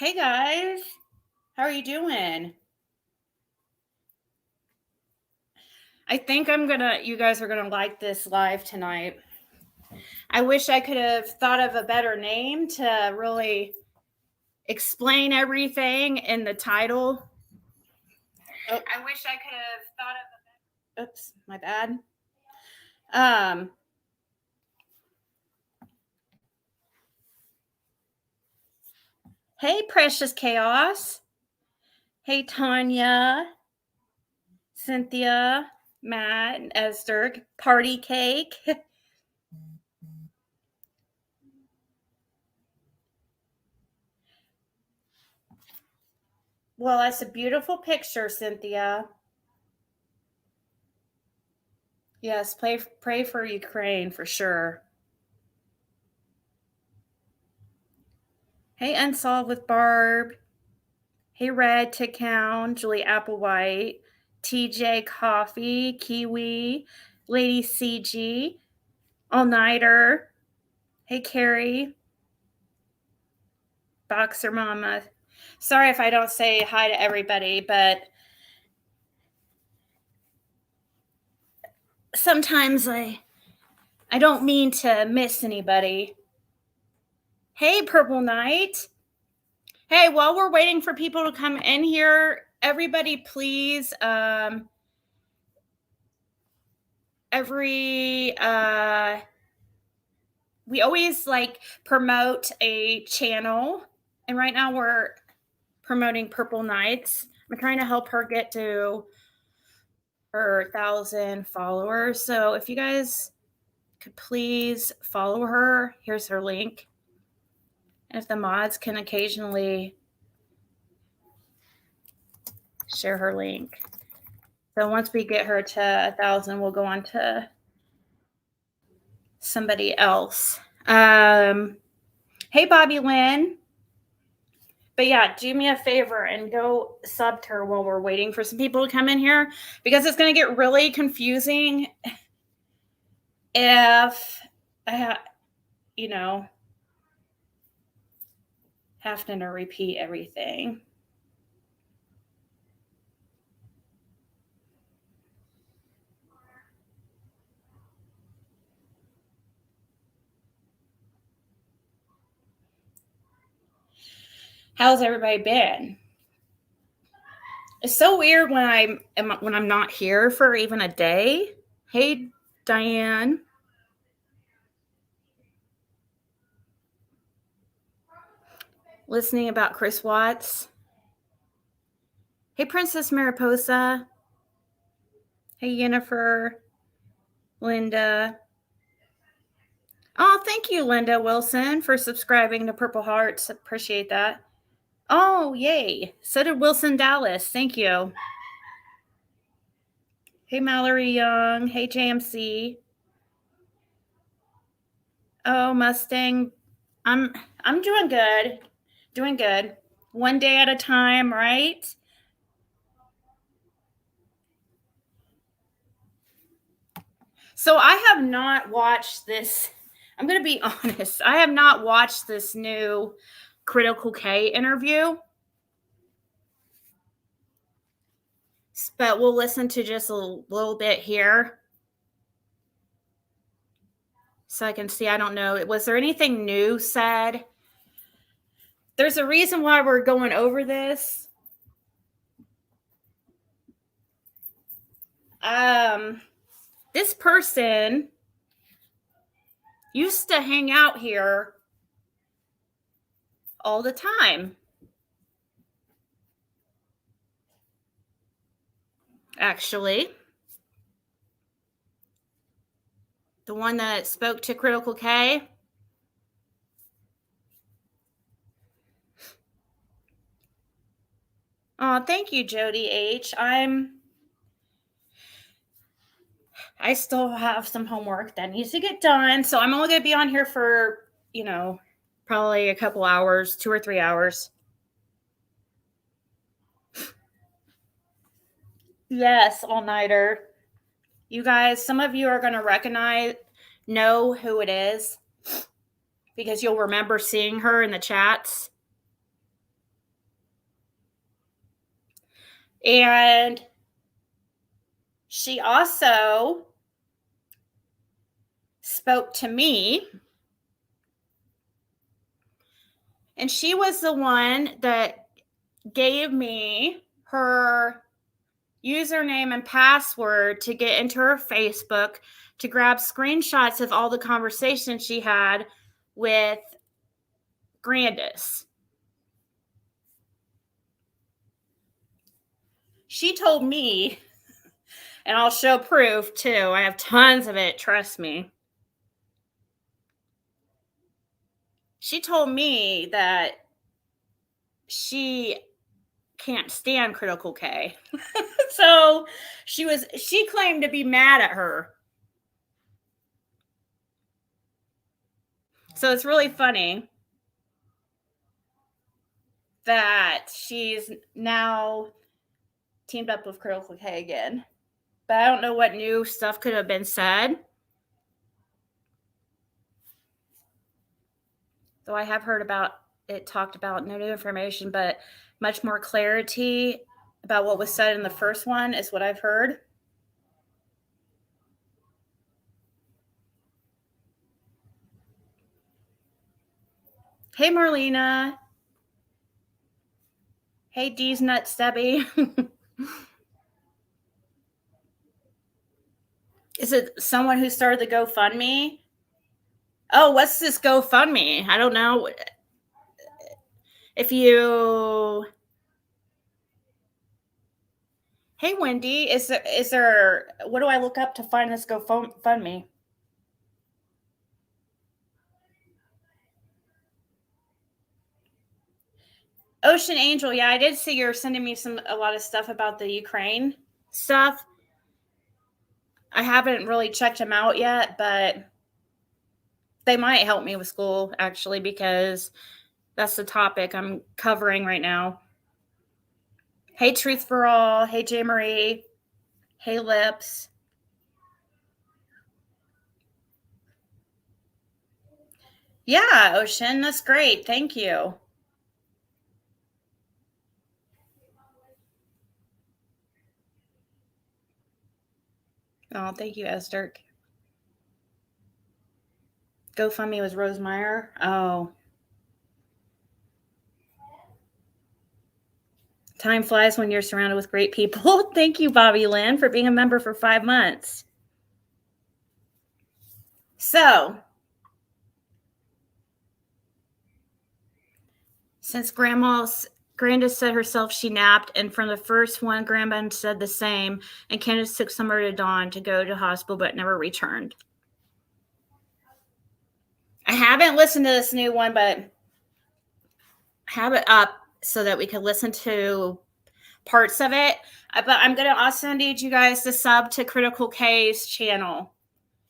Hey guys, how are you doing? I think you guys are gonna like this live tonight. I wish I could have thought of a better name to really explain everything in the title. I wish I could have thought of oops, my bad. Hey Precious Chaos. Hey Tanya, Cynthia, Matt, and Esther. Party Cake. Well, that's a beautiful picture, Cynthia. Yes, pray for Ukraine for sure. Hey, Unsolved with Barb. Hey, Red Tickhound, Julie Applewhite, TJ Coffee, Kiwi, Lady CG, All Nighter. Hey, Carrie, Boxer Mama. Sorry if I don't say hi to everybody, but sometimes I don't mean to miss anybody. Hey, Purple Knight. Hey, while we're waiting for people to come in here, everybody please we always promote a channel, and right now we're promoting Purple Knights. I'm trying to help her get to her 1,000 followers. So if you guys could please follow her, here's her link. And if the mods can occasionally share her link. So once we get her to 1,000, we'll go on to somebody else. Hey, Bobby Lynn. But yeah, do me a favor and go sub to her while we're waiting for some people to come in here, because it's going to get really confusing if I having to repeat everything. How's everybody been? It's so weird when I'm not here for even a day. Hey, Diane. Listening about Chris Watts. Hey, Princess Mariposa. Hey, Jennifer. Linda. Oh, thank you, Linda Wilson, for subscribing to Purple Hearts. Appreciate that. Oh, yay. So did Wilson Dallas. Thank you. Hey, Mallory Young. Hey, JMC. Oh, Mustang. I'm doing good. Doing good. One day at a time, right? So I have not watched this. I'm going to be honest. I have not watched this new Critical K interview. But we'll listen to just a little bit here. So I can see, I don't know. Was there anything new said? There's a reason why we're going over this. This person used to hang out here all the time. Actually, the one that spoke to Critical K. Oh, thank you, Jody H. I still have some homework that needs to get done, so I'm only going to be on here for, probably a couple hours, 2 or 3 hours. Yes, all-nighter. You guys, some of you are going to know who it is, because you'll remember seeing her in the chats. And she also spoke to me, and she was the one that gave me her username and password to get into her Facebook to grab screenshots of all the conversations she had with Grandus. She told me, and I'll show proof too. I have tons of it, trust me. She told me that she can't stand Critical K. So she claimed to be mad at her. So it's really funny that she's now teamed up with Critical K again. But I don't know what new stuff could have been said. Though I have heard about it talked about, no new information, but much more clarity about what was said in the first one is what I've heard. Hey, Marlena. Hey, D's Nuts Debbie. Is it someone who started the GoFundMe? Oh, what's this GoFundMe? I don't know. If you... Hey, Wendy, is there, what do I look up to find this GoFundMe? Ocean Angel, yeah, I did see you're sending me a lot of stuff about the Ukraine stuff. I haven't really checked them out yet, but they might help me with school, actually, because that's the topic I'm covering right now. Hey, Truth for All. Hey, J. Marie. Hey, Lips. Yeah, Ocean, that's great. Thank you. Oh, thank you, Esther. GoFundMe was Rose Meyer. Oh. Time flies when you're surrounded with great people. Thank you, Bobby Lynn, for being a member for 5 months. So, since Grandus said herself she napped, and from the first one, Grandma said the same, and Candace took Summer to Dawn to go to hospital but never returned. I haven't listened to this new one, but have it up so that we can listen to parts of it. But I'm going to also need you guys to sub to Critical K's channel.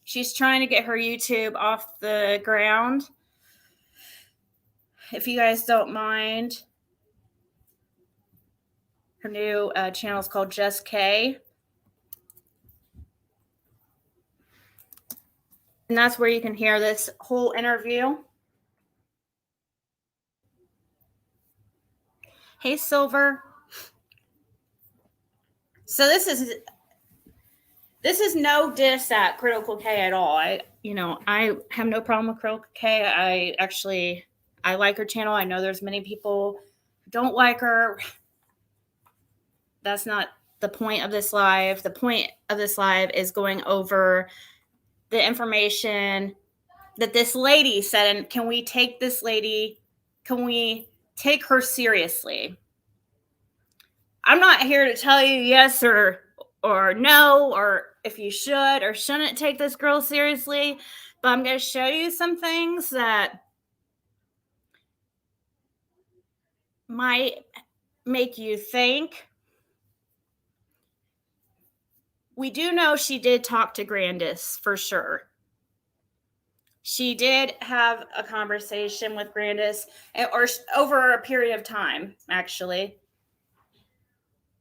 She's trying to get her YouTube off the ground. If you guys don't mind. Her new channel is called Just K. And that's where you can hear this whole interview. Hey, Silver. So this is no diss at Critical K at all. I have no problem with Critical K. I like her channel. I know there's many people who don't like her. That's not the point of this live. The point of this live is going over the information that this lady said, and can we take this lady? Can we take her seriously? I'm not here to tell you yes or no, or if you should or shouldn't take this girl seriously, but I'm going to show you some things that might make you think. We do know she did talk to Grandus for sure. She did have a conversation with Grandus, or over a period of time, actually.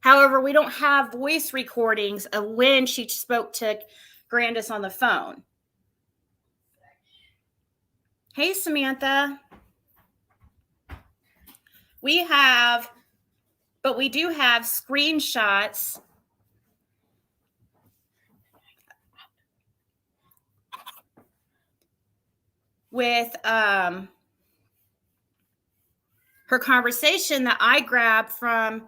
However, we don't have voice recordings of when she spoke to Grandus on the phone. Hey, Samantha. We have But we do have screenshots with her conversation that I grabbed from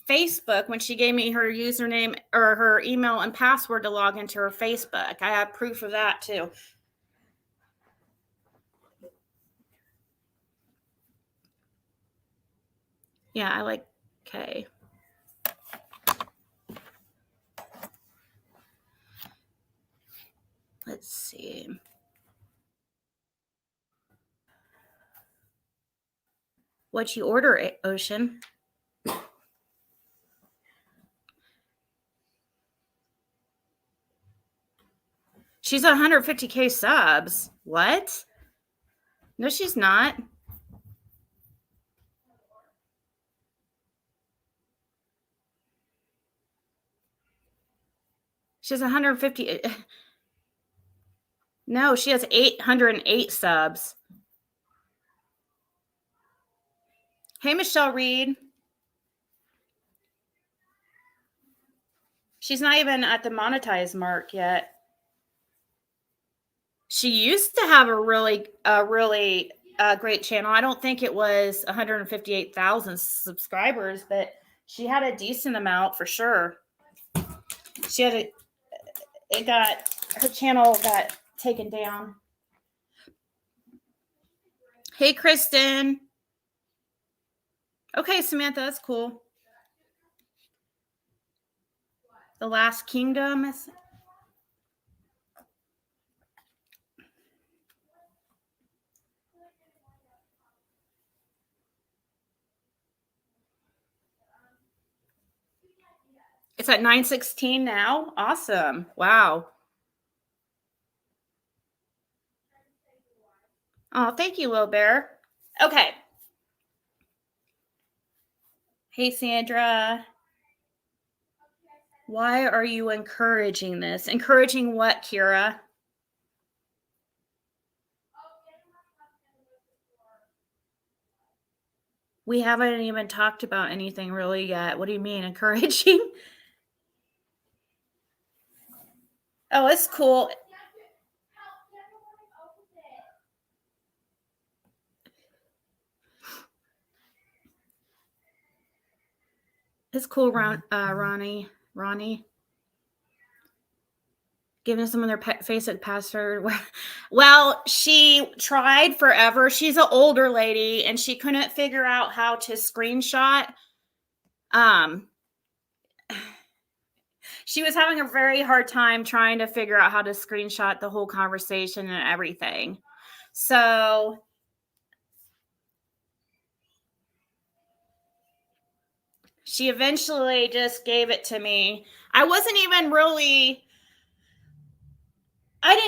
Facebook when she gave me her username or her email and password to log into her Facebook. I have proof of that too. Yeah, I like Kay. Let's see. What'd you order, Ocean? She's 150K subs. What? No, she's not. She has 150. No, she has 808 subs. Hey, Michelle Reed. She's not even at the monetized mark yet. She used to have a really great channel. I don't think it was 158,000 subscribers, but she had a decent amount for sure. She had her channel got taken down. Hey, Kristen. Okay, Samantha, that's cool. The Last Kingdom is. It's at 916 now. Awesome. Wow. Oh, thank you, Lil Bear. Okay. Hey, Sandra. Why are you encouraging this? Encouraging what, Kira? We haven't even talked about anything really yet. What do you mean, encouraging? Oh, it's cool. It's cool, Ronnie. Giving someone their Facebook password. Well, she tried forever. She's an older lady, and she couldn't figure out how to screenshot. She was having a very hard time trying to figure out how to screenshot the whole conversation and everything. So she eventually just gave it to me. I didn't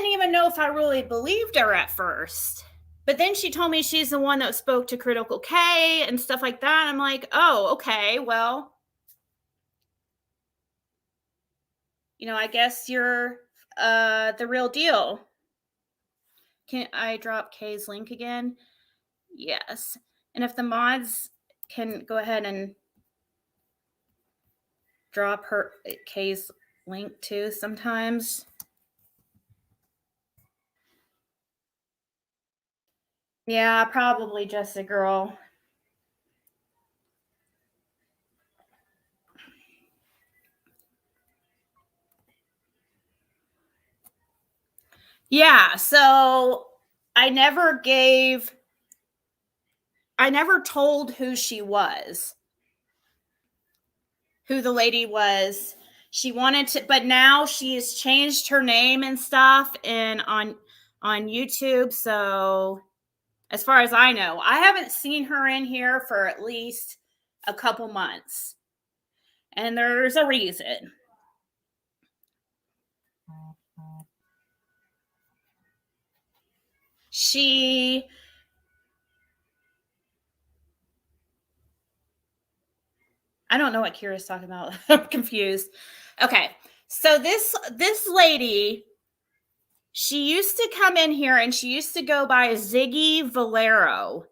even know if I really believed her at first. But then she told me she's the one that spoke to Critical K and stuff like that. I'm like, oh, okay, well, I guess you're the real deal. Can I drop Kay's link again? Yes. And if the mods can go ahead and drop her Kay's link too sometimes. Yeah, probably just a girl. Yeah, so I never told who she was, who the lady was. She wanted to, but now she's changed her name and stuff on YouTube. So as far as I know, I haven't seen her in here for at least a couple months. And there's a reason. I don't know what Kira's talking about. I'm confused. Okay. So this lady, she used to come in here and she used to go by Ziggy Valero.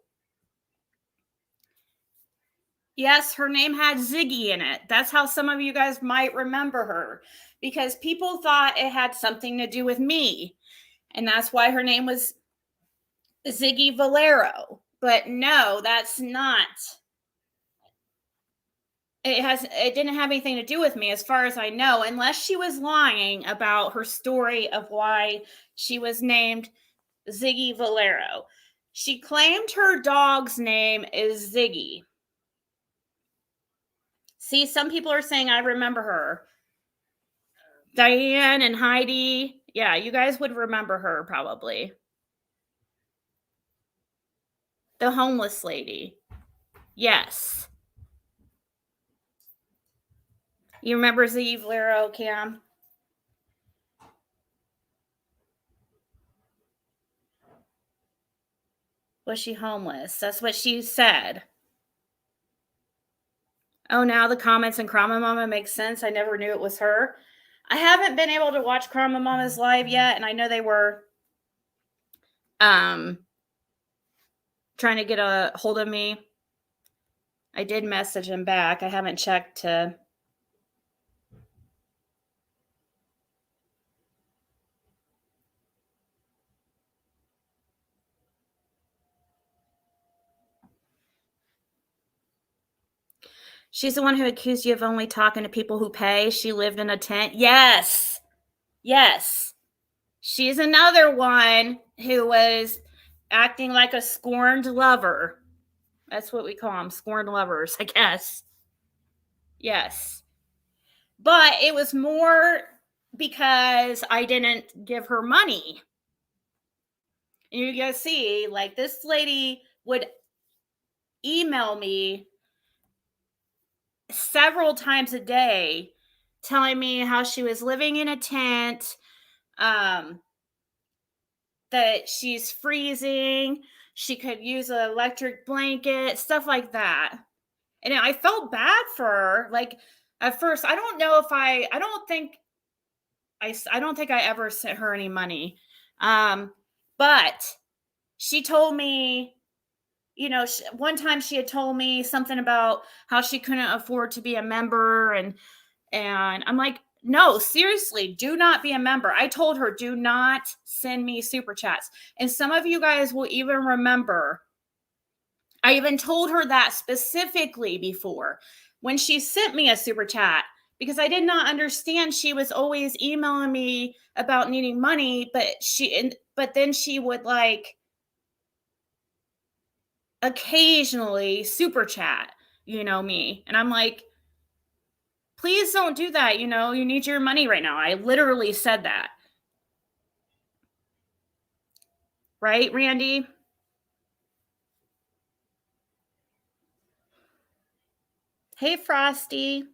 Yes, her name had Ziggy in it. That's how some of you guys might remember her, because people thought it had something to do with me. And that's why her name was Ziggy Valero. But no, that's not. It didn't have anything to do with me as far as I know, unless she was lying about her story of why she was named Ziggy Valero. She claimed her dog's name is Ziggy. See, some people are saying I remember her. Diane and Heidi. Yeah, you guys would remember her probably. The homeless lady. Yes. You remember Ziggy Valero, Cam? Was she homeless? That's what she said. Oh, now the comments in Krama Mama make sense. I never knew it was her. I haven't been able to watch Krama Mama's live yet, and I know they were trying to get a hold of me. I did message him back. I haven't checked to. She's the one who accused you of only talking to people who pay. She lived in a tent. Yes. Yes. She's another one who was acting like a scorned lover. That's what we call them, scorned lovers, I guess. Yes. But it was more because I didn't give her money. And you guys see, like, this lady would email me several times a day telling me how she was living in a tent, that she's freezing, she could use an electric blanket, stuff like that. And I felt bad for her. Like, at first, I don't know if I don't think I don't think I ever sent her any money. But she told me, one time she had told me something about how she couldn't afford to be a member, and I'm like, no, seriously, do not be a member. I told her, do not send me super chats. And some of you guys will even remember, I even told her that specifically before when she sent me a super chat, because I did not understand. She was always emailing me about needing money, but then she would, like, occasionally super chat, me. And I'm like, please don't do that. You need your money right now. I literally said that. Right, Randy? Hey, Frosty.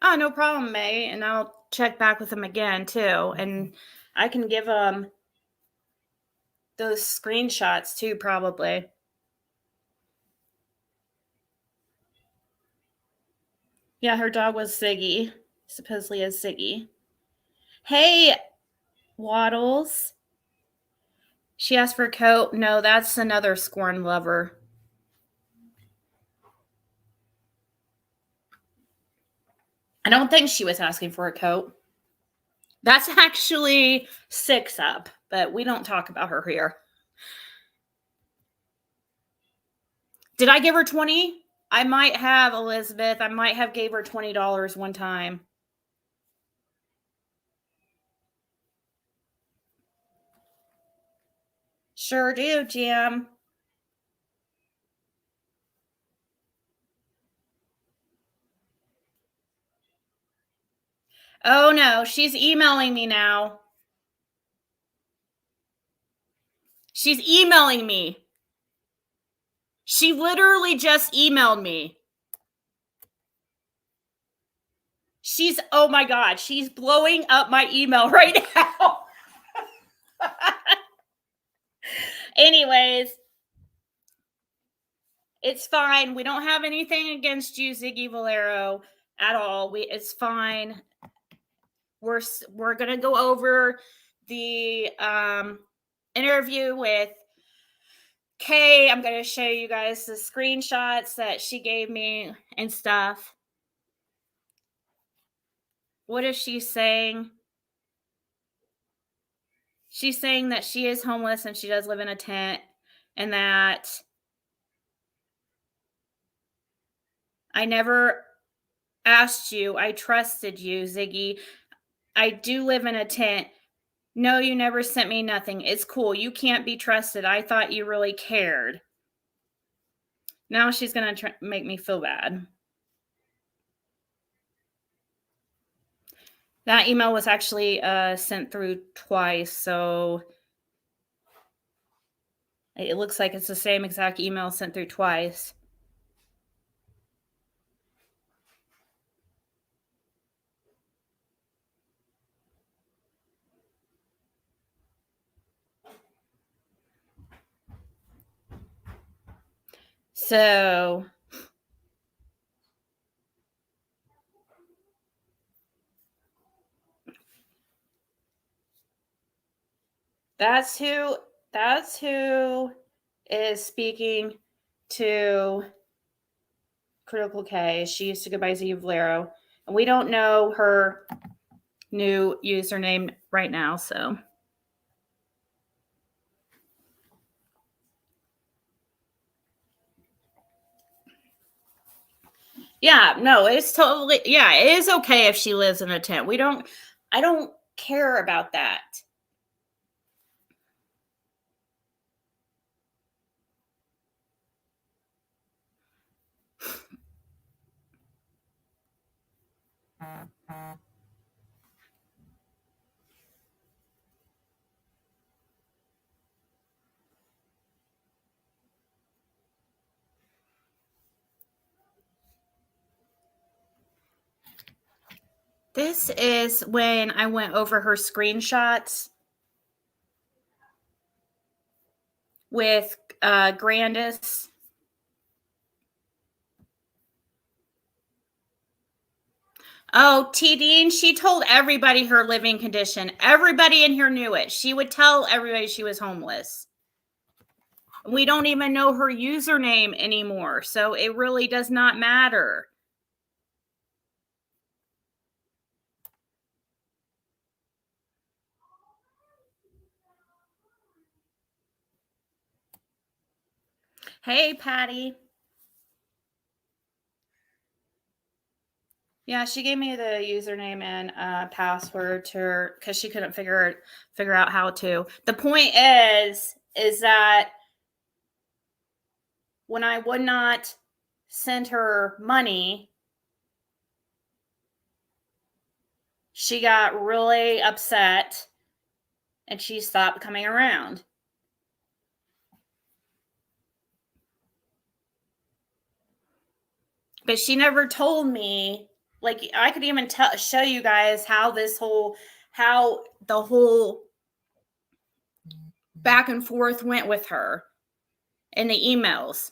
Oh, no problem, May. And I'll check back with him again, too. And I can give him those screenshots, too, probably. Yeah, her dog was Ziggy. Supposedly a Ziggy. Hey, Waddles. She asked for a coat. No, that's another scorn lover. I don't think she was asking for a coat. That's actually 6 up, but we don't talk about her here. Did I give her 20? I might have, Elizabeth. I might have gave her $20 one time. Sure do, Jim. Oh no, she's emailing me now. She's emailing me. She literally just emailed me. Oh my God, she's blowing up my email right now. Anyways, it's fine. We don't have anything against you, Ziggy Valero. at all. It's fine. We're gonna go over the interview with Kay. I'm gonna show you guys the screenshots that she gave me and stuff. What is she saying? She's saying that she is homeless and she does live in a tent, and that I never asked you. I trusted you, Ziggy. I do live in a tent. No, you never sent me nothing. It's cool. You can't be trusted. I thought you really cared. Now she's going to make me feel bad. That email was actually sent through twice, so it looks like it's the same exact email sent through twice. So that's who is speaking to Critical K. She used to go by Ziggy Valero, and we don't know her new username right now, so yeah, no, it's totally, yeah, it is okay if she lives in a tent. I don't care about that. This is when I went over her screenshots with Grandus. Oh, T Dean, she told everybody her living condition. Everybody in here knew it. She would tell everybody she was homeless. We don't even know her username anymore, so it really does not matter. Hey, Patty. Yeah, she gave me the username and password to her because she couldn't figure out how to. The point is that when I would not send her money, she got really upset and she stopped coming around. But she never told me, like, I could even show you guys how the whole back and forth went with her in the emails.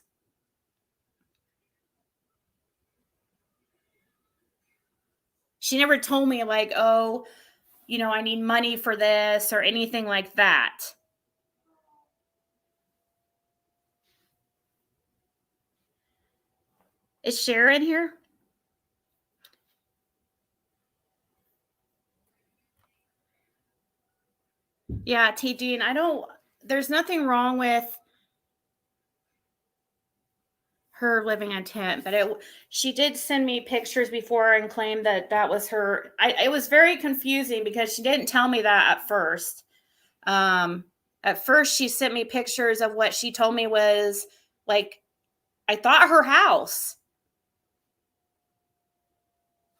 She never told me, like, oh, you know, I need money for this or anything like that. Is Sharon here? Yeah, T Dean, there's nothing wrong with her living in a tent, but she did send me pictures before and claim that was her. It was very confusing because she didn't tell me that at first. At first she sent me pictures of what she told me was, like, I thought her house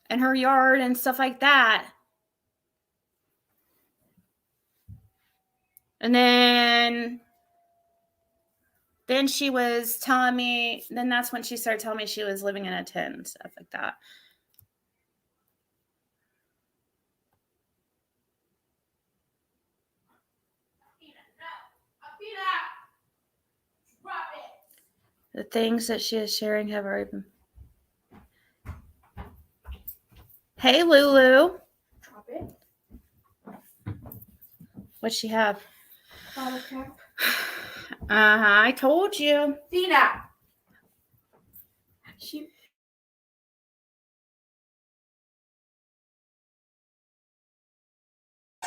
and her yard and stuff like that. And then she was telling me, then that's when she started telling me she was living in a tent and stuff like that. The things that she is sharing have already been. Hey, Lulu. Drop it. What'd she have? Bottle cap. I told you. Dina. She.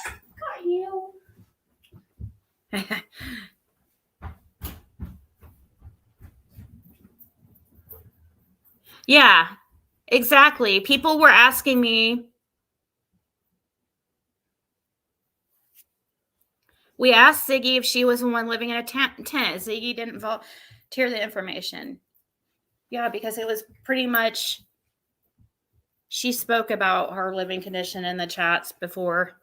Got you. Yeah, exactly. People were asking me. We asked Ziggy if she was the one living in a tent. Ziggy didn't volunteer the information. Yeah, because it was pretty much, she spoke about her living condition in the chats before.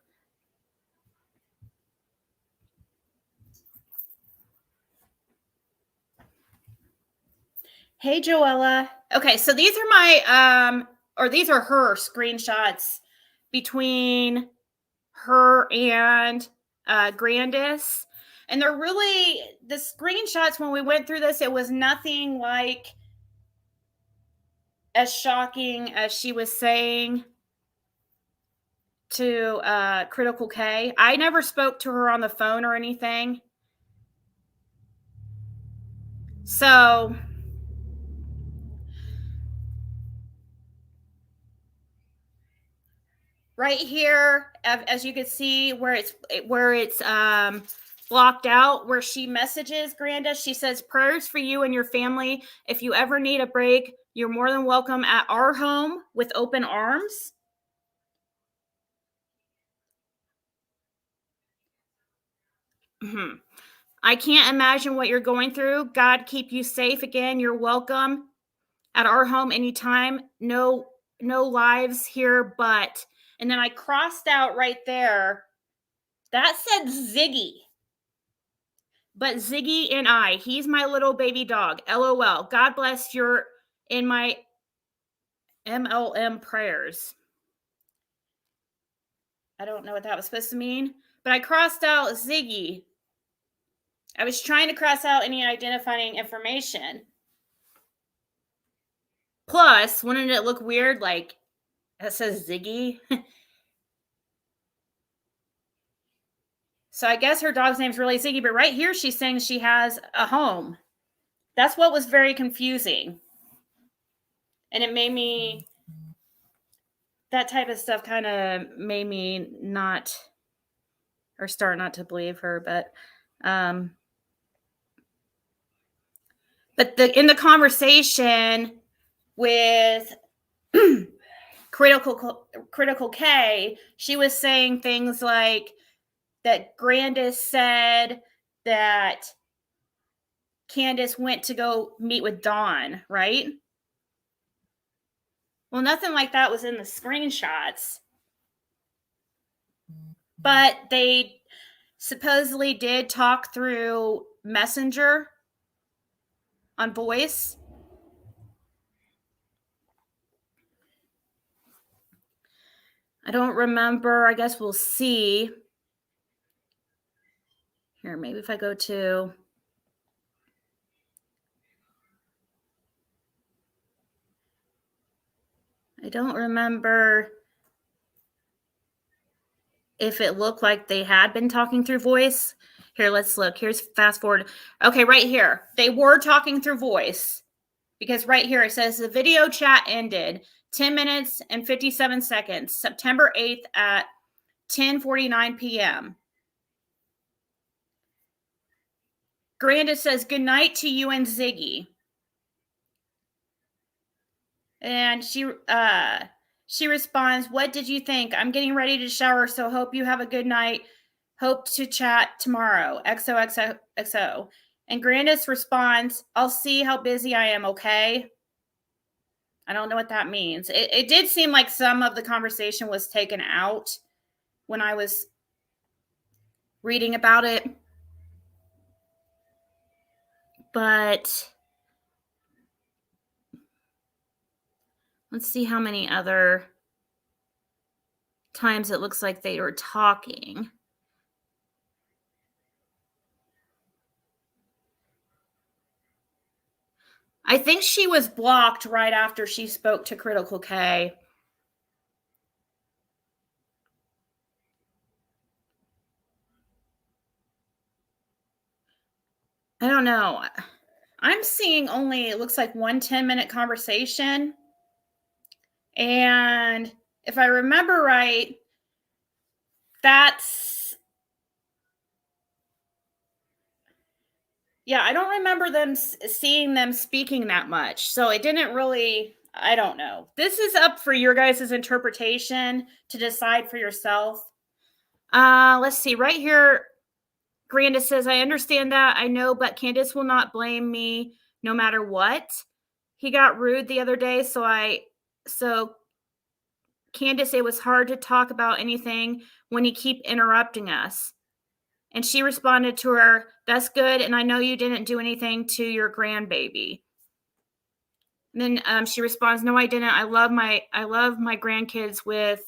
Hey, Joella. Okay, so these are my, these are her screenshots between her and Grandus. And they're really, the screenshots when we went through this, it was nothing like as shocking as she was saying to Critical K. I never spoke to her on the phone or anything. So right here, as you can see where it's blocked out, where she messages Grandus, she says, prayers for you and your family. If you ever need a break, you're more than welcome at our home with open arms. I can't imagine what you're going through. God keep you safe. Again, you're welcome at our home anytime. No lives here, but. And then I crossed out right there. That said Ziggy. But Ziggy and I, he's my little baby dog. LOL. God bless, you're in my MLM prayers. I don't know what that was supposed to mean, but I crossed out Ziggy. I was trying to cross out any identifying information. Plus, wouldn't it look weird, like it says Ziggy? So I guess her dog's name's really Ziggy, but right here she's saying she has a home. That's what was very confusing. And it made me, that type of stuff kind of made me not, or start not to believe her. But in the conversation with Critical K, she was saying things like that Grandus said that Candace went to go meet with Dawn, right? Well, nothing like that was in the screenshots. But they supposedly did talk through Messenger on voice. I don't remember. I guess we'll see. Here, maybe if I go to. I don't remember if it looked like they had been talking through voice. Here, let's look. Here's fast forward. Okay, right here. They were talking through voice because right here it says the video chat ended 10 minutes and 57 seconds, September 8th at 10:49 p.m. Grandus says, good night to you and Ziggy. And she responds, what did you think? I'm getting ready to shower, so hope you have a good night. Hope to chat tomorrow. XOXOXO. And Grandus responds, I'll see how busy I am, okay? I don't know what that means. It did seem like some of the conversation was taken out when I was reading about it. But let's see how many other times it looks like they were talking. I think she was blocked right after she spoke to Critical K. I don't know. I'm seeing only, it looks like 1 10-minute conversation. And if I remember right, that's, yeah, I don't remember them seeing them speaking that much. So it didn't really, I don't know. This is up for your guys' interpretation to decide for yourself. Let's see, right here, Grandus says, I understand that. I know, but Candace will not blame me no matter what. He got rude the other day, so Candace, it was hard to talk about anything when he keep interrupting us. And she responded to her, that's good, and I know you didn't do anything to your grandbaby. And then she responds, no, I didn't. I love my grandkids with,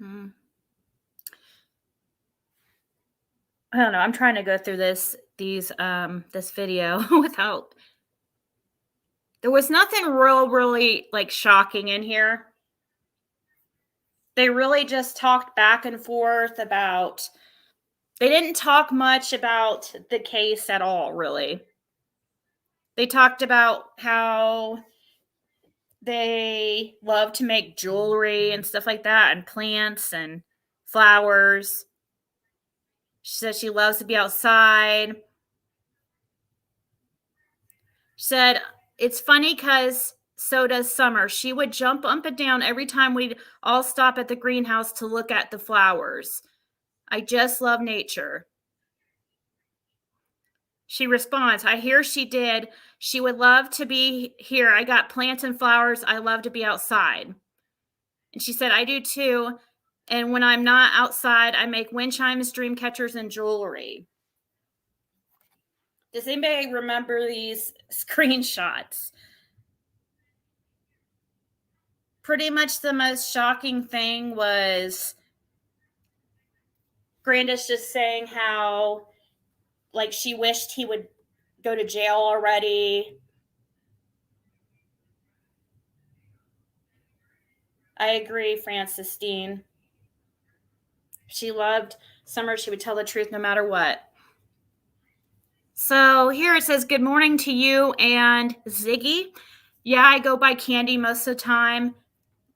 I don't know. I'm trying to go through this video without. There was nothing really like shocking in here. They really just talked back and forth about. They didn't talk much about the case at all, really. They talked about how they love to make jewelry and stuff like that, and plants and flowers. She said she loves to be outside. She said, it's funny because so does Summer. She would jump up and down every time we'd all stop at the greenhouse to look at the flowers. I just love nature. She responds, I hear she did. She would love to be here. I got plants and flowers. I love to be outside. And she said, I do too. And when I'm not outside, I make wind chimes, dream catchers, and jewelry. Does anybody remember these screenshots? Pretty much the most shocking thing was Grandus just saying how, like, she wished he would go to jail already. I agree, Francis Dean. She loved Summer. She would tell the truth no matter what. So here it says, good morning to you and Ziggy. Yeah, I go by Candy most of the time.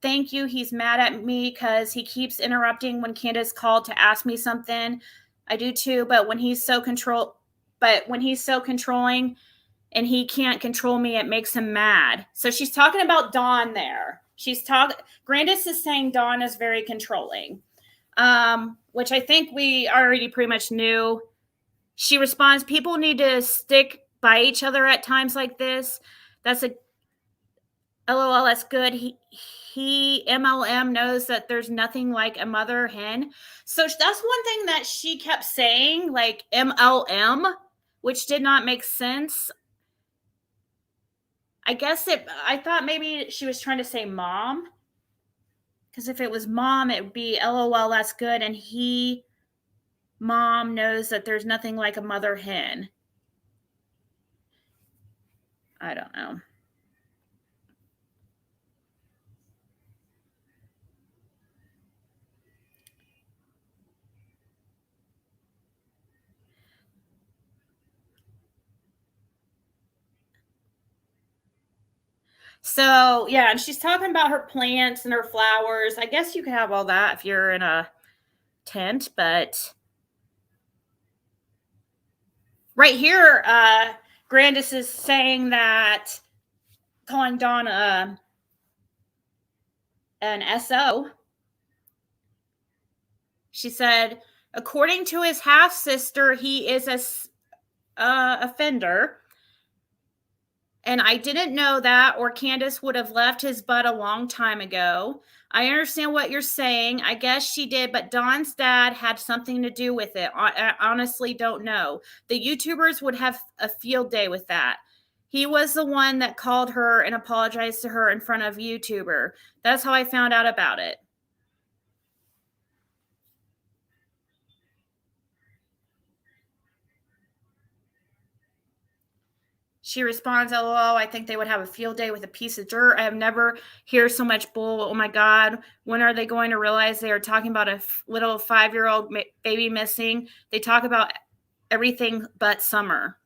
Thank you. He's mad at me because he keeps interrupting when Candace called to ask me something. I do too, but when he's so controlling and he can't control me, it makes him mad. So she's talking about Dawn there. Grandus is saying Dawn is very controlling, which I think we already pretty much knew. She responds, people need to stick by each other at times like this. That's a LOL, that's good. He MLM knows that there's nothing like a mother hen. So that's one thing that she kept saying, like MLM, which did not make sense. I thought maybe she was trying to say mom. Because if it was mom, it would be LOL, that's good. And mom knows that there's nothing like a mother hen. I don't know. So, yeah, and she's talking about her plants and her flowers. I guess you can have all that if you're in a tent, but right here, Grandus is saying that, calling Dawn an SO. She said, according to his half-sister, he is a offender. And I didn't know that, or Candace would have left his butt a long time ago. I understand what you're saying. I guess she did, but Dawn's dad had something to do with it. I honestly don't know. The YouTubers would have a field day with that. He was the one that called her and apologized to her in front of YouTuber. That's how I found out about it. She responds, LOL, I think they would have a field day with a piece of dirt. I have never heard so much bull. Oh my God. When are they going to realize they are talking about a little 5-year-old baby missing? They talk about everything but summer.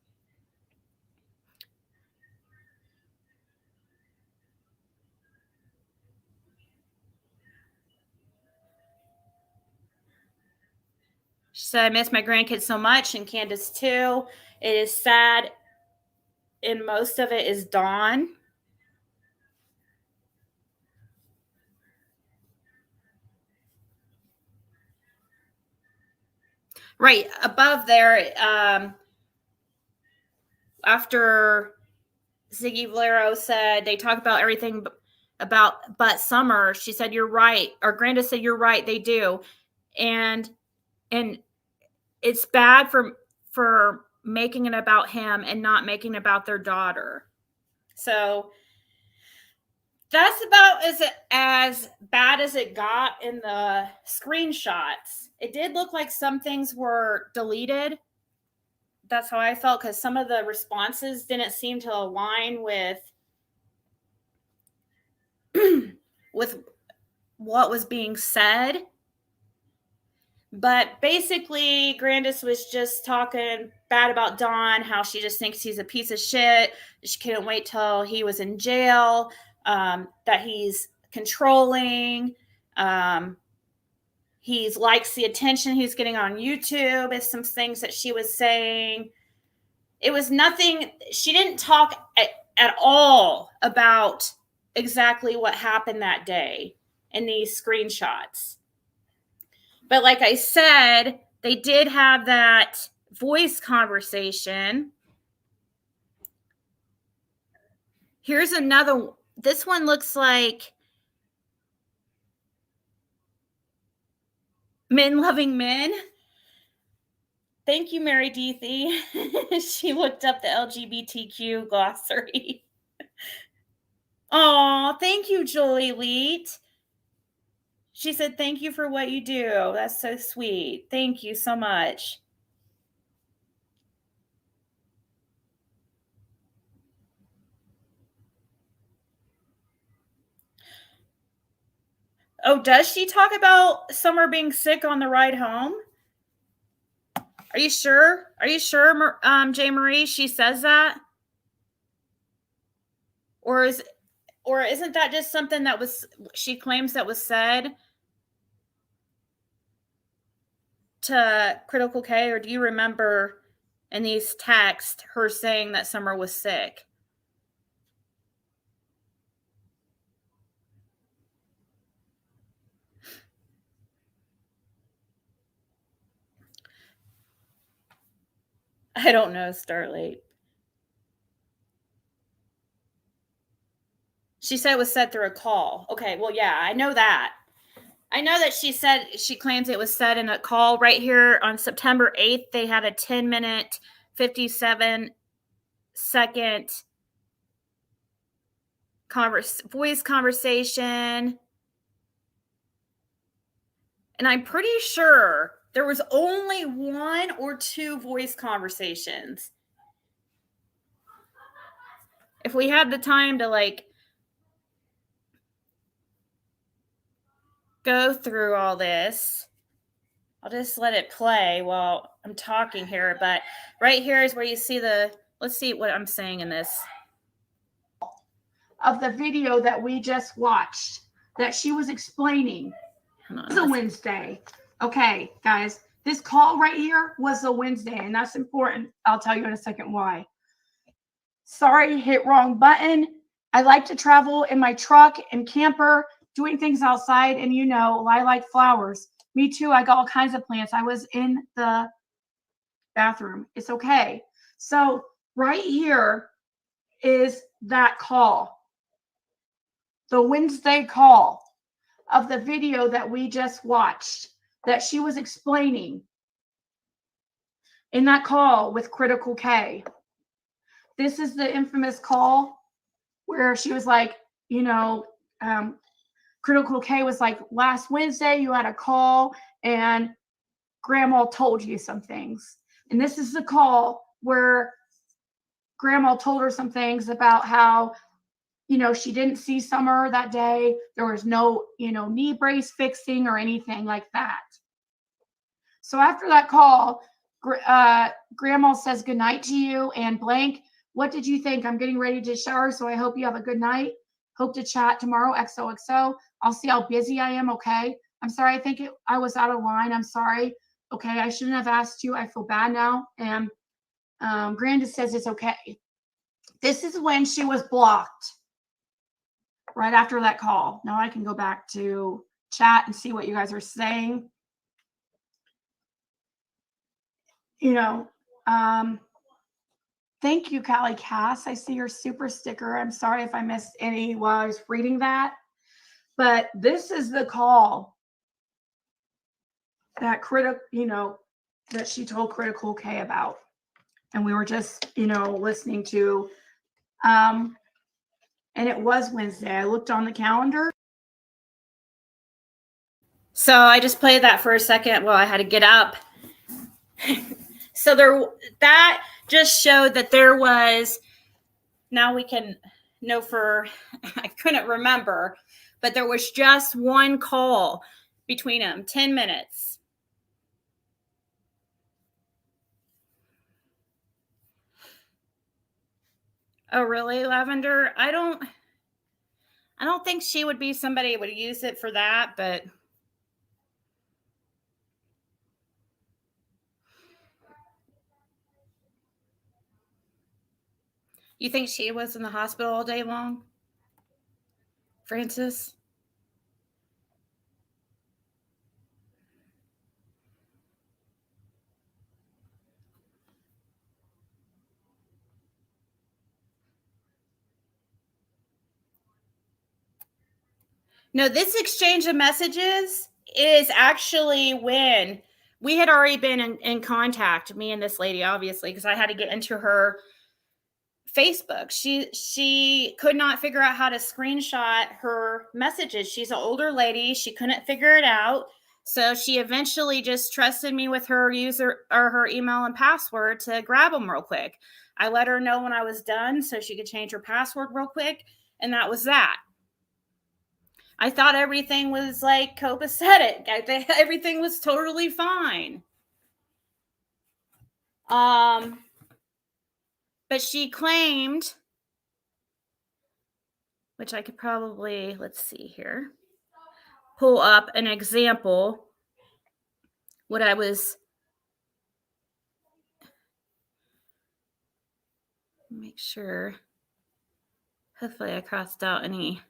She said, I miss my grandkids so much, and Candace too. It is sad, and most of it is Dawn. Right above there, after Ziggy Valero said they talk about everything about but summer, she said, you're right. Or Grandus said, you're right, they do. And it's bad for making it about him and not making it about their daughter. So that's about as bad as it got in the screenshots. It did look like some things were deleted. That's how I felt, because some of the responses didn't seem to align with with what was being said. But basically, Grandus was just talking bad about Dawn, how she just thinks he's a piece of shit. She couldn't wait till he was in jail, that he's controlling. He likes the attention he's getting on YouTube, is some things that she was saying. It was nothing. She didn't talk at all about exactly what happened that day in these screenshots. But like I said, they did have that voice conversation. Here's another. This one looks like Men Loving Men. Thank you, Mary Deethy. She looked up the LGBTQ glossary. Oh, thank you, Jolie Leet. She said, thank you for what you do. That's so sweet. Thank you so much. Oh, does she talk about Summer being sick on the ride home? Are you sure? Are you sure, J. Marie, she says that? Or isn't that just something that she claims that was said to Critical K? Or do you remember in these texts her saying that Summer was sick? I don't know, Starlight. She said it was said through a call. Okay, well, yeah, I know that. I know that she claims it was said in a call right here on September 8th. They had a 10-minute, 57-second voice conversation. And I'm pretty sure there was only 1 or 2 voice conversations. If we had the time to go through all this, I'll just let it play while I'm talking here. But right here is where you see let's see what I'm saying in this. Of the video that we just watched, that she was explaining. It was a Wednesday. Okay, guys, this call right here was a Wednesday, and that's important. I'll tell you in a second why. Sorry, hit wrong button. I like to travel in my truck and camper, doing things outside, and I like flowers. Me too. I got all kinds of plants. I was in the bathroom. It's okay. So right here is that call. The Wednesday call of the video that we just watched, that she was explaining in that call with Critical K. This is the infamous call where she was like, Critical K was like, last Wednesday you had a call and Grandma told you some things. And this is the call where Grandma told her some things about how, she didn't see Summer that day. There was no, knee brace fixing or anything like that. So after that call, Grandma says goodnight to you and blank. What did you think? I'm getting ready to shower, so I hope you have a good night. Hope to chat tomorrow. XOXO. I'll see how busy I am. Okay. I'm sorry. I think I was out of line. I'm sorry. Okay. I shouldn't have asked you. I feel bad now. And Grandus says it's okay. This is when she was blocked. Right after that call. Now I can go back to chat and see what you guys are saying. Thank you, Callie Cass. I see your super sticker. I'm sorry if I missed any while I was reading that. But this is the call that that she told Critical K about. And we were just, listening to, and it was Wednesday. I looked on the calendar. So I just played that for a second while I had to get up. So that just showed that there was, now we can know I couldn't remember, but there was just one call between them, 10 minutes. Oh, really, Lavender? I don't think she would be somebody who would use it for that, but you think she was in the hospital all day long, Francis? No, this exchange of messages is actually when we had already been in contact, me and this lady, obviously, because I had to get into her Facebook. She could not figure out how to screenshot her messages. She's an older lady. She couldn't figure it out. So she eventually just trusted me with her user or her email and password to grab them real quick. I let her know when I was done so she could change her password real quick. And that was that. I thought everything was like copacetic. I think everything was totally fine. But she claimed, which I could probably, let's see here, pull up an example. What I was, make sure, hopefully I crossed out any.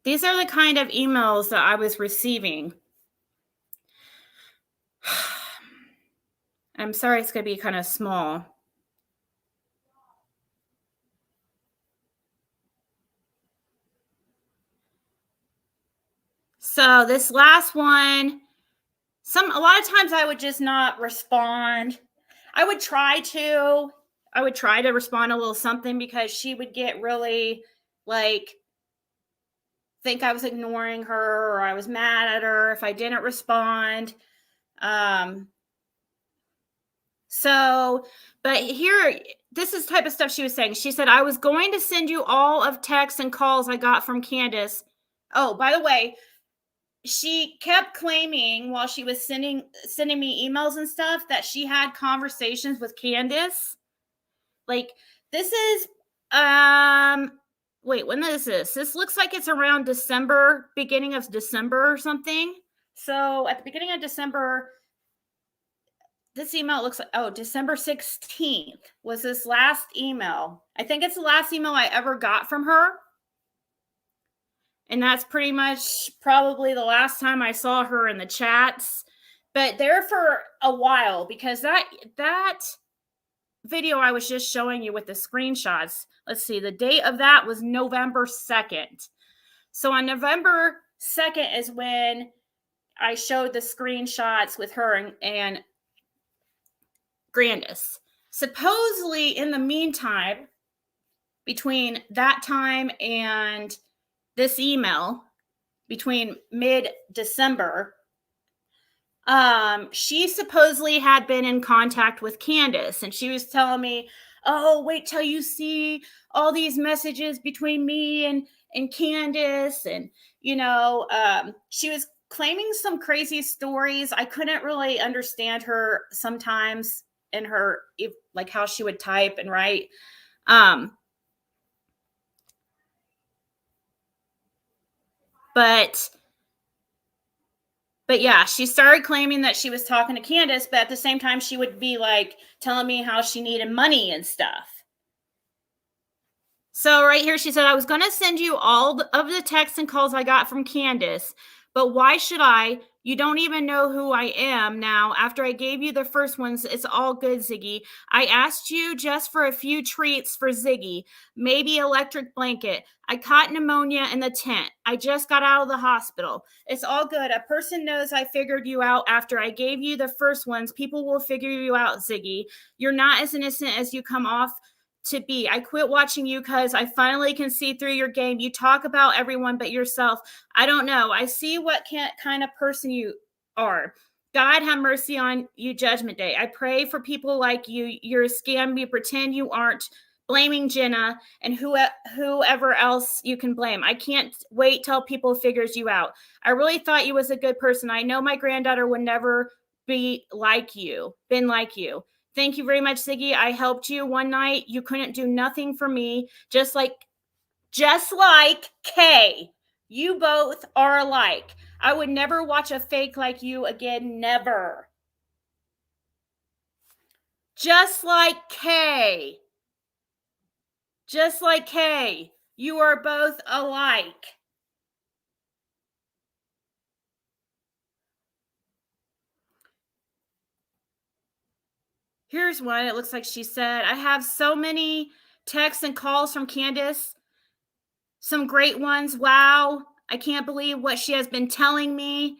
These are the kind of emails that I was receiving. I'm sorry, it's going to be kind of small. So this last one, a lot of times I would just not respond. I would try to respond a little something because she would get really think I was ignoring her or I was mad at her if I didn't respond. But here, this is the type of stuff she was saying. She said, I was going to send you all of texts and calls I got from Candace. Oh, by the way, she kept claiming while she was sending me emails and stuff that she had conversations with Candace. This is, wait, when is this? This looks like it's around December, beginning of December or something. So at the beginning of December, this email looks like, December 16th was this last email. I think it's the last email I ever got from her. And that's pretty much probably the last time I saw her in the chats. But there for a while, because that video I was just showing you with the screenshots, let's see, the date of that was November 2nd. So on November 2nd is when I showed the screenshots with her and Grandus. Supposedly, in the meantime, between that time and this email, between mid-December, She supposedly had been in contact with Candace, and she was telling me, "Oh, wait till you see all these messages between me and Candace." And she was claiming some crazy stories. I couldn't really understand her sometimes in her, like, how she would type and write. Um, but yeah, she started claiming that she was talking to Candace, but at the same time, she would be like telling me how she needed money and stuff. So right here, she said, "I was going to send you all of the texts and calls I got from Candace, but why should I? You don't even know who I am now. After I gave you the first ones, it's all good, Ziggy. I asked you just for a few treats for Ziggy, maybe electric blanket. I caught pneumonia in the tent. I just got out of the hospital. It's all good. A person knows I figured you out after I gave you the first ones. People will figure you out, Ziggy. You're not as innocent as you come off to be. I quit watching you because I finally can see through your game. You talk about everyone but yourself. I don't know. I see what kind of person you are. God have mercy on you, Judgment Day. I pray for people like you. You're a scam. You pretend you aren't. Blaming Jenna and whoever else you can blame. I can't wait till people figures you out. I really thought you was a good person. I know my granddaughter would never been like you. Thank you very much, Ziggy. I helped you one night. You couldn't do nothing for me. Just like Kay. You both are alike. I would never watch a fake like you again. Never. Just like Kay. Just like Kay. You are both alike. Here's one. It looks like she said, "I have so many texts and calls from Candace. Some great ones. Wow. I can't believe what she has been telling me.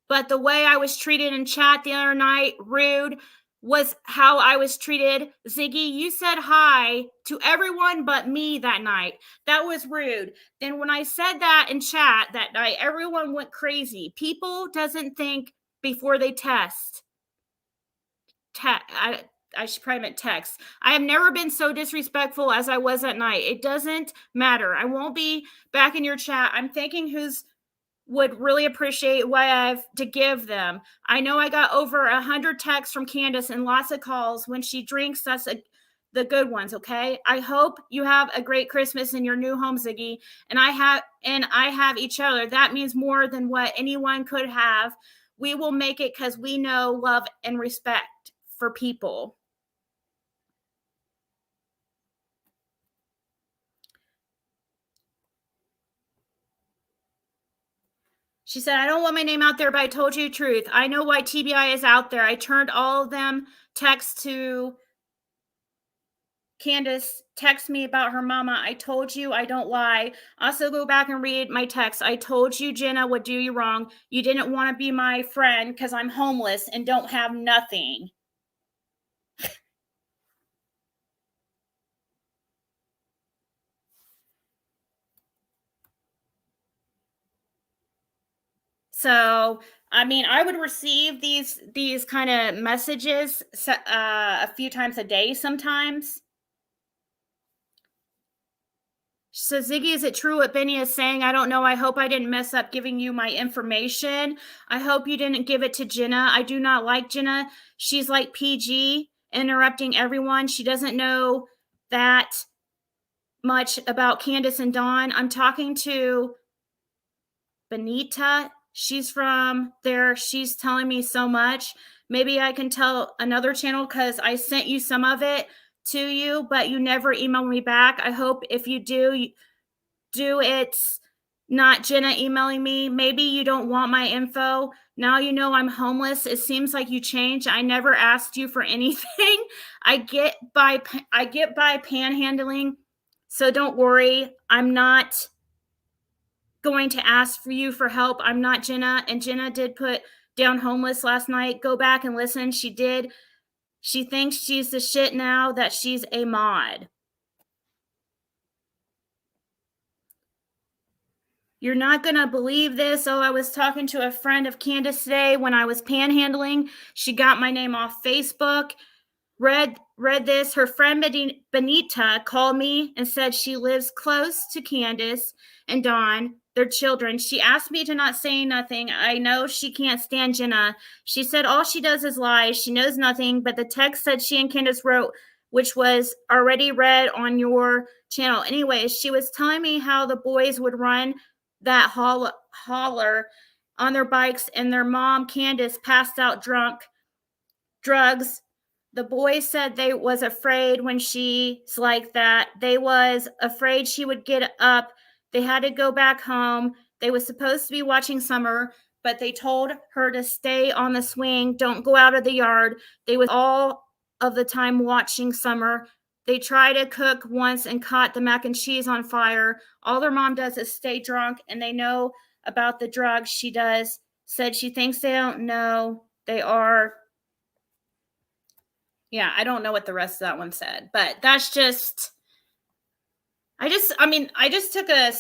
But the way I was treated in chat the other night, rude, was how I was treated. Ziggy, you said hi to everyone but me that night. That was rude. Then when I said that in chat that night, everyone went crazy. People doesn't think before they test. I should probably meant text. I have never been so disrespectful as I was that night. It doesn't matter. I won't be back in your chat. I'm thinking who's would really appreciate what I have to give them. I know I got over 100 texts from Candace and lots of calls. When she drinks, that's the good ones, okay? I hope you have a great Christmas in your new home, Ziggy. And I have each other. That means more than what anyone could have. We will make it because we know love and respect for people." She said, "I don't want my name out there, but I told you the truth. I know why TBI is out there. I turned all of them texts to Candace. Text me about her mama. I told you I don't lie. Also, go back and read my text. I told you Jenna would do you wrong. You didn't want to be my friend because I'm homeless and don't have nothing." So, I mean, I would receive these kind of messages a few times a day sometimes. So, Ziggy, is it true what Benny is saying? I don't know. I hope I didn't mess up giving you my information. I hope you didn't give it to Jenna. I do not like Jenna. She's like PG, interrupting everyone. She doesn't know that much about Candace and Dawn. I'm talking to Benita. She's from there. She's telling me so much. Maybe I can tell another channel because I sent you some of it to you, but you never emailed me back. I hope if you do it's not Jenna emailing me. Maybe you don't want my info. Now you know I'm homeless. It seems like you changed. I never asked you for anything. I get by panhandling. So don't worry. I'm not going to ask for you for help. I'm not Jenna, and Jenna did put down homeless last night. Go back and listen. She did. She thinks she's the shit now that she's a mod. You're not going to believe this. Oh, I was talking to a friend of Candace today when I was panhandling. She got my name off Facebook. Read this. Her friend Benita called me and said she lives close to Candace and Dawn, their children. She asked me to not say nothing. I know she can't stand Jenna. She said all she does is lie. She knows nothing, but the text said she and Candace wrote, which was already read on your channel. Anyways, she was telling me how the boys would run that holler on their bikes and their mom, Candace, passed out drugs. The boys said they was afraid when she's like that. They was afraid she would get up. They had to go back home. They was supposed to be watching Summer, but they told her to stay on the swing. Don't go out of the yard. They was all of the time watching Summer. They tried to cook once and caught the mac and cheese on fire. All their mom does is stay drunk, and they know about the drugs she does. Said she thinks they don't know they are. Yeah, I don't know what the rest of that one said, but that's just, I just took a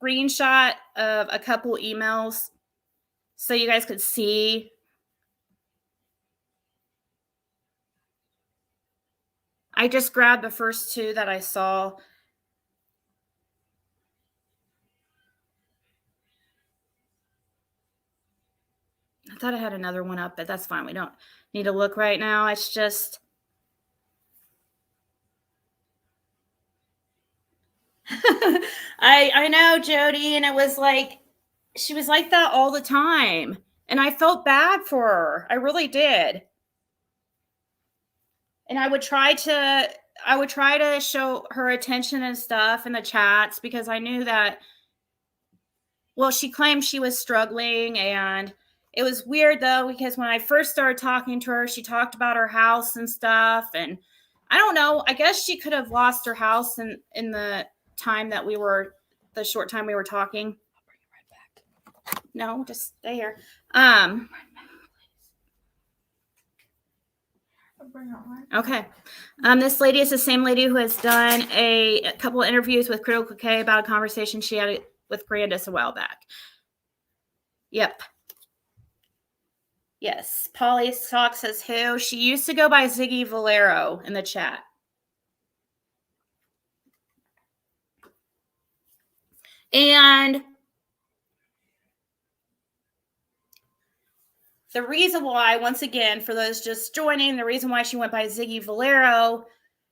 screenshot of a couple emails so you guys could see. I just grabbed the first two that I saw. I thought I had another one up, but that's fine. We don't need to look right now. It's just, I know, Jody, and it was like, she was like that all the time. And I felt bad for her. I really did. And I would try to show her attention and stuff in the chats because I knew that, well, she claimed she was struggling, and it was weird though because when I first started talking to her, she talked about her house and stuff, and I don't know, I guess she could have lost her house in the time that the short time we were talking. I'll bring it right back. No, just stay here. Okay. This lady is the same lady who has done a couple of interviews with Critical K about a conversation she had with Grandus a while back. Yep. Yes. Polly Sock says who? She used to go by Ziggy Valero in the chat. And the reason why, once again, for those just joining, the reason why she went by Ziggy Valero,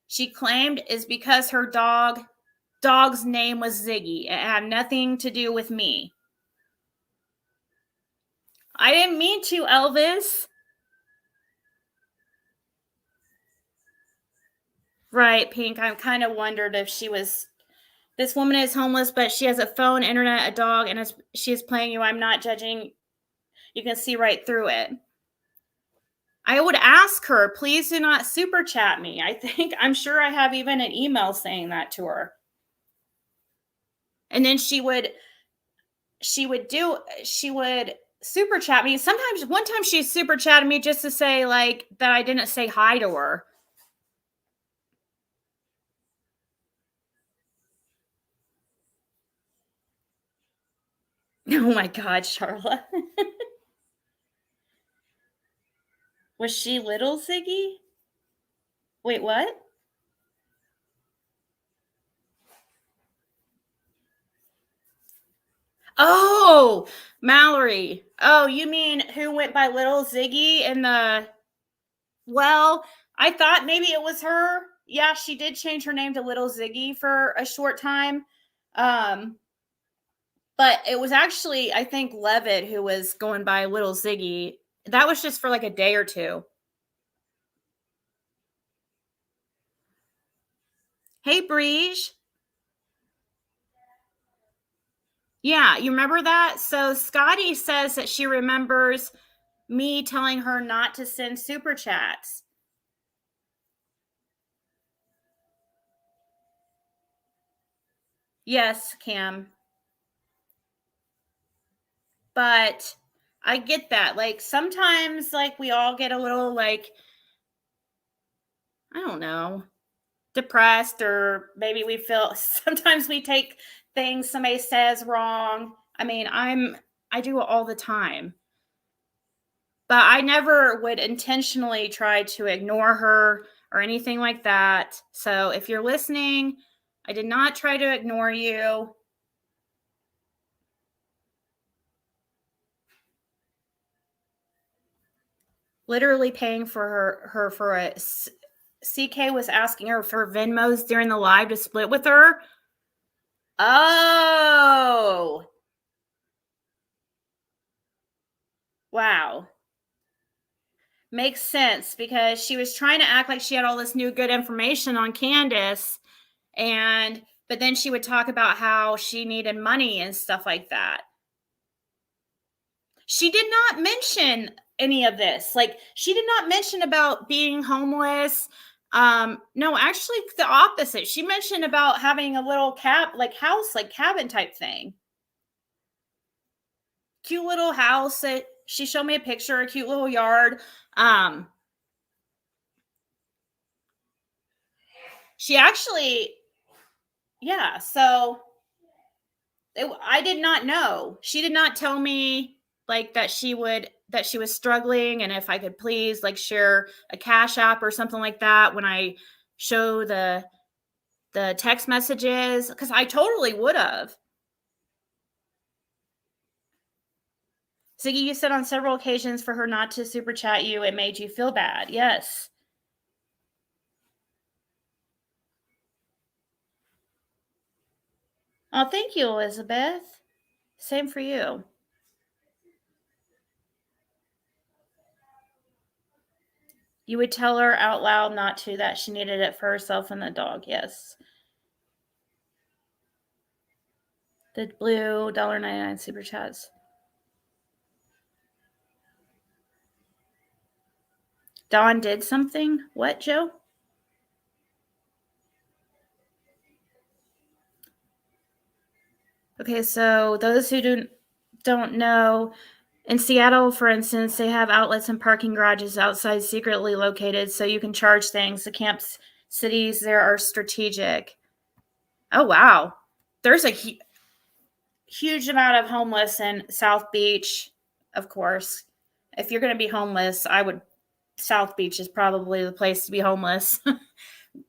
she claimed, is because her dog's name was Ziggy. It had nothing to do with me. I didn't mean to, Elvis. Right, Pink. I kind of wondered if she was. This woman is homeless, but she has a phone, internet, a dog, and she is playing you. I'm not judging. You can see right through it. I would ask her, please do not super chat me. I'm sure I have even an email saying that to her. And then she would super chat me. Sometimes, one time she super chatted me just to say like that I didn't say hi to her. Oh my God, Charla. Was she little Ziggy? Wait, what? Oh, Mallory. Oh, you mean who went by little Ziggy in the... Well, I thought maybe it was her. Yeah, she did change her name to Little Ziggy for a short time. But it was actually, I think, Levitt who was going by Little Ziggy. That was just for like a day or two. Hey, Breege. Yeah, you remember that? So Scotty says that she remembers me telling her not to send super chats. Yes, Cam. But I get that. Like sometimes like we all get a little like, I don't know, depressed, or maybe we feel sometimes we take things somebody says wrong I mean, I do it all the time. But I never would intentionally try to ignore her or anything like that. So if you're listening, I did not try to ignore you. Literally paying for her for a CK was asking her for Venmos during the live to split with her. Oh. Wow. Makes sense because she was trying to act like she had all this new good information on Candace, but then she would talk about how she needed money and stuff like that. She did not mention any of this. Like, she did not mention about being homeless. No, actually the opposite. She mentioned about having a little house, like cabin type thing. Cute little house that she showed me a picture, a cute little yard. She actually, yeah, so I did not know. She did not tell me like that she was struggling, and if I could please like share a Cashapp or something like that when I show the text messages, because I totally would have. Ziggy, you said on several occasions for her not to super chat you, it made you feel bad. Yes. Oh, thank you, Elizabeth. Same for you. You would tell her out loud not to, that she needed it for herself and the dog. Yes. The blue $1.99 super chats. Dawn did something? What, Joe? Okay, so those who don't know, in Seattle, for instance, they have outlets and parking garages outside secretly located so you can charge things. The camp cities there are strategic. Oh, wow. There's a huge amount of homeless in South Beach, of course. If you're going to be homeless, South Beach is probably the place to be homeless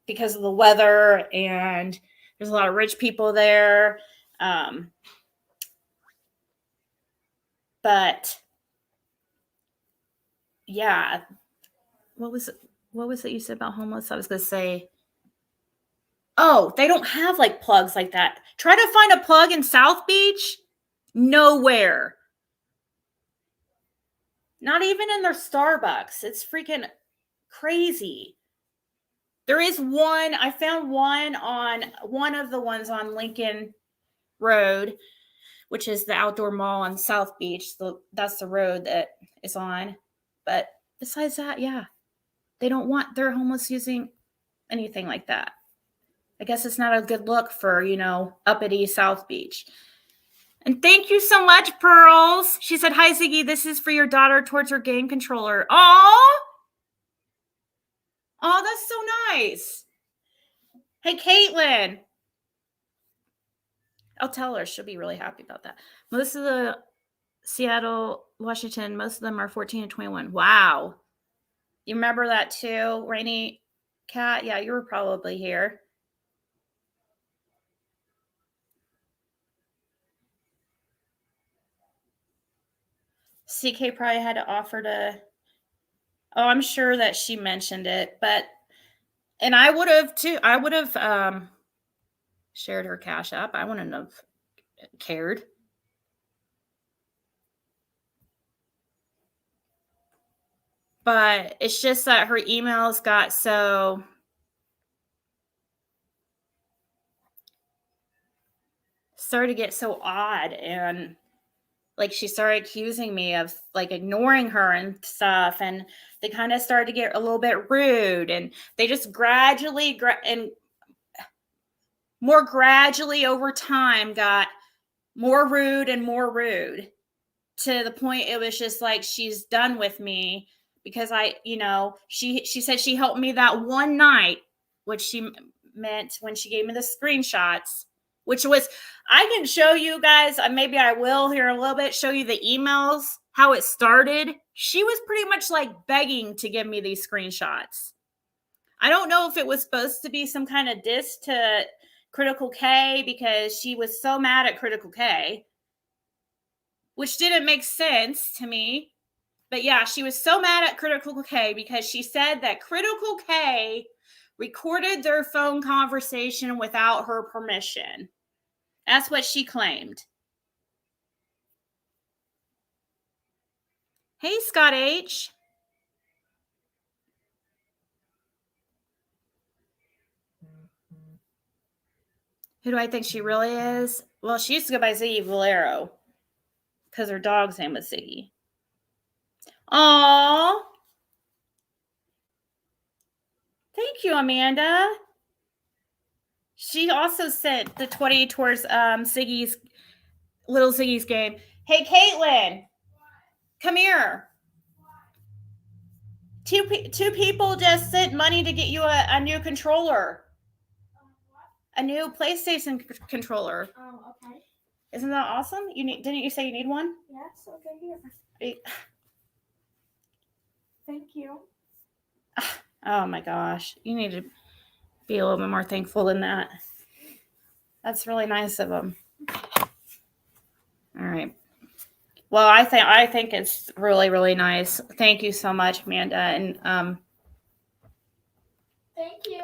because of the weather, and there's a lot of rich people there. But yeah, what was it you said about homeless? I was going to say, oh, they don't have like plugs like that. Try to find a plug in South Beach. Nowhere. Not even in their Starbucks. It's freaking crazy. There is one. I found one on one of the ones on Lincoln Road, which is the outdoor mall on South Beach. That's the road that it's on. But besides that, yeah, they don't want their homeless using anything like that. I guess it's not a good look for, uppity South Beach. And thank you so much, Pearls. She said, hi, Ziggy. This is for your daughter towards her game controller. Oh, that's so nice. Hey, Caitlin. I'll tell her. She'll be really happy about that. Most of the Seattle, Washington, most of them are 14 and 21. Wow. You remember that too, Rainy Cat? Yeah, you were probably here. CK probably had to offer to. Oh, I'm sure that she mentioned it, and I would have too. I would have shared her Cash App. I wouldn't have cared. But it's just that her emails got started to get so odd, and like she started accusing me of like ignoring her and stuff, and they kind of started to get a little bit rude, and they just gradually and more gradually over time got more rude and more rude, to the point it was just like she's done with me because she said she helped me that one night, which she meant when she gave me the screenshots. which was, I can show you guys, maybe I will here a little bit, show you the emails, how it started. She was pretty much like begging to give me these screenshots. I don't know if it was supposed to be some kind of diss to Critical K because she was so mad at Critical K, which didn't make sense to me. But yeah, she was so mad at Critical K because she said that Critical K recorded their phone conversation without her permission. That's what she claimed. Hey, Scott H. Who do I think she really is? Well, she used to go by Ziggy Valero because her dog's name was Ziggy. Aww. Thank you, Amanda. She also sent the 20 towards little Ziggy's game. Hey, Caitlin, come here. Two people just sent money to get you a new controller. A new PlayStation controller. Oh, okay. Isn't that awesome? Didn't you say you need one? Yes, okay, here. Thank you. Oh my gosh. You need to be a little bit more thankful than that. That's really nice of them. All right. Well, I think it's really, really nice. Thank you so much, Amanda. And Thank you.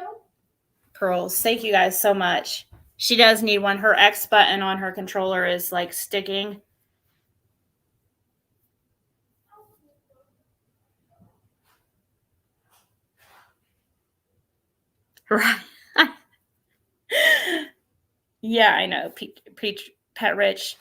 Pearls. Thank you guys so much. She does need one. Her X button on her controller is like sticking. Right. Yeah, I know. Pet Rich.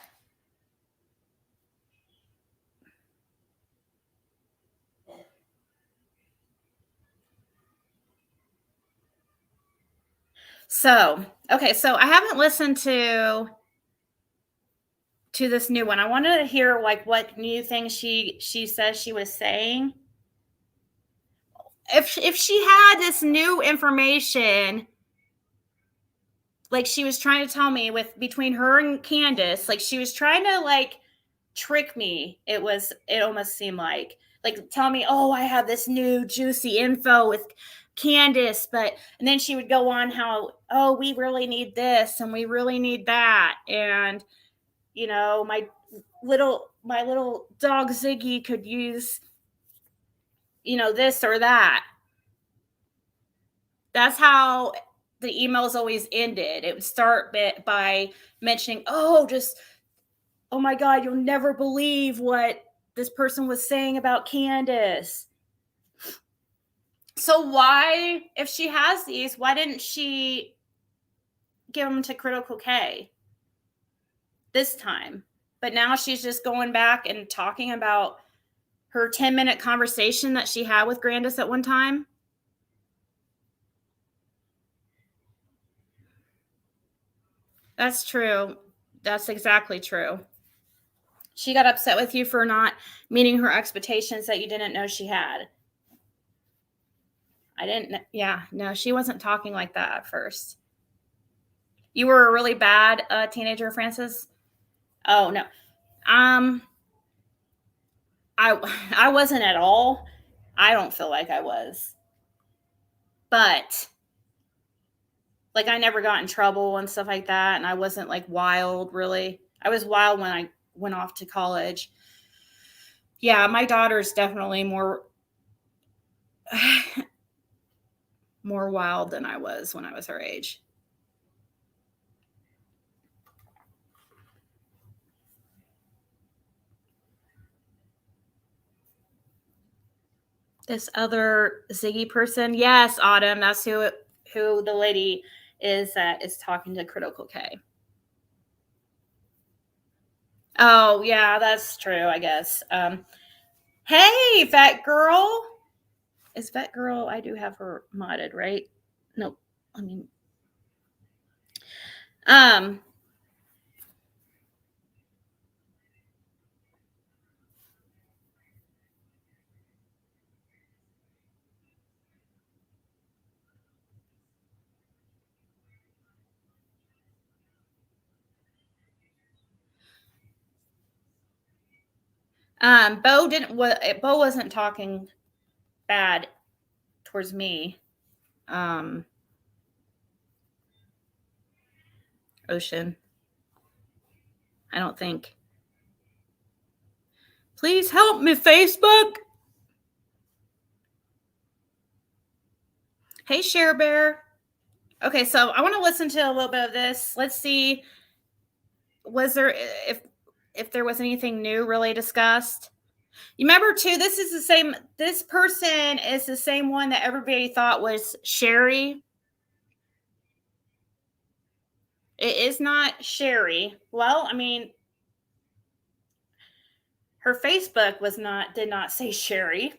So, okay, so I haven't listened to this new one. I wanted to hear like what new things she says she was saying. If she had this new information, like she was trying to tell me between her and Candace, like she was trying to like trick me. It almost seemed like tell me, oh, I have this new juicy info with Candace, and then she would go on how, oh, we really need this and we really need that, and you know, my little dog Ziggy could use, you know, this or that. That's how the emails always ended. It would start by mentioning, oh my God, you'll never believe what this person was saying about Candace. So why, if she has these, why didn't she give them to Critical K this time? But now she's just going back and talking about her 10-minute conversation that she had with Grandus at one time. That's true. That's exactly true. She got upset with you for not meeting her expectations that you didn't know she had. No, she wasn't talking like that at first. You were a really bad teenager, Francis? Oh, no. I wasn't at all. I don't feel like I was. But like I never got in trouble and stuff like that, and I wasn't like wild, really. I was wild when I went off to college. Yeah, my daughter's definitely more wild than I was when I was her age. This other Ziggy person, yes, Autumn, that's who the lady is that is talking to Critical K. Oh, yeah, that's true, I guess. Hey, Vet Girl. Is Vet Girl, I do have her modded, right? Nope. I mean, Bo wasn't talking bad towards me. Ocean. I don't think. Please help me, Facebook. Hey, Share Bear. Okay, so I want to listen to a little bit of this. Let's see. Was there if there was anything new really discussed? You remember too, this person is the same one that everybody thought was Sherry. It is not Sherry. Well, I mean, her Facebook did not say Sherry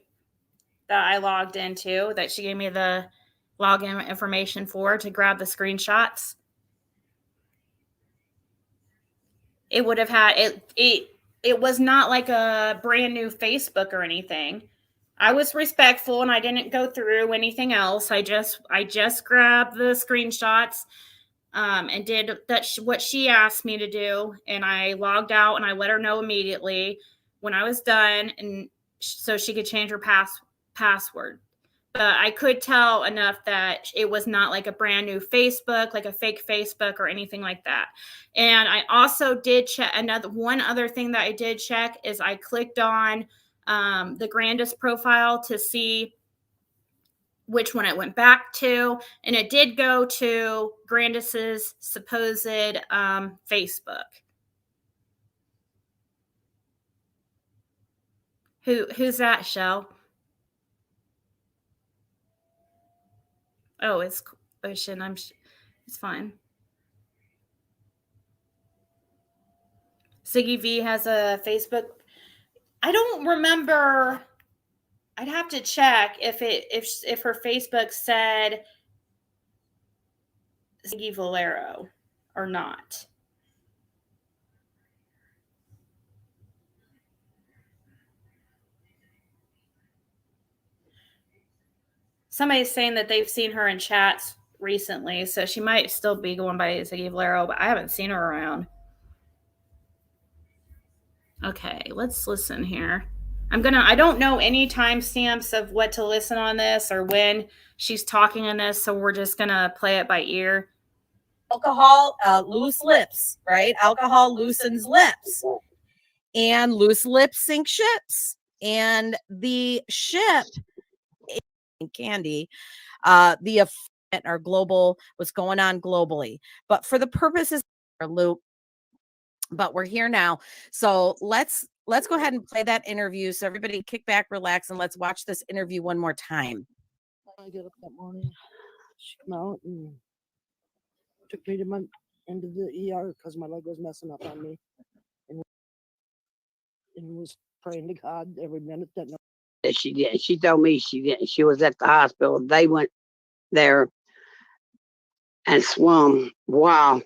that I logged into, that she gave me the login information for to grab the screenshots. It would have had it was not like a brand new Facebook or anything. I was respectful and I didn't go through anything else. I just grabbed the screenshots and did what she asked me to do, and I logged out and I let her know immediately when I was done, and so she could change her password. But I could tell enough that it was not like a brand new Facebook, like a fake Facebook or anything like that. And I also did check one other thing that I did check is I clicked on the Grandus profile to see which one it went back to, and it did go to Grandus's supposed Facebook. Who's that, Shell? Oh, it's Ocean. It's fine. Ziggy V has a Facebook. I don't remember. I'd have to check if her Facebook said Ziggy Valero or not. Somebody's saying that they've seen her in chats recently, so she might still be going by Ziggy Valero, but I haven't seen her around. Okay, let's listen here. I don't know any timestamps of what to listen on this or when she's talking in this, so we're just gonna play it by ear. Alcohol, loose lips, right? Alcohol loosens lips, and loose lips sink ships. And the ship, Candy, the event or global, what's going on globally. But for the purposes of our loop, but we're here now. So let's go ahead and play that interview. So everybody kick back, relax, and let's watch this interview one more time. I get up that morning, she came out and took me into the ER because my leg was messing up on me, and was praying to God every minute that she did. She told me she was at the hospital. They went there and swum while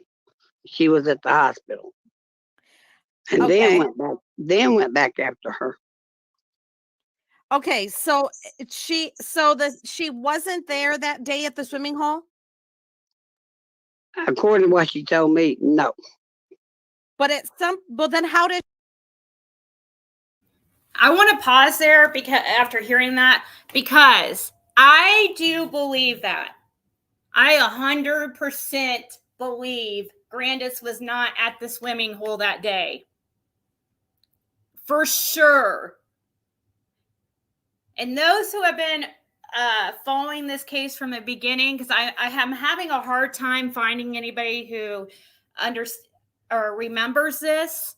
she was at the hospital, and Okay. then went back after her. Okay, so she wasn't there that day at the swimming hole? According to what she told me, no. But then how did I want to pause there because after hearing that, because I do believe that. I 100% believe Grandus was not at the swimming hole that day. For sure. And those who have been following this case from the beginning, because I am having a hard time finding anybody who understands or remembers this,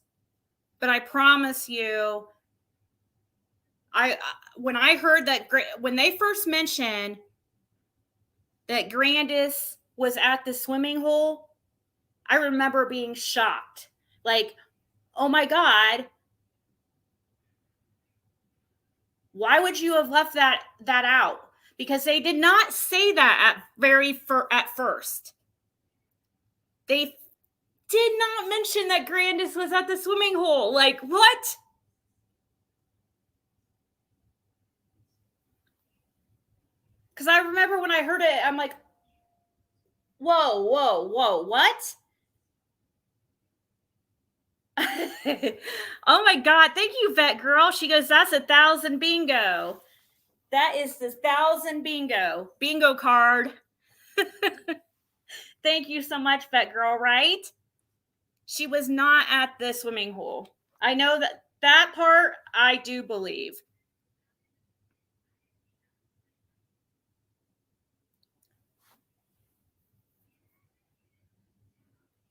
but I promise you, when I heard that, when they first mentioned that Grandus was at the swimming hole, I remember being shocked. Like, oh my God, why would you have left that out? Because they did not say that at first. They did not mention that Grandus was at the swimming hole. Like, what? Because I remember when I heard it, I'm like, whoa, what? Oh my God. Thank you, Vet Girl. She goes, that's 1,000 bingo. That is the 1,000 bingo card. Thank you so much, Vet Girl, right? She was not at the swimming hole. I know that part I do believe.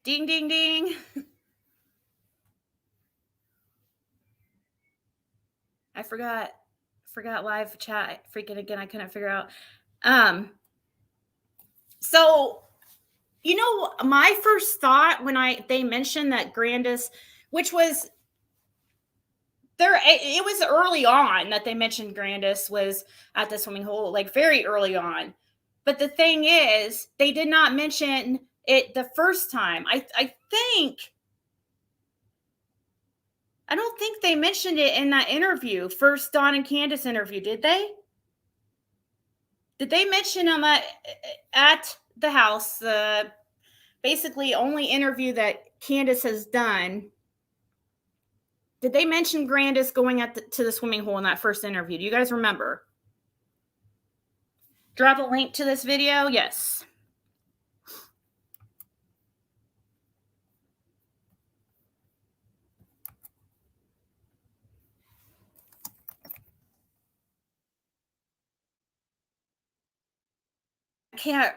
Ding, ding, ding. I forgot live chat. Freaking again, I couldn't figure out. So, you know, my first thought when they mentioned that Grandus, which was there, it was early on that they mentioned Grandus was at the swimming hole, like very early on. But the thing is, they did not mention it the first time. I don't think they mentioned it in that interview, first Dawn and Candace interview, did they? Did they mention them at the house, the basically only interview that Candace has done? Did they mention Grandus going to the swimming hole in that first interview? Do you guys remember? Drop a link to this video? Yes.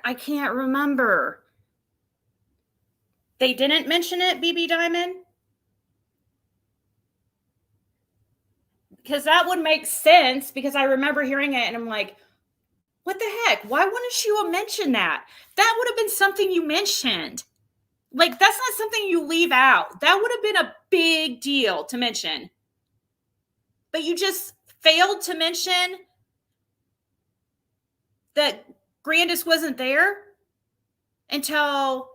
I can't remember. They didn't mention it, BB Diamond? Because that would make sense, because I remember hearing it and I'm like, what the heck? Why wouldn't you have mentioned that? That would have been something you mentioned. Like, that's not something you leave out. That would have been a big deal to mention. But you just failed to mention that Grandus wasn't there until,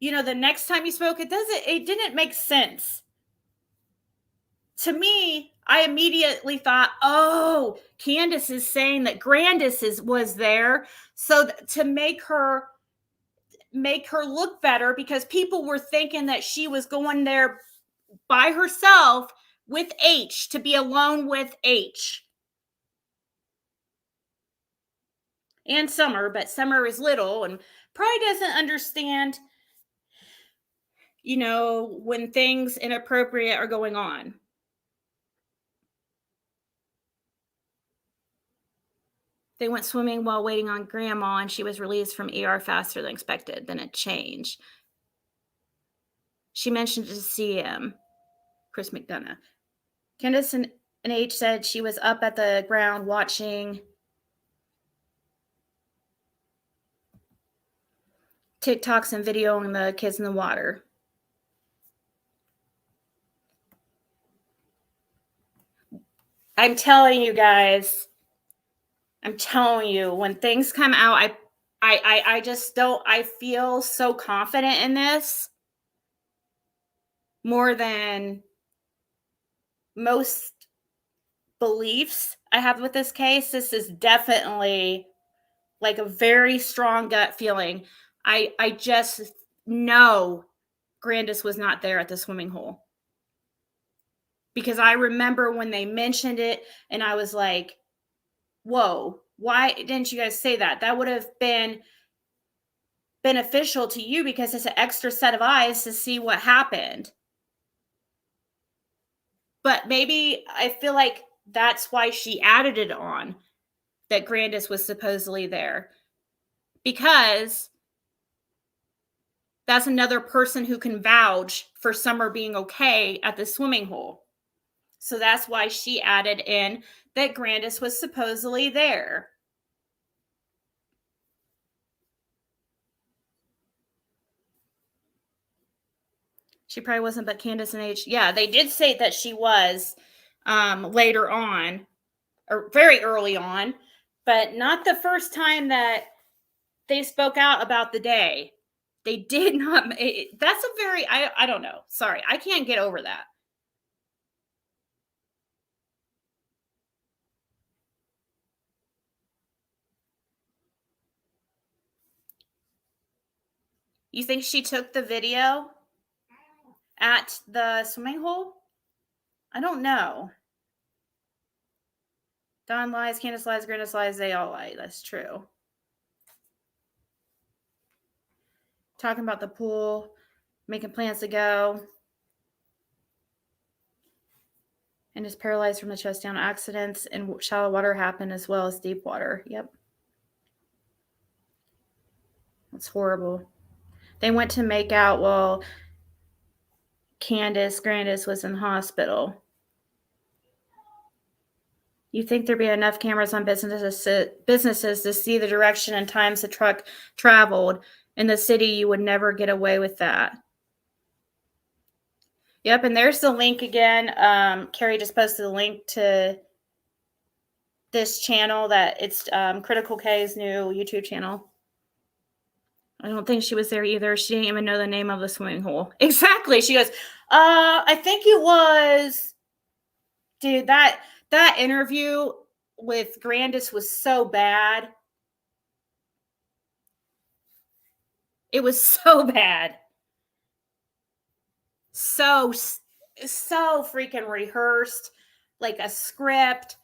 you know, the next time you spoke. It didn't make sense. To me, I immediately thought, oh, Candace is saying that Grandus was there so to make her look better, because people were thinking that she was going there by herself with H, to be alone with H. And Summer, but Summer is little and probably doesn't understand, you know, when things inappropriate are going on. They went swimming while waiting on Grandma, and she was released from ER faster than expected. Then it changed. She mentioned to see him, Chris McDonough. Candace and H said she was up at the ground watching TikToks and videoing the kids in the water. I'm telling you guys, when things come out, I just don't, I feel so confident in this more than most beliefs I have with this case. This is definitely like a very strong gut feeling. I just know Grandus was not there at the swimming hole, because I remember when they mentioned it and I was like, whoa, why didn't you guys say that? That would have been beneficial to you, because it's an extra set of eyes to see what happened. But maybe I feel like that's why she added it on, that Grandus was supposedly there, because that's another person who can vouch for Summer being okay at the swimming hole. So that's why she added in that Grandus was supposedly there. She probably wasn't, but Candace and H, yeah, they did say that she was later on, or very early on, but not the first time that they spoke out about the day. They did not. That's a very, I don't know. Sorry, I can't get over that. You think she took the video? at the swimming hole? I don't know. Don lies, Candace lies, Grandus lies, they all lie. That's true. Talking about the pool, making plans to go. And is paralyzed from the chest down. Accidents in shallow water happen as well as deep water. Yep. That's horrible. They went to make out while Grandus was in hospital. You think there'd be enough cameras on businesses to see the direction and times the truck traveled in the city? You would never get away with that. Yep, and there's the link again. Carrie just posted the link to this channel that it's Critical K's new YouTube channel. I don't think she was there either. She didn't even know the name of the swimming hole. Exactly. She goes, I think it was, dude, that interview with Grandus was so bad. It was so bad. So freaking rehearsed, like a script.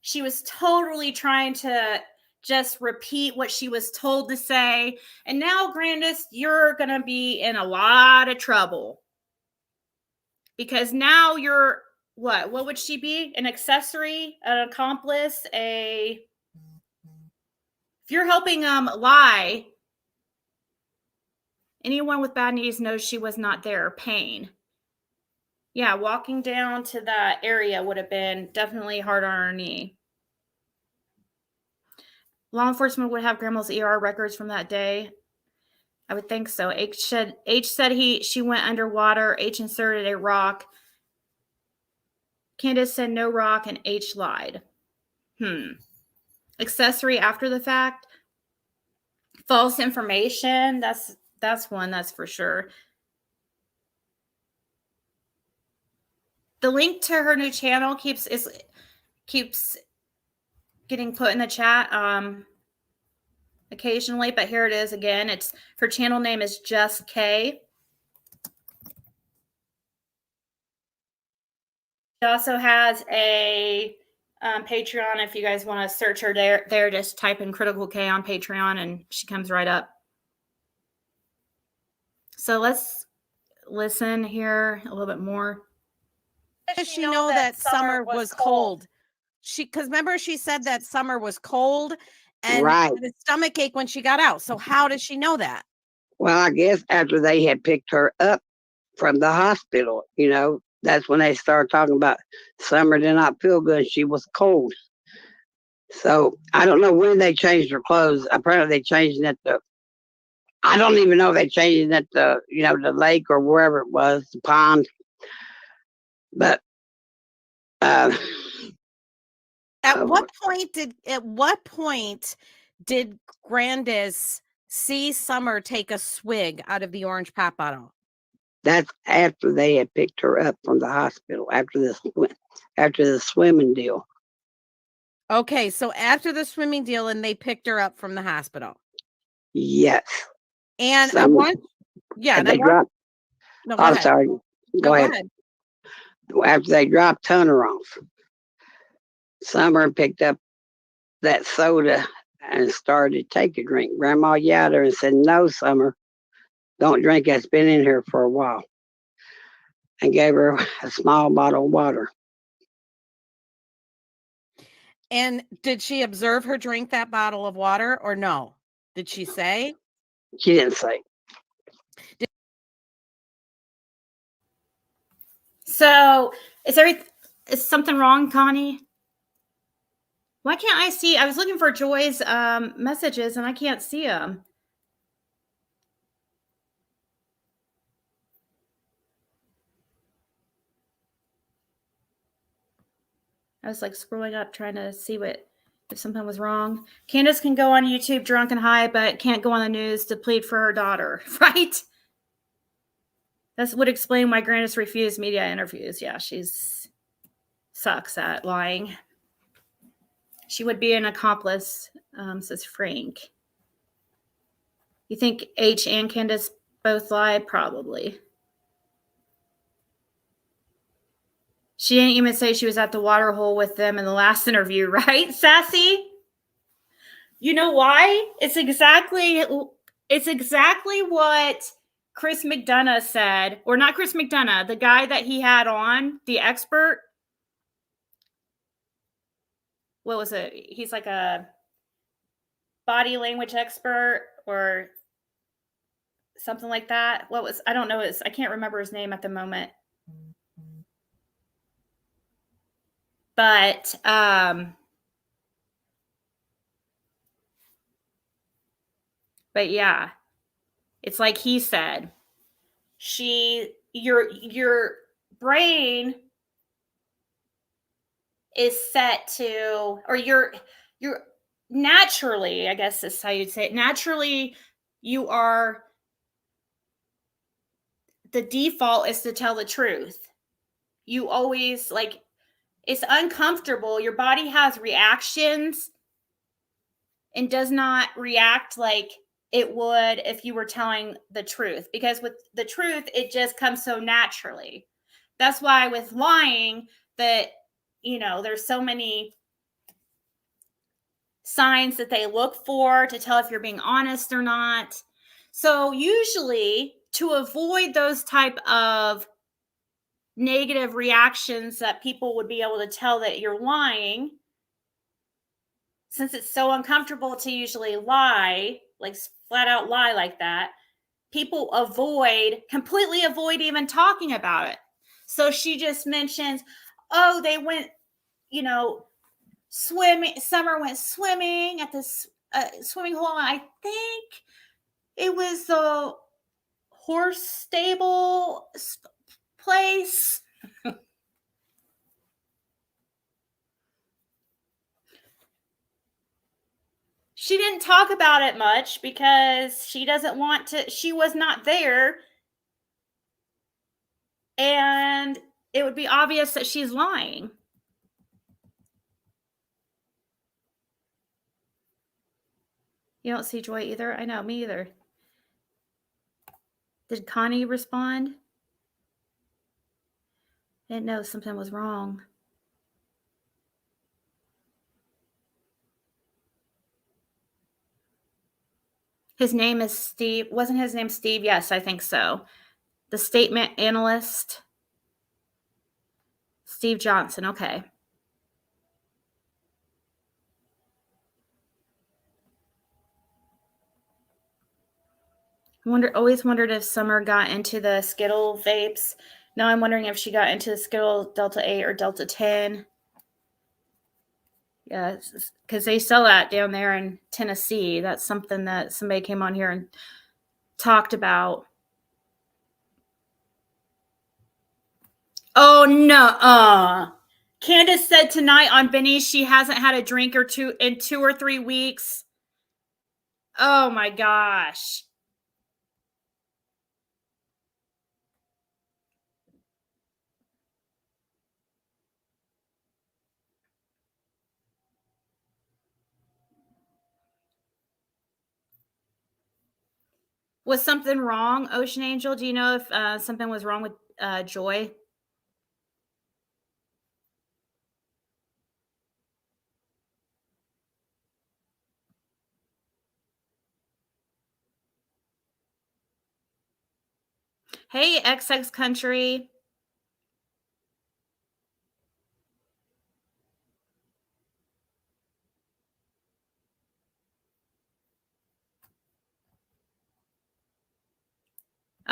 She was totally trying to just repeat what she was told to say. And now, Grandus, you're going to be in a lot of trouble. Because now you're, what would she be? An accessory, an accomplice, if you're helping lie, anyone with bad knees knows she was not there. Pain. Yeah, walking down to that area would have been definitely hard on her knee. Law enforcement would have Grandma's ER records from that day. I would think so. H said she went underwater. H inserted a rock. Candace said no rock, and H lied. Accessory after the fact. False information. That's one, that's for sure. The link to her new channel keeps getting put in the chat occasionally, but here it is again. It's her channel name is Just K. She also has a Patreon. If you guys want to search her there, just type in Critical K on Patreon and she comes right up. So let's listen here a little bit more. Does she know that summer was cold? Because remember she said that summer was cold and Right. had a stomach ache when she got out. So how does she know that? Well, I guess after they had picked her up from the hospital, that's when they started talking about Summer did not feel good. She was cold. So I don't know when they changed her clothes. Apparently they changed it at I don't even know if they changed it at the lake or wherever it was, the pond. But At what point did Grandus see Summer take a swig out of the orange pop bottle? that's after they had picked her up from the hospital, after the swimming deal. Okay, so after the swimming deal and they picked her up from the hospital. Yes. And Summer, sorry. Go ahead. After they dropped Hunter off, Summer picked up that soda and started to take a drink. Grandma yelled at her and said, "No, Summer, don't drink. It's been in here for a while." And gave her a small bottle of water. And did she observe her drink that bottle of water or no? Did she say? She didn't say. So is something wrong, Connie? Why can't I see? I was looking for Joy's messages and I can't see them. I was like scrolling up trying to see if something was wrong. Candace can go on YouTube drunk and high, but can't go on the news to plead for her daughter, right? That would explain why Grandus refused media interviews. Yeah, she's sucks at lying. She would be an accomplice, says Frank. You think H and Candace both lie? Probably. She didn't even say she was at the water hole with them in the last interview, right, Sassy? You know why? It's exactly what Chris McDonough said, or not Chris McDonough, the guy that he had on, the expert. What was it? He's like a body language expert or something like that. I don't know, I can't remember his name at the moment. But yeah, it's like he said, your brain is set to, or you're naturally, I guess is how you'd say it. Naturally, the default is to tell the truth. You always it's uncomfortable. Your body has reactions and does not react like it would if you were telling the truth, because with the truth, it just comes so naturally. That's why with lying that, there's so many signs that they look for to tell if you're being honest or not. So usually to avoid those type of negative reactions that people would be able to tell that you're lying, since it's so uncomfortable to usually lie, like flat out lie like that, people completely avoid even talking about it. So she just mentions, oh, they went, swimming. Summer went swimming at this swimming hole. I think it was the horse stable place. She didn't talk about it much because she doesn't want to. She was not there. And it would be obvious that she's lying. You don't see Joy either? I know, me either. Did Connie respond? I didn't know something was wrong. His name is Steve. Wasn't his name Steve? Yes, I think so. The statement analyst, Steve Johnson. Okay. Always wondered if Summer got into the Skittle vapes. Now I'm wondering if she got into the Skittle Delta 8 or Delta 10. Yeah, because they sell that down there in Tennessee. That's something that somebody came on here and talked about. Oh, no. Candace said tonight on Benny she hasn't had a drink or two in 2 or 3 weeks. Oh, my gosh. Was something wrong, Ocean Angel? Do you know if something was wrong with Joy? Hey, XX Country.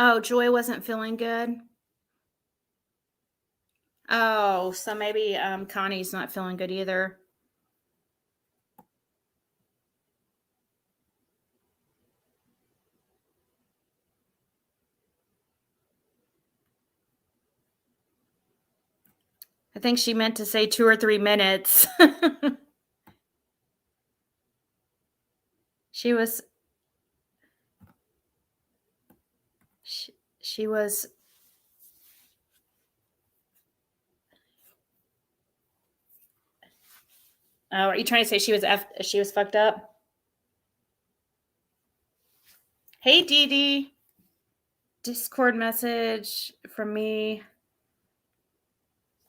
Oh, Joy wasn't feeling good. Oh, so maybe Connie's not feeling good either. I think she meant to say 2 or 3 minutes. She was. Oh, are you trying to say she was fucked up? Hey, Dee Dee. Discord message from me.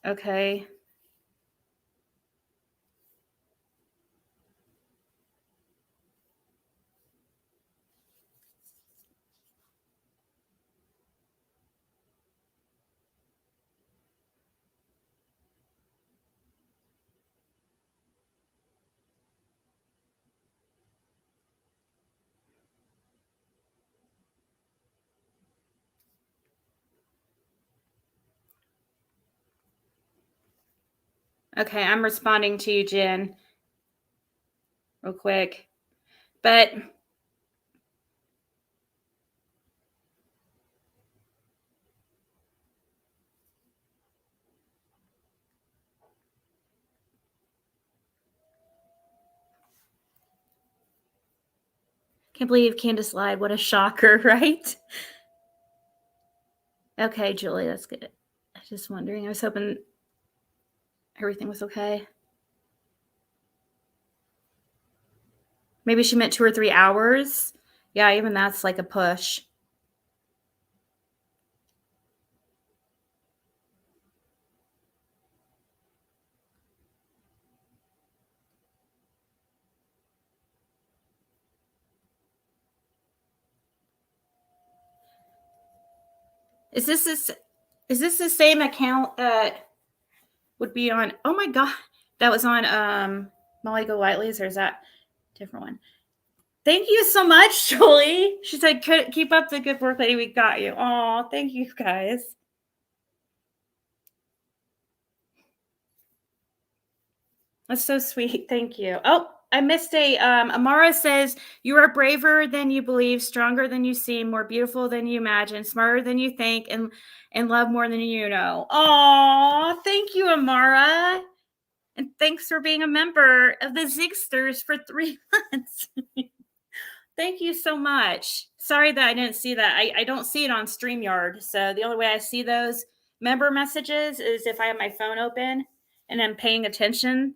Okay. Okay, I'm responding to you, Jen, real quick. But can't believe Candace lied. What a shocker, right? Okay, Julie, that's good. I was just wondering. I was hoping everything was okay. Maybe she meant 2 or 3 hours. Yeah, even that's like a push. Is this the same account that would be on? Oh my god, that was on Molly Go Lightly's, or is that a different one? Thank you so much, Julie. She said, "Keep up the good work, lady. We got you." Oh, thank you guys. That's so sweet. Thank you. Oh, I missed a Amara says, "You are braver than you believe, stronger than you seem, more beautiful than you imagine, smarter than you think, and love more than you know." Oh, thank you, Amara. And thanks for being a member of the Zigsters for 3 months. Thank you so much. Sorry that I didn't see that. I don't see it on StreamYard. So the only way I see those member messages is if I have my phone open and I'm paying attention.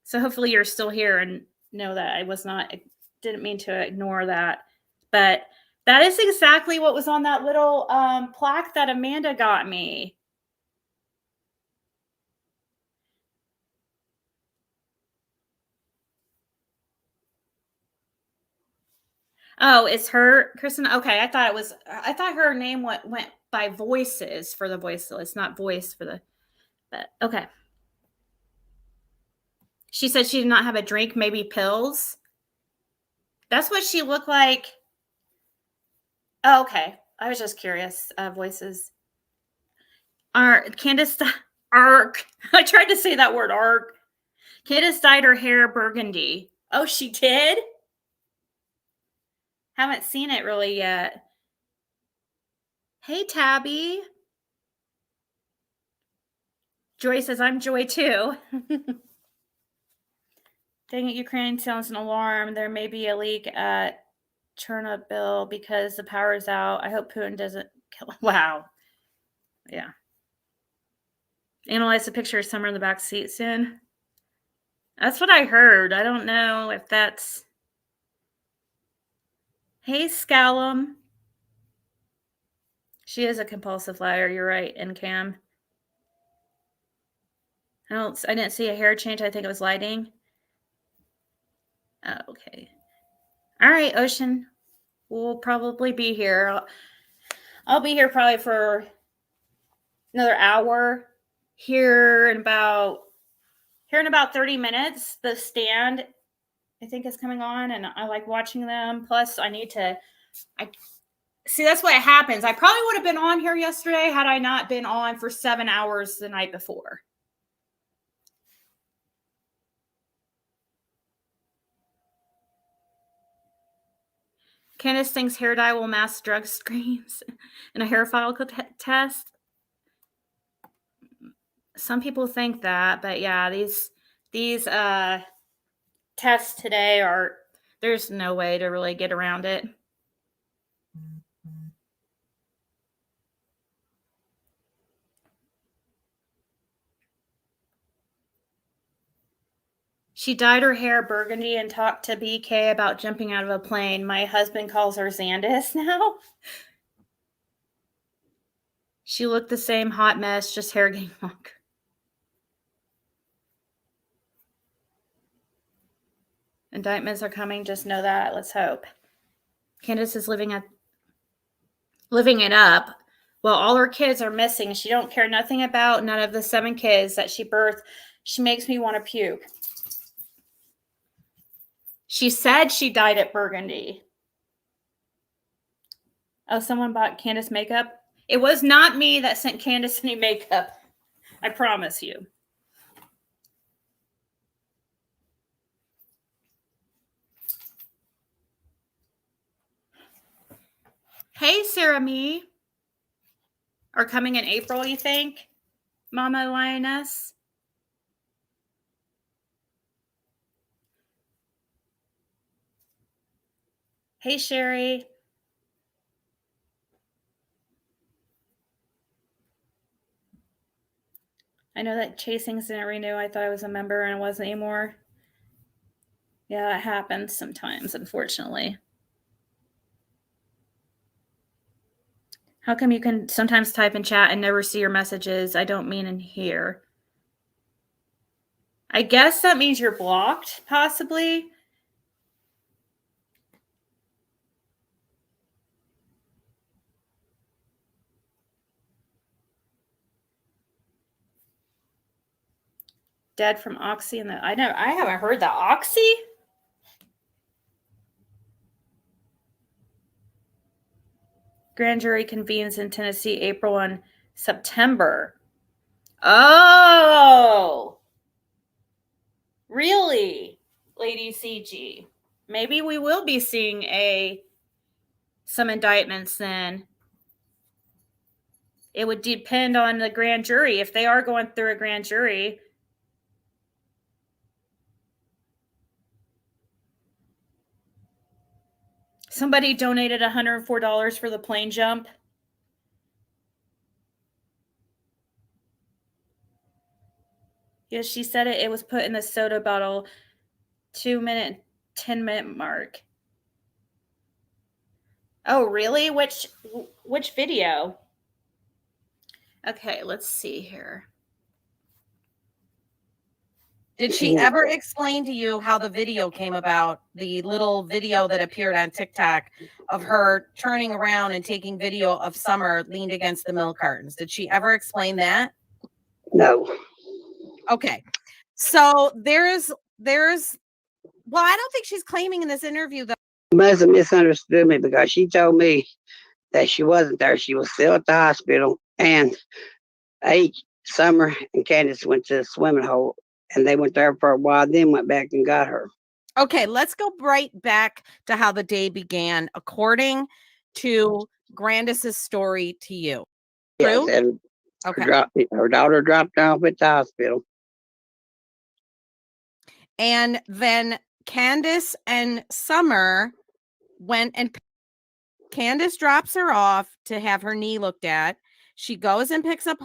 So hopefully you're still here and know that I didn't mean to ignore that. But that is exactly what was on that little plaque that Amanda got me. Oh, it's her, Kristen. Okay, I thought her name went by Voices for the voiceless, not Voice for the. But okay. She said she did not have a drink, maybe pills. That's what she looked like. Oh, okay. I was just curious. Voices. Candace, arc. I tried to say that word, arc. Candace dyed her hair burgundy. Oh, she did? Haven't seen it really yet. Hey, Tabby. Joy says, I'm Joy too. Dang it, Ukraine sounds an alarm. There may be a leak at Chernobyl because the power is out. I hope Putin doesn't kill. Wow. Yeah. Analyze the picture of Summer in the back seat soon. That's what I heard. I don't know if that's. Hey, Scallum. She is a compulsive liar. You're right, and Cam. I didn't see a hair change. I think it was lighting. Oh, okay. All right, Ocean. We'll probably be here. I'll be here probably for another hour. Here in about 30 minutes. The stand, I think, is coming on, and I like watching them. Plus, see, that's what happens. I probably would have been on here yesterday had I not been on for 7 hours the night before. Candace thinks hair dye will mask drug screens in a hair follicle test. Some people think that, but yeah, these tests today there's no way to really get around it. She dyed her hair burgundy and talked to BK about jumping out of a plane. My husband calls her Xandis now. She looked the same, hot mess, just hair getting longer. Indictments are coming. Just know that. Let's hope. Candace is living it up. Well, all her kids are missing. She don't care nothing about none of the 7 kids that she birthed. She makes me want to puke. She said she died at Burgundy. Oh, someone bought Candace makeup? It was not me that sent Candace any makeup. I promise you. Hey, Sarah Me. Are coming in April, you think? Mama Lioness? Hey, Sherry. I know that Chasings didn't renew. I thought I was a member and I wasn't anymore. Yeah, that happens sometimes, unfortunately. How come you can sometimes type in chat and never see your messages? I don't mean in here. I guess that means you're blocked, possibly. Dead from Oxy and I haven't heard the Oxy. Grand jury convenes in Tennessee April and September. Oh, really, Lady CG? Maybe we will be seeing some indictments then. It would depend on the grand jury. If they are going through a grand jury, somebody donated $104 for the plane jump. Yes, she said it was put in the soda bottle 2-minute, 10-minute mark. Oh, really? Which video? Okay, let's see here. Did she ever explain to you how the video came about? The little video that appeared on TikTok of her turning around and taking video of Summer leaned against the milk cartons. Did she ever explain that? No. Okay. So there's well, I don't think she's claiming in this interview that She must have misunderstood me because she told me that she wasn't there. She was still at the hospital. And Summer and Candace went to the swimming hole and they went there for a while, then went back and got her. Okay, let's go right back to how the day began, according to Grandus's story to you. True? Yes, and Okay. her daughter dropped off at the hospital. And then Candace and Summer went and Candace drops her off to have her knee looked at. She goes and picks up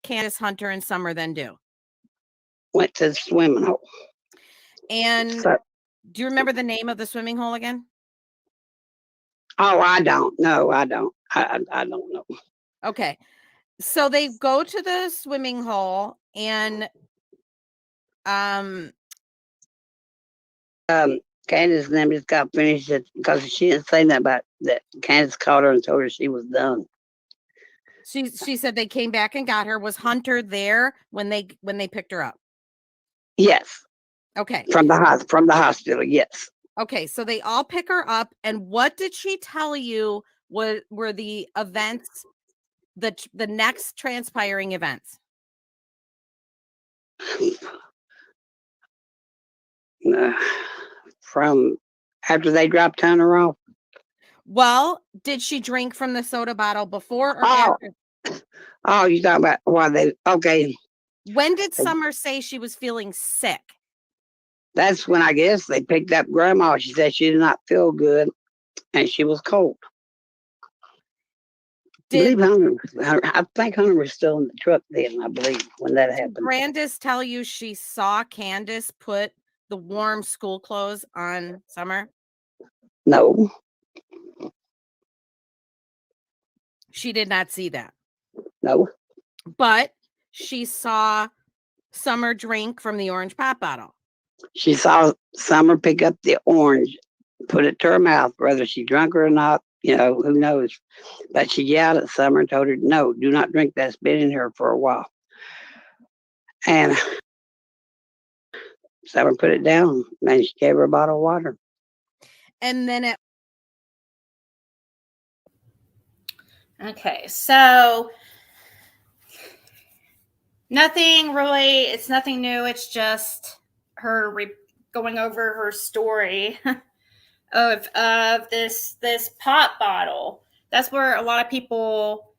Candace, Hunter, and Summer then do. Went to the swimming hole. And So, do you remember the name of the swimming hole again? oh, I don't. No, I don't. I don't know. Okay. So they go to the swimming hole and Candace and them just got finished because she didn't say nothing about that. Candace called her and told her she was done. she said they came back and got her. Was Hunter there when they picked her up? Yes. Okay. From the hospital, yes. Okay, so they all pick her up, and what did she tell you were the events, the next transpiring events? From after they dropped Hunter off. Well, did she drink from the soda bottle before or Oh. after? Oh, you talking about why they? Okay, When did Summer say she was feeling sick? that's when I guess they picked up Grandma. She said she did not feel good, and she was cold. I think Hunter was still in the truck then. I believe when that happened. Grandus tell you she saw Candace put the warm school clothes on Summer? No, She did not see that. no. But she saw Summer drink from the orange pop bottle. She saw Summer pick up the orange, put it to her mouth, whether she drunk or not, who knows. But she yelled at Summer and told her, no, do not drink that. It's been in here for a while. And Summer put it down, and she gave her a bottle of water. And then Okay, so it's nothing new. It's just her going over her story of this pop bottle. That's where a lot of people,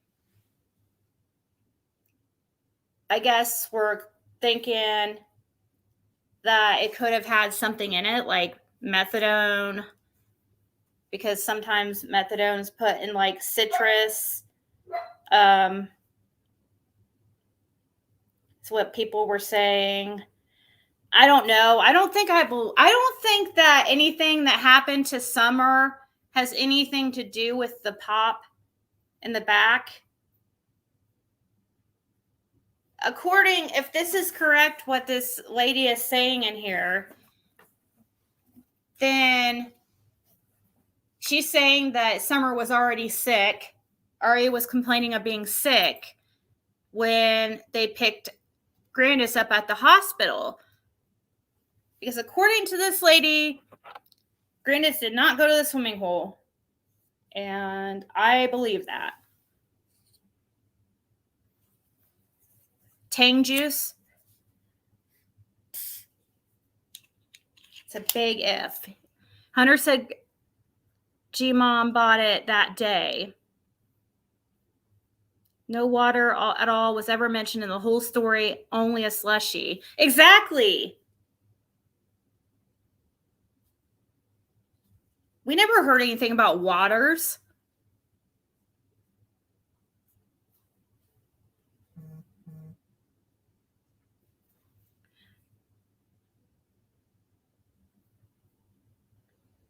I guess, were thinking that it could have had something in it, like methadone, because sometimes methadone is put in like citrus. It's what people were saying. I don't know. I don't think that anything that happened to Summer has anything to do with the pop in the back. If this is correct, what this lady is saying in here, then she's saying that Summer was already sick. Ari was complaining of being sick when they picked Grandus up at the hospital. Because according to this lady, Grandus did not go to the swimming hole. And I believe that. Tang juice. It's a big if. Hunter said G-Mom bought it that day. No water at all was ever mentioned in the whole story, only a slushie. Exactly. We never heard anything about waters.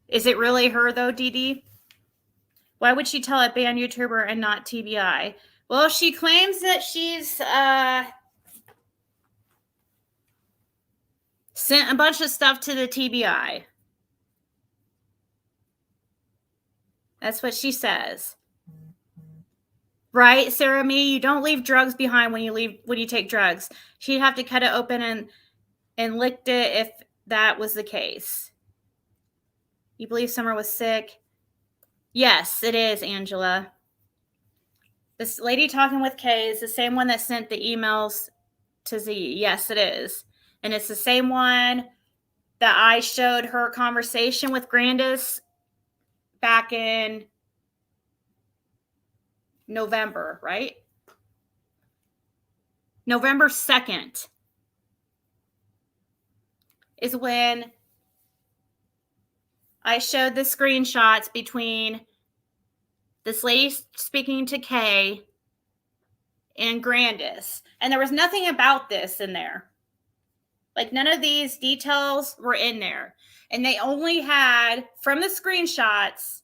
Is it really her, though, Dee Dee? Why would she tell a banned YouTuber and not TBI? Well, she claims that she's sent a bunch of stuff to the TBI. That's what she says. Right, Sarah Me? You don't leave drugs behind when you take drugs. She'd have to cut it open and licked it if that was the case. You believe Summer was sick? Yes, it is, Angela. This lady talking with Kay is the same one that sent the emails to Z. Yes, it is. And it's the same one that I showed her conversation with Grandus back in November, right? November 2nd is when I showed the screenshots between this lady speaking to Kay and Grandus. And there was nothing about this in there. Like, none of these details were in there. And they only had, from the screenshots,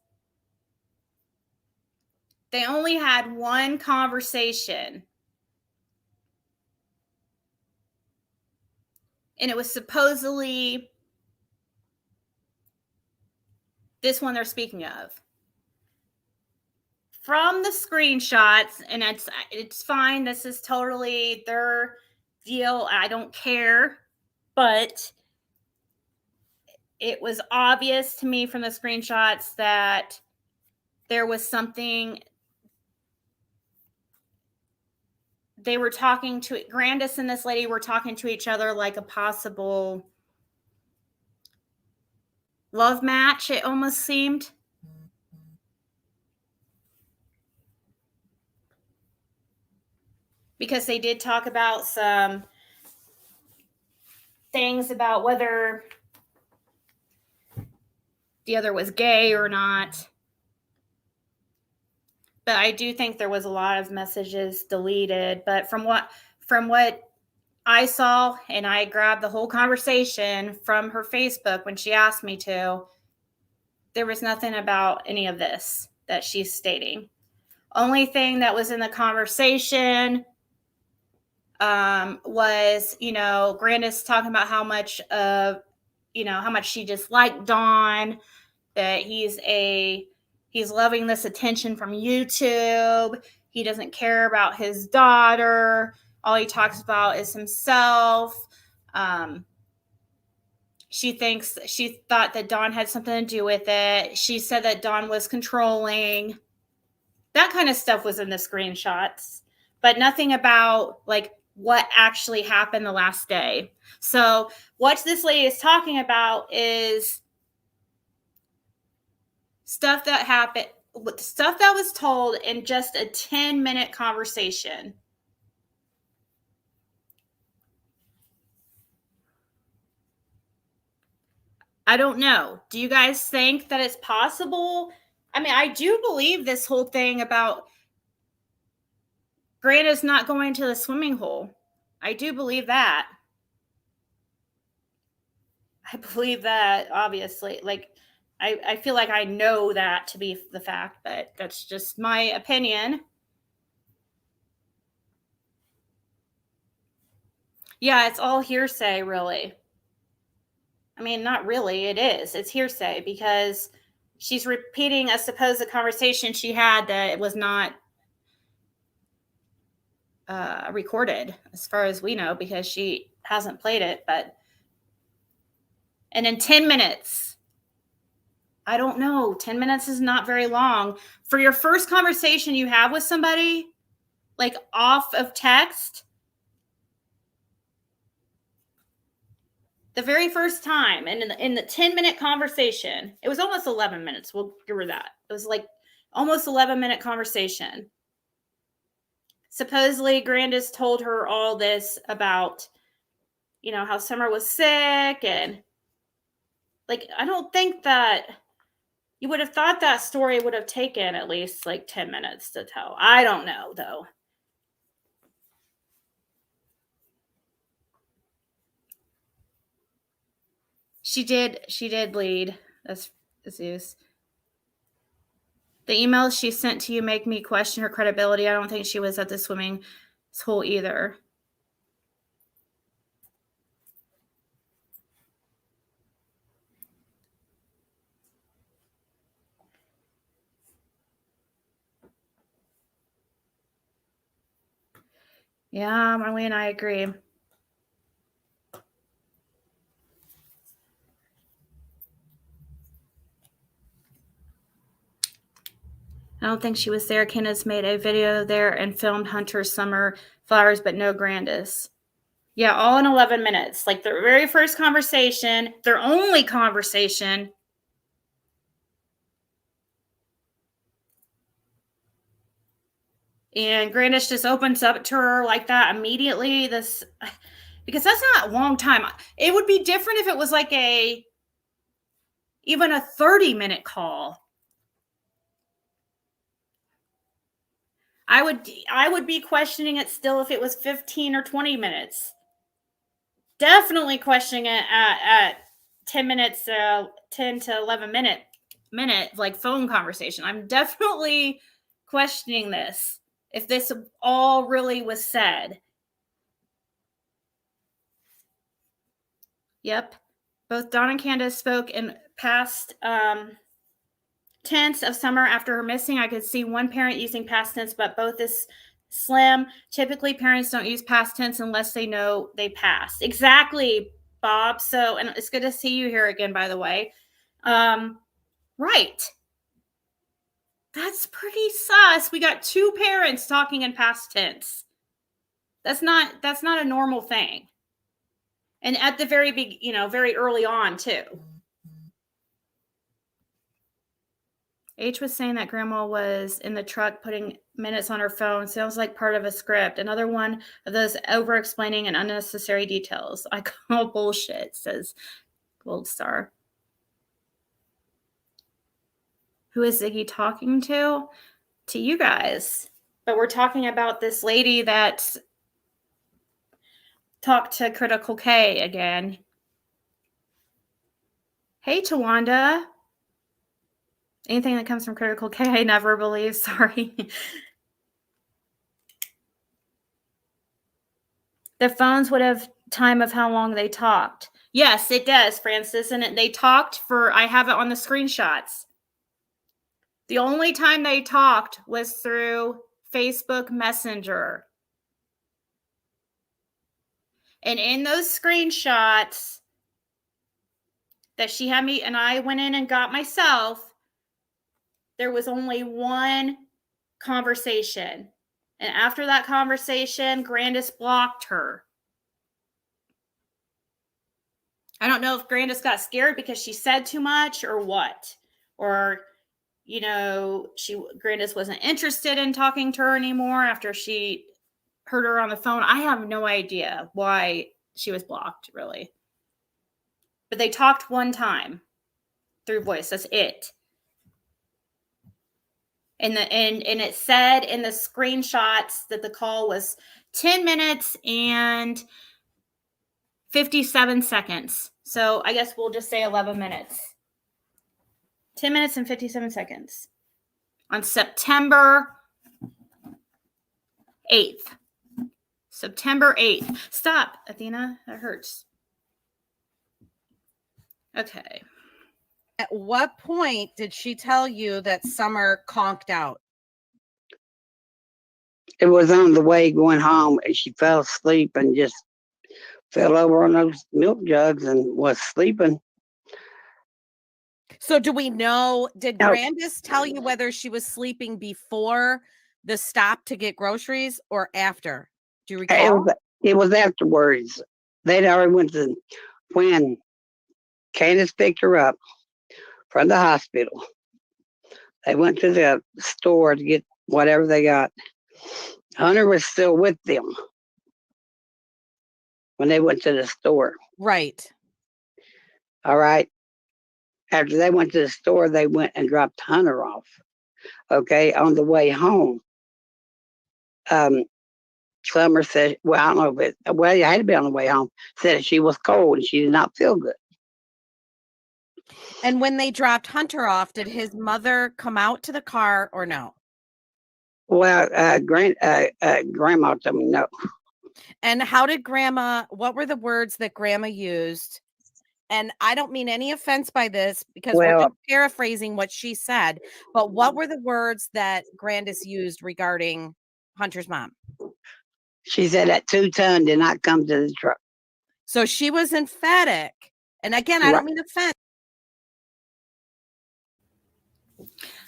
they only had one conversation. And it was supposedly this one they're speaking of. From the screenshots, and it's fine. This is totally their deal. I don't care. But it was obvious to me from the screenshots that there was something. They were talking to Grandus and this lady were talking to each other like a possible love match, it almost seemed. Because they did talk about some things about whether the other was gay or not. But I do think there was a lot of messages deleted. But from what I saw, and I grabbed the whole conversation from her Facebook when she asked me to, there was nothing about any of this that she's stating. Only thing that was in the conversation was, Grandus talking about how much of how much she disliked Don, that he's loving this attention from YouTube. He doesn't care about his daughter. All he talks about is himself. She thought that Don had something to do with it. She said that Don was controlling. That kind of stuff was in the screenshots, but nothing about like what actually happened the last day. So what this lady is talking about is stuff that happened, stuff that was told in just a 10-minute conversation. I don't know. Do you guys think that it's possible? I mean, I do believe this whole thing about Grandus not going to the swimming hole. I do believe that. I believe that, obviously. Like, I feel like I know that to be the fact, but that's just my opinion. Yeah, it's all hearsay, really. I mean, not really. It is. It's hearsay because she's repeating a supposed conversation she had that was not recorded, as far as we know, because she hasn't played it. And in 10 minutes, I don't know. 10 minutes is not very long. For your first conversation you have with somebody, like off of text, the very first time, and in the 10-minute conversation, it was almost 11 minutes. We'll give her that. It was like almost 11-minute conversation. Supposedly, Grandus told her all this about, how Summer was sick. And like, I don't think that you would have thought that story would have taken at least like 10 minutes to tell. I don't know, though. She did lead. That's Zeus. The emails she sent to you make me question her credibility. I don't think she was at the swimming hole either. Yeah, Marlene, I agree. I don't think she was there. Candace made a video there and filmed Hunter's summer flowers, but no Grandus. Yeah, all in 11 minutes. Like their very first conversation, their only conversation. And Grandis just opens up to her like that immediately. Because that's not a long time. It would be different if it was like even a 30-minute call. I would be questioning it still if it was 15 or 20 minutes. Definitely questioning it at 10 minutes, 10 to 11 minute like phone conversation. I'm definitely questioning this. If this all really was said. Yep. Both Dawn and Candace spoke in past tense of Summer after her missing. I could see one parent using past tense, but both is slim. Typically, parents don't use past tense unless they know they passed. Exactly, Bob. So, and it's good to see you here again, by the way. Right. That's pretty sus. We got two parents talking in past tense. That's not a normal thing. And at the very big, very early on too. H was saying that Grandma was in the truck putting minutes on her phone. Sounds like part of a script. Another one of those over-explaining and unnecessary details. I call bullshit, says Gold Star. Who is Ziggy talking to? To you guys. But we're talking about this lady that talked to Critical K again. Hey, Tawanda. Anything that comes from Critical K, I never believe. Sorry. The phones would have time of how long they talked. Yes, it does, Francis. And they talked for, I have it on the screenshots. The only time they talked was through Facebook Messenger. And in those screenshots that she had me, and I went in and got myself, there was only one conversation. And after that conversation, Grandus blocked her. I don't know if Grandus got scared because she said too much or what. Or, you know, Grandus wasn't interested in talking to her anymore after she heard her on the phone. I have no idea why she was blocked, really. But they talked one time through voice. That's it. And it said in the screenshots that the call was 10 minutes and 57 seconds. So I guess we'll just say 11 minutes. 10 minutes and 57 seconds. On September 8th. September 8th. Stop, Athena. That hurts. Okay. At what point did she tell you that Summer conked out? It was on the way going home, and she fell asleep and just fell over on those milk jugs and was sleeping. So do we know, did No. Grandus tell you whether she was sleeping before the stop to get groceries or after? Do you recall? It was afterwards. They'd already went to, when Candace picked her up from the hospital, they went to the store to get whatever they got. Hunter was still with them when they went to the store. Right. All right. After they went to the store, they went and dropped Hunter off. Okay. On the way home, Summer said, well, I don't know if it, well, you had to be on the way home, said she was cold and she did not feel good. And when they dropped Hunter off, did his mother come out to the car or no? Well, Grandma told me no. And how did Grandma, what were the words that Grandma used? And I don't mean any offense by this because we're just paraphrasing what she said, but what were the words that Grandus used regarding Hunter's mom? She said that 2-ton did not come to the truck. So she was emphatic. And again, I don't mean offense.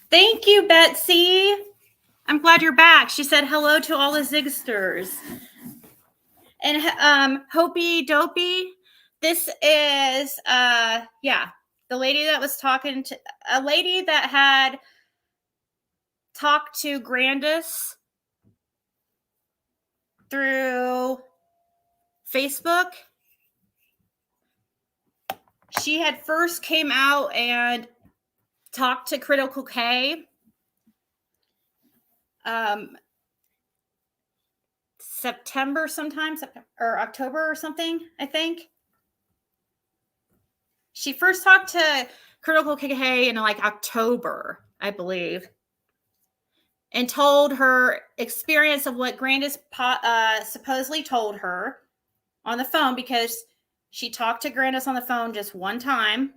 Thank you, Betsy. I'm glad you're back. She said hello to all the Zigsters. And Hopi Dopey, this is the lady that was talking to a lady that had talked to Grandus through Facebook. She had first came out and talked to Critical K. September sometime, or October or something, I think. She first talked to Critical K in like October, I believe, and told her experience of what Grandus supposedly told her on the phone, because she talked to Grandus on the phone just one time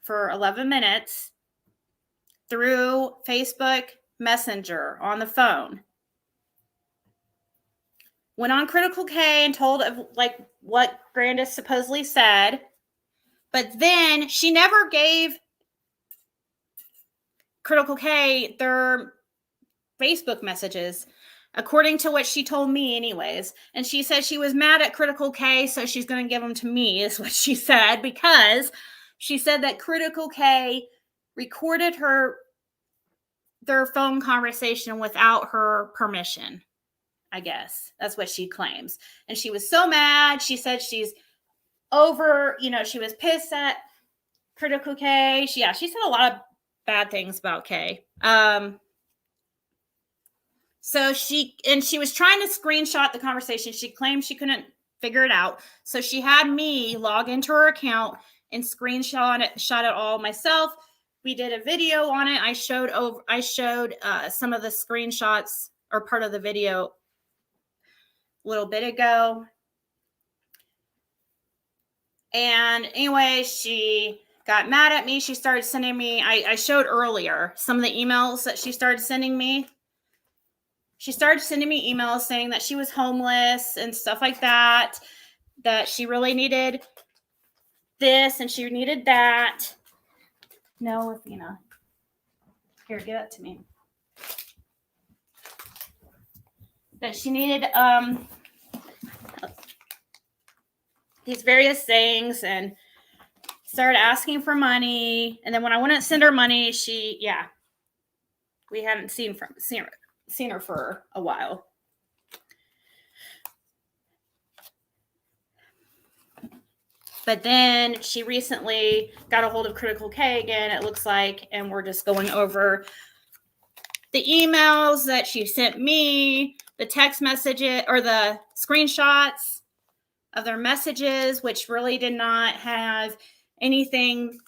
for 11 minutes through Facebook Messenger on the phone. Went on Critical K and told of like what Grandus supposedly said, but then she never gave Critical K their Facebook messages, according to what she told me anyways. And she said she was mad at Critical K, so she's going to give them to me, is what she said, because she said that Critical K recorded their phone conversation without her permission. I guess that's what she claims. And she was so mad. She said she's over, she was pissed at Critical K. She said a lot of bad things about K. So she was trying to screenshot the conversation. She claimed she couldn't figure it out. So she had me log into her account and screenshot it all myself. We did a video on it. I showed some of the screenshots or part of the video a little bit ago. And anyway, she got mad at me. She started sending me, I showed earlier some of the emails that she started sending me. She started sending me emails saying that she was homeless and stuff like that, that she really needed this and she needed that. No, Athena. Here, give it to me. That she needed these various things and started asking for money. And then when I wouldn't send her money, we hadn't seen her for a while. But then she recently got a hold of Critical K again, it looks like, and we're just going over the emails that she sent me, the text messages or the screenshots of their messages, which really did not have anything.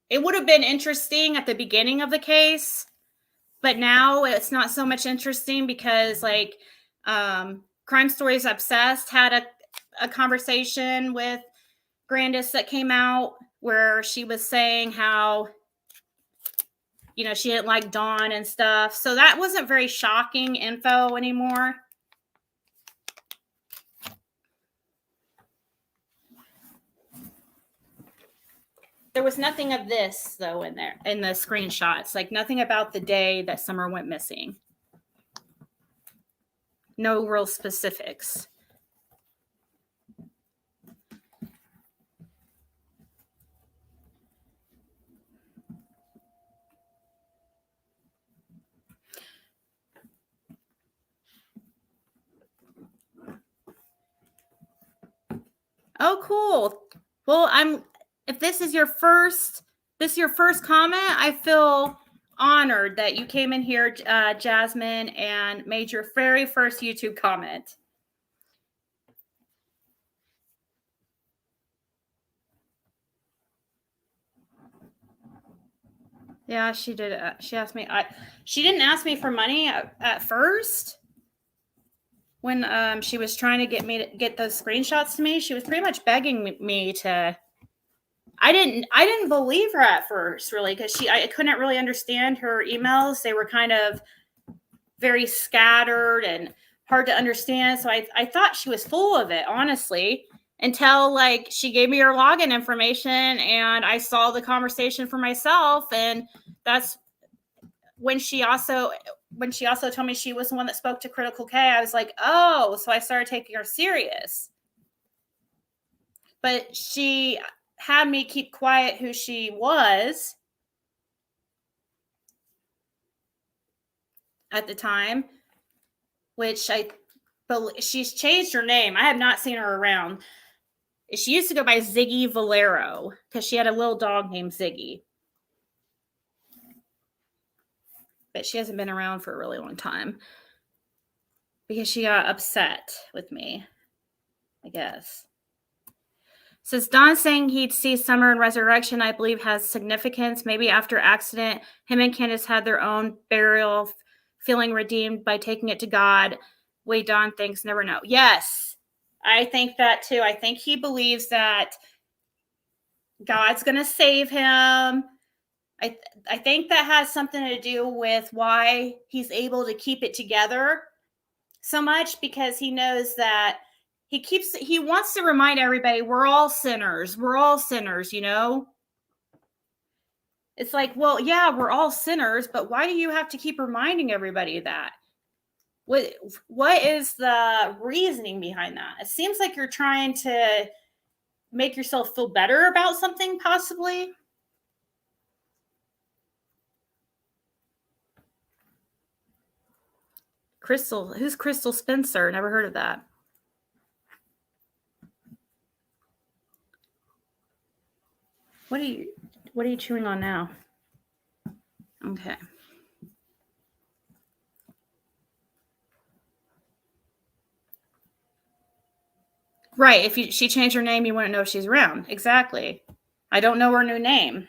It would have been interesting at the beginning of the case, but now it's not so much interesting because like Crime Stories Obsessed had a conversation with Grandus that came out where she was saying how, you know, she didn't like Dawn and stuff. So that wasn't very shocking info anymore. There was nothing of this, though, in there, in the screenshots. Like, nothing about the day that Summer went missing. No real specifics. Oh, cool. Well, if this is your first comment, I feel honored that you came in here, Jasmine, and made your very first YouTube comment. Yeah, she did. She asked me. She didn't ask me for money at first. When she was trying to get those screenshots to me, she was pretty much begging me to. I didn't believe her at first, really, because I couldn't really understand her emails. They were kind of very scattered and hard to understand. So I thought she was full of it, honestly, until like she gave me her login information and I saw the conversation for myself. And that's when she also told me she was the one that spoke to Critical K. I was like, oh, so I started taking her serious. But she had me keep quiet who she was at the time, which she's changed her name. I have not seen her around. She used to go by Ziggy Valero because she had a little dog named Ziggy. But she hasn't been around for a really long time because she got upset with me, I guess. Says Don saying he'd see Summer in Resurrection, I believe, has significance. Maybe after accident, him and Candace had their own burial, feeling redeemed by taking it to God. Way Don thinks, never know. Yes, I think that too. I think he believes that God's going to save him. I think that has something to do with why he's able to keep it together so much, because he knows that he wants to remind everybody we're all sinners. We're all sinners, you know? It's like, well, yeah, we're all sinners, but why do you have to keep reminding everybody that? What is the reasoning behind that? It seems like you're trying to make yourself feel better about something, possibly. Crystal, who's Crystal Spencer? Never heard of that. What are you chewing on now? Okay. Right. If she changed her name, you wouldn't know if she's around. Exactly. I don't know her new name.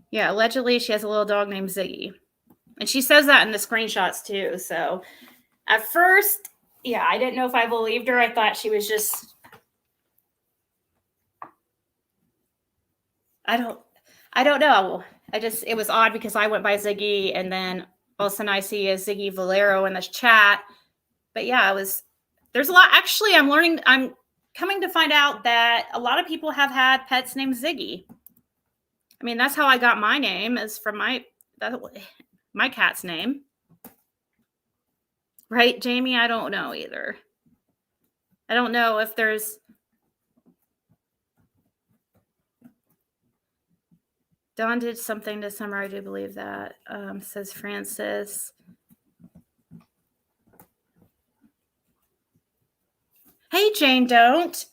Yeah, allegedly she has a little dog named Ziggy. And she says that in the screenshots too. So at first, I didn't know if I believed her. I thought she was just, I don't know. It was odd because I went by Ziggy and then all of a sudden I see a Ziggy Valero in this chat. But yeah, there's a lot. Actually, I'm coming to find out that a lot of people have had pets named Ziggy. I mean, that's how I got my name, is from my cat's name. Right, Jamie? I don't know either. I don't know if there's... Dawn did something this summer. I do believe that, says Francis. Hey, Jane, don't.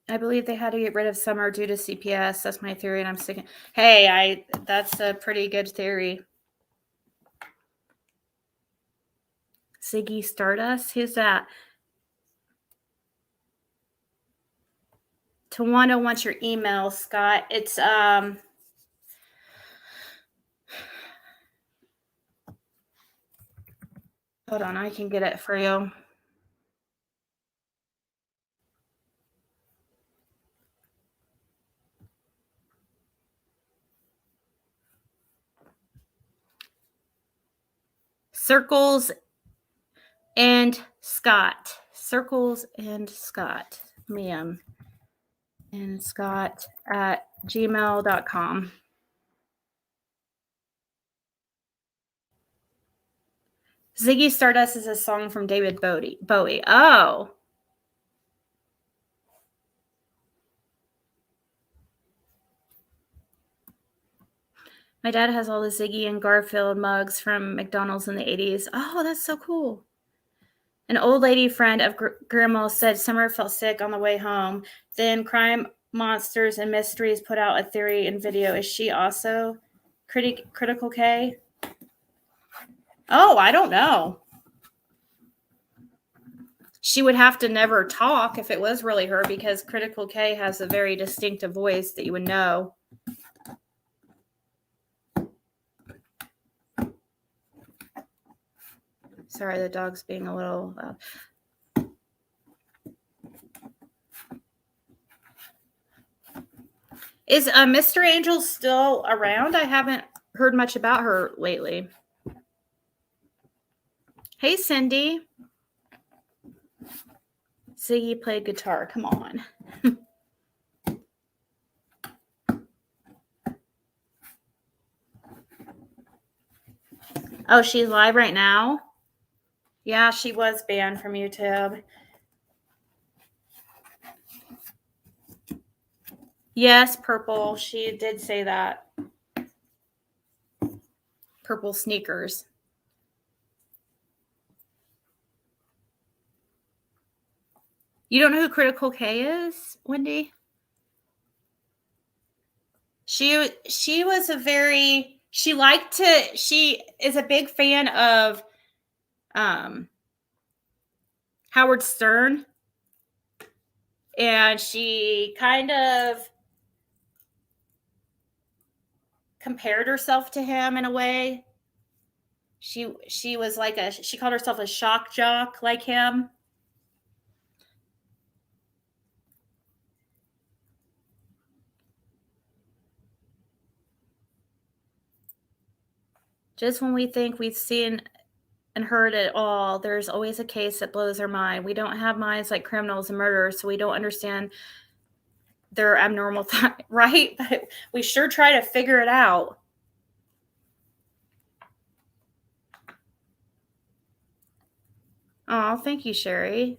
I believe they had to get rid of Summer due to CPS. That's my theory, and I'm sticking. Hey, that's a pretty good theory. Ziggy Stardust? Who's that? Tawanda wants your email, Scott. It's hold on, I can get it for you. Circles and Scott. Circles and Scott. Ma'am. And Scott at gmail.com. Ziggy Stardust is a song from David Bowie. Oh. My dad has all the Ziggy and Garfield mugs from McDonald's in the 80s. Oh, that's so cool. An old lady friend of Grandma said Summer felt sick on the way home. Then Crime, Monsters, and Mysteries put out a theory and video. Is she also Critical K? Oh, I don't know. She would have to never talk if it was really her, because Critical K has a very distinctive voice that you would know. Sorry, the dog's being a little loud. Is Mr. Angel still around? I haven't heard much about her lately. Hey, Cindy. Ziggy played guitar. Come on. Oh, she's live right now? Yeah, she was banned from YouTube. Yes, Purple. She did say that. Purple sneakers. You don't know who Critical K is, Wendy? She is a big fan of Howard Stern, and she kind of compared herself to him in a way. She was like she called herself a shock jock like him. Just when we think we've seen and heard it all, there's always a case that blows our mind. We don't have minds like criminals and murderers, so we don't understand their abnormal thought, right? But we sure try to figure it out. Oh, thank you, Sherry.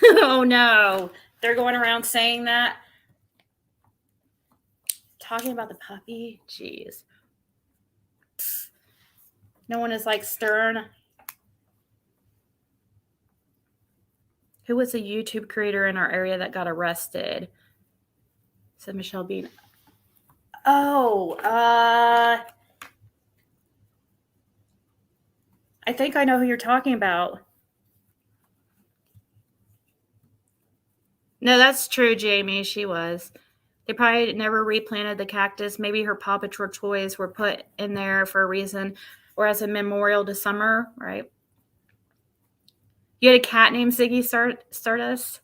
Oh, no. They're going around saying that. Talking about the puppy? Jeez. No one is like Stern. Who was a YouTube creator in our area that got arrested? Said Michelle Bean. Oh, I think I know who you're talking about. No, that's true, Jamie. She was. They probably never replanted the cactus. Maybe her Paw Patrol toys were put in there for a reason or as a memorial to summer, right? You had a cat named Ziggy Stardust?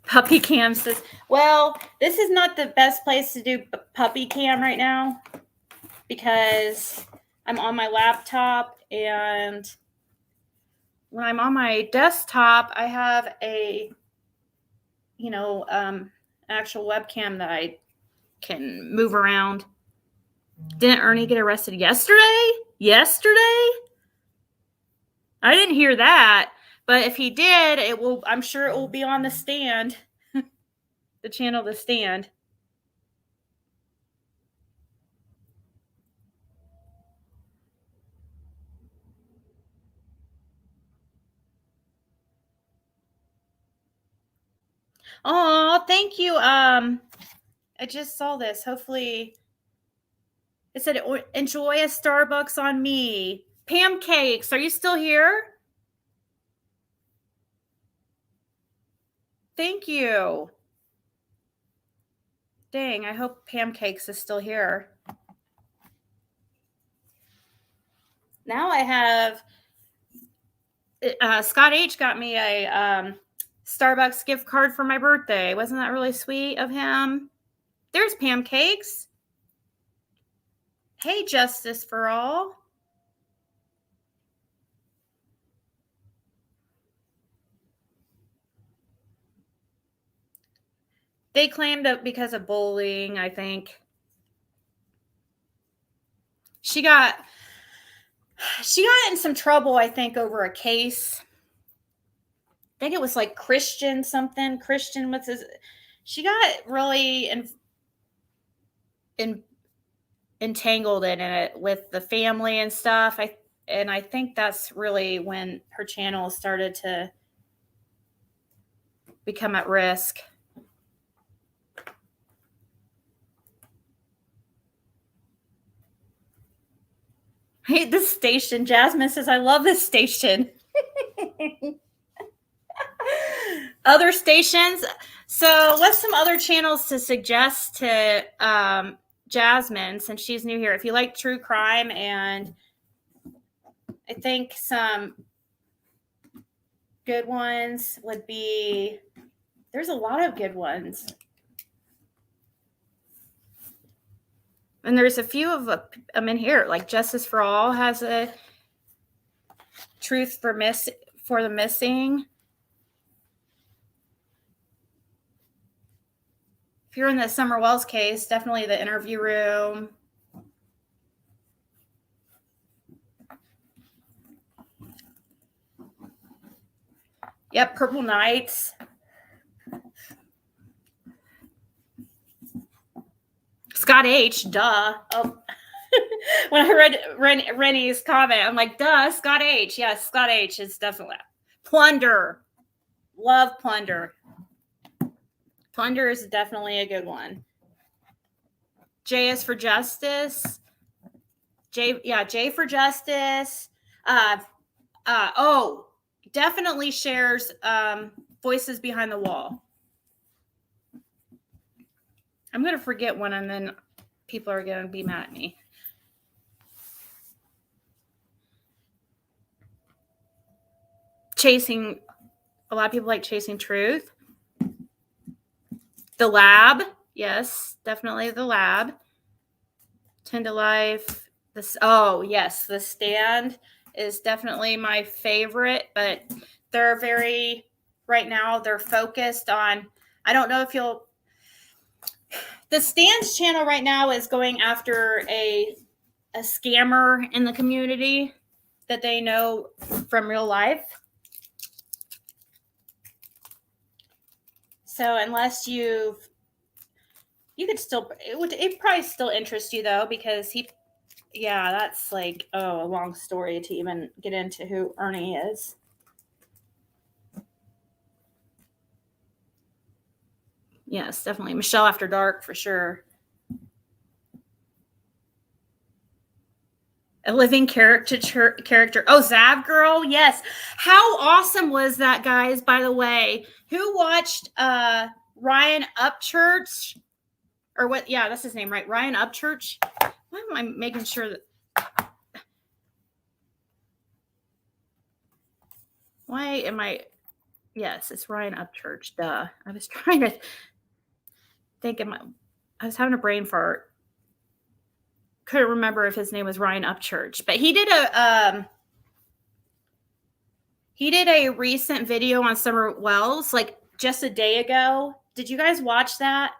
Puppy Cam says, well, this is not the best place to do puppy cam right now because I'm on my laptop, and when I'm on my desktop, I have a, actual webcam that I can move around. Didn't Ernie get arrested yesterday? I didn't hear that, but if he did, I'm sure it will be on the stand, the channel The Stand. Oh, thank you. I just saw this. Hopefully, it said, enjoy a Starbucks on me. Pam Cakes, are you still here? Thank you. Dang, I hope Pam Cakes is still here. Now I have, Scott H got me a Starbucks gift card for my birthday. Wasn't that really sweet of him? There's Pam Cakes. Hey, Justice for All. They claimed that because of bullying, I think. She got in some trouble, I think, over a case. I think it was like Christian something. Christian was his. She got really entangled in it with the family and stuff. I think that's really when her channel started to become at risk. I hate this station. Jasmine says, I love this station. Other stations. So what's some other channels to suggest to Jasmine, since she's new here? If you like true crime, and I think some good ones would be, there's a lot of good ones. And there's a few of them in here, like Justice for All has a Truth for the Missing. If you're in the Summer Wells case, definitely The Interview Room. Yep, Purple Nights. Scott H, duh. Oh. When I read Rennie's comment, I'm like, duh, Scott H. Yes, Scott H is definitely. Plunder. Love Plunder. Plunder is definitely a good one. J is for Justice. J for Justice. Definitely shares Voices Behind the Wall. I'm going to forget one, and then people are going to be mad at me. A lot of people like Chasing Truth. The Lab. Yes, definitely The Lab. 10 to Life. The Stand is definitely my favorite, but right now they're focused on, I don't know if the Stand's channel right now is going after a scammer in the community that they know from real life. So unless it would probably still interest you though, because that's like, a long story to even get into who Ernie is. Yes, definitely. Michelle After Dark for sure. A living character. Oh, Zav Girl. Yes. How awesome was that, guys? By the way, who watched Ryan Upchurch? Or what? Yeah, that's his name, right? Ryan Upchurch. Why am I making sure that? Why am I? Yes, it's Ryan Upchurch. Duh. I was trying to think. I was having a brain fart. Couldn't remember if his name was Ryan Upchurch, but he did a recent video on Summer Wells, like just a day ago. Did you guys watch that?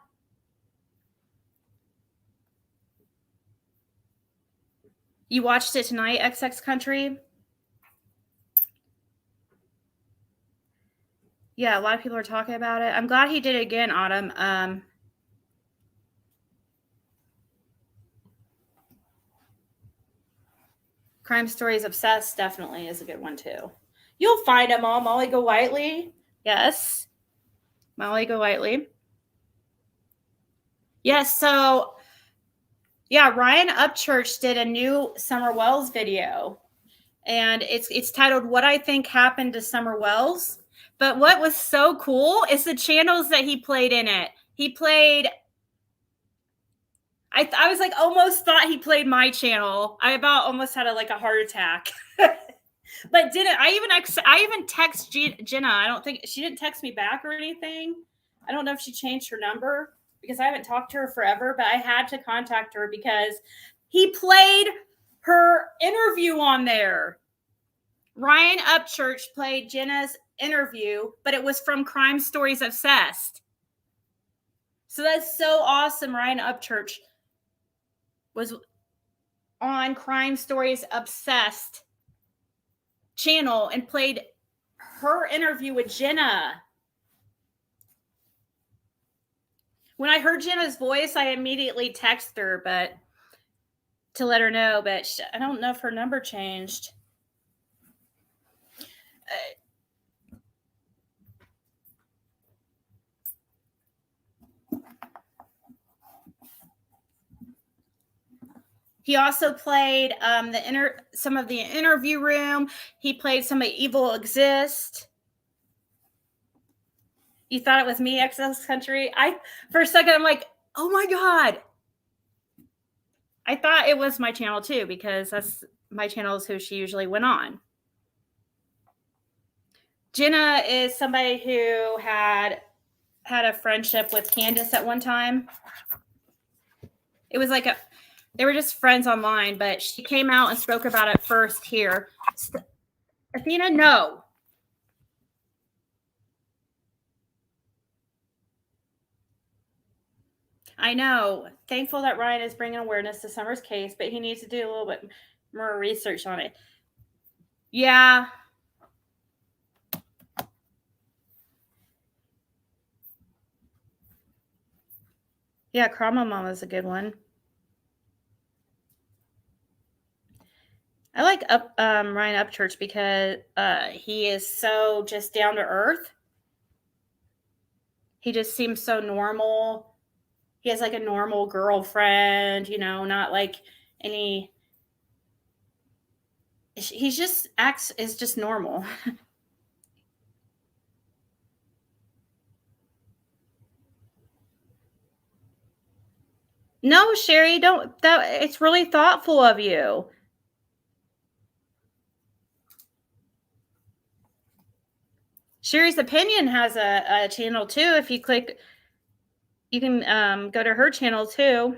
You watched it tonight, XX Country? Yeah, a lot of people are talking about it. I'm glad he did it again, Autumn. Crime Stories Obsessed definitely is a good one too. You'll find them all. Molly Go Whiteley. Yes. Molly Go Whiteley. Yes, so yeah, Ryan Upchurch did a new Summer Wells video. And it's titled What I Think Happened to Summer Wells. But what was so cool is the channels that he played in it. He played, I was like, almost thought he played my channel. I about almost had a heart attack. But didn't. I even text Jenna. I don't think she didn't text me back or anything. I don't know if she changed her number because I haven't talked to her forever, but I had to contact her because he played her interview on there. Ryan Upchurch played Jenna's interview, but it was from Crime Stories Obsessed. So that's so awesome. Ryan Upchurch was on Crime Stories Obsessed channel and played her interview with Jenna. When I heard Jenna's voice, I immediately texted her, to let her know, but I don't know if her number changed. He also played some of the interview room. He played some of Evil Exist. You thought it was me, XX Country? For a second, I'm like, oh my God. I thought it was my channel too, because that's my channel is who she usually went on. Jenna is somebody who had a friendship with Candace at one time. It was like they were just friends online, but she came out and spoke about it first here. Athena, no. I know. Thankful that Ryan is bringing awareness to Summer's case, but he needs to do a little bit more research on it. Yeah. Yeah, Krama Mama is a good one. I like Ryan Upchurch because he is so just down to earth. He just seems so normal. He has like a normal girlfriend, not like any. He's just is just normal. No, Sherry, don't. It's really thoughtful of you. Sherry's Opinion has a channel too. If you click, you can go to her channel too.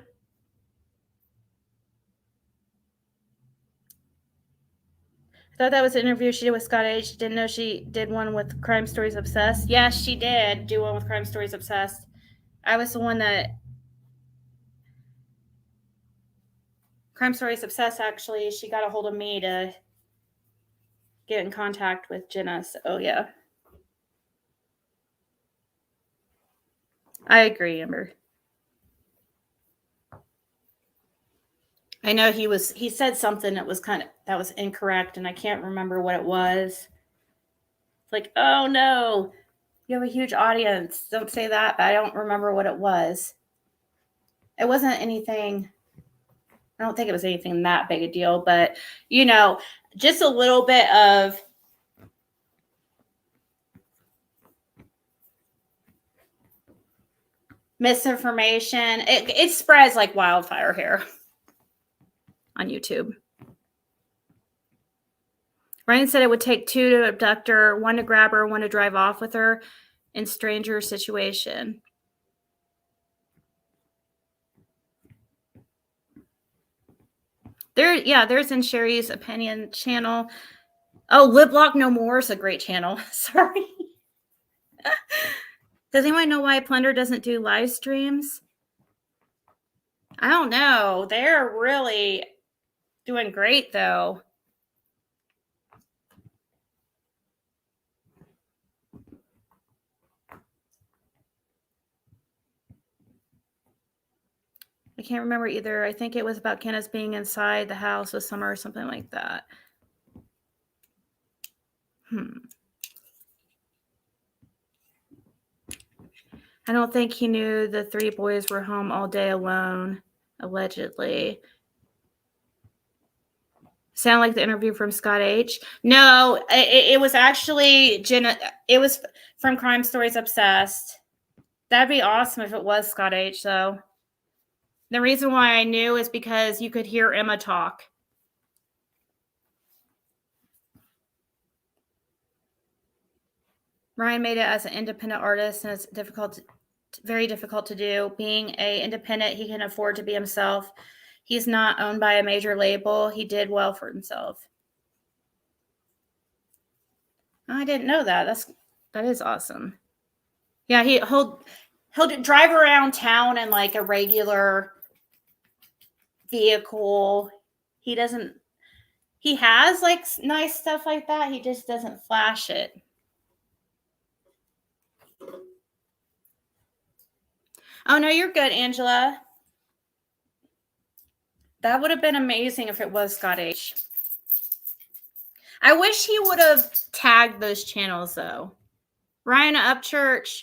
I thought that was an interview she did with Scott H. Didn't know she did one with Crime Stories Obsessed. Yes, she did do one with Crime Stories Obsessed. I was the one that Crime Stories Obsessed, actually, she got a hold of me to get in contact with Jenna. So, yeah. I agree, Amber. I know he said something that was incorrect, and I can't remember what it was. It's like, oh no. You have a huge audience. Don't say that, but I don't remember what it was. It wasn't anything. I don't think it was anything that big a deal, but you know, just a little bit of misinformation. It spreads like wildfire here on YouTube. Ryan said it would take 2 to abduct her, 1 to grab her, 1 to drive off with her in stranger situation. There's in Sherry's opinion channel. Oh, Lip Lock No More is a great channel. Sorry. Does anyone know why Plunder doesn't do live streams? I don't know. They're really doing great, though. I can't remember either. I think it was about Candace being inside the house with Summer or something like that. I don't think he knew the 3 boys were home all day alone, allegedly. Sound like the interview from Scott H? No, it was actually Jenna. It was from Crime Stories Obsessed. That'd be awesome if it was Scott H, though. The reason why I knew is because you could hear Emma talk. Ryan made it as an independent artist, and it's very difficult to do. Being an independent, he can afford to be himself. He's not owned by a major label. He did well for himself. I didn't know that. That is awesome. Yeah, he'll drive around town in like a regular vehicle. He has like nice stuff like that. He just doesn't flash it. Oh no, you're good, Angela. That would have been amazing if it was Scott H. I wish he would have tagged those channels though. Ryan Upchurch,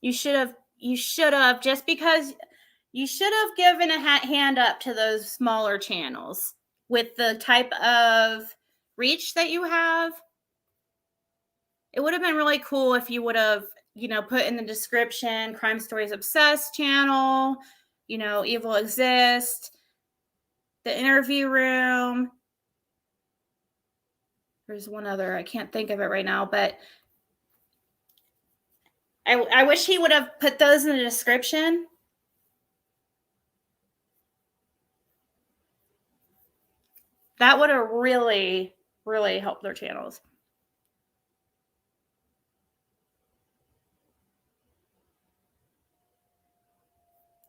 you should have, just because you should have given a hand up to those smaller channels with the type of reach that you have. It would have been really cool if you would have, put in the description, Crime Stories Obsessed channel, Evil Exist, the interview room. There's one other, I can't think of it right now, but I wish he would have put those in the description. That would have really, really helped their channels.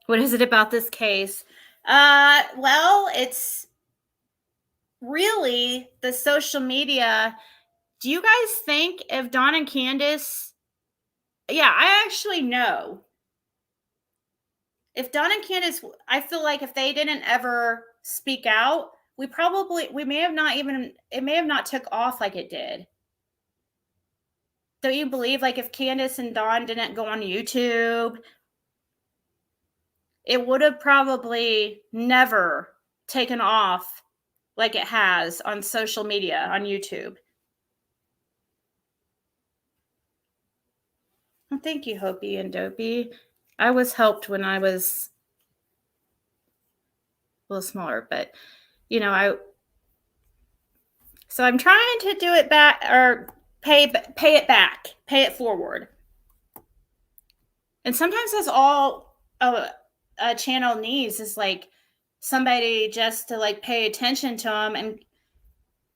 What is it about this case? Well, it's really the social media. Do you guys think if Dawn and Candace, I actually know. If Dawn and Candace, I feel like if they didn't ever speak out, it may have not took off like it did. Don't you believe, like, if Candace and Dawn didn't go on YouTube, it would have probably never taken off like it has on social media, on YouTube. Well, thank you, Hopi and Dopey. I was helped when I was a little smaller, but so I'm trying to do it back, or pay it back, pay it forward. And sometimes that's all a channel needs, is like somebody just to like pay attention to them and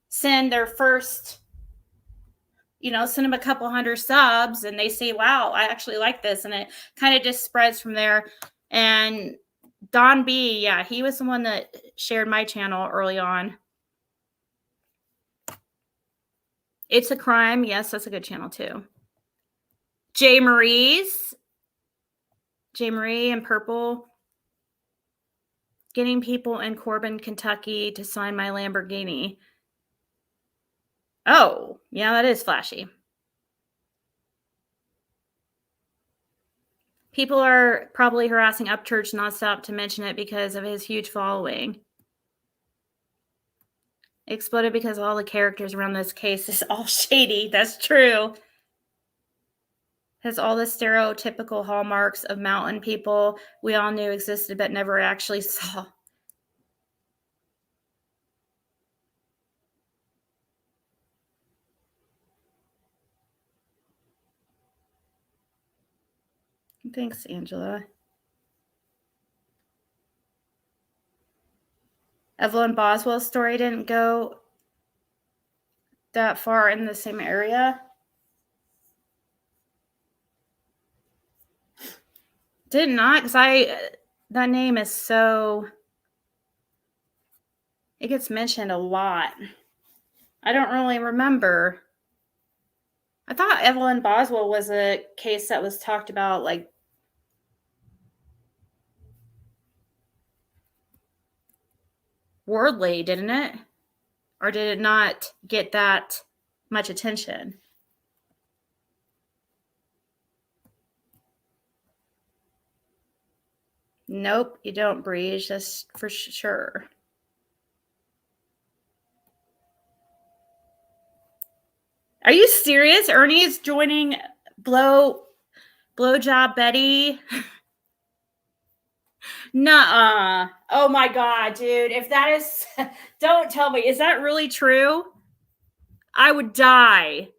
send their first, send them a couple hundred subs, and they say, wow, I actually like this. And it kind of just spreads from there. And Don B, he was the one that shared my channel early on. It's a Crime. Yes, that's a good channel too. J. Marie and Purple. Getting people in Corbin, Kentucky to sign my Lamborghini. Oh, yeah, that is flashy. People are probably harassing Upchurch nonstop to mention it because of his huge following. It exploded because all the characters around this case is all shady. That's true. Has all the stereotypical hallmarks of mountain people we all knew existed but never actually saw. Thanks, Angela. Evelyn Boswell's story didn't go that far in the same area. Did not, because that name is so, it gets mentioned a lot. I don't really remember. I thought Evelyn Boswell was a case that was talked about like worldly, didn't it? Or did it not get that much attention? Nope, you don't, Breeze. That's for sure. Are you serious? Ernie is joining Blowjob Betty? Nuh-uh. Oh my God, dude. If that is, don't tell me. Is that really true? I would die.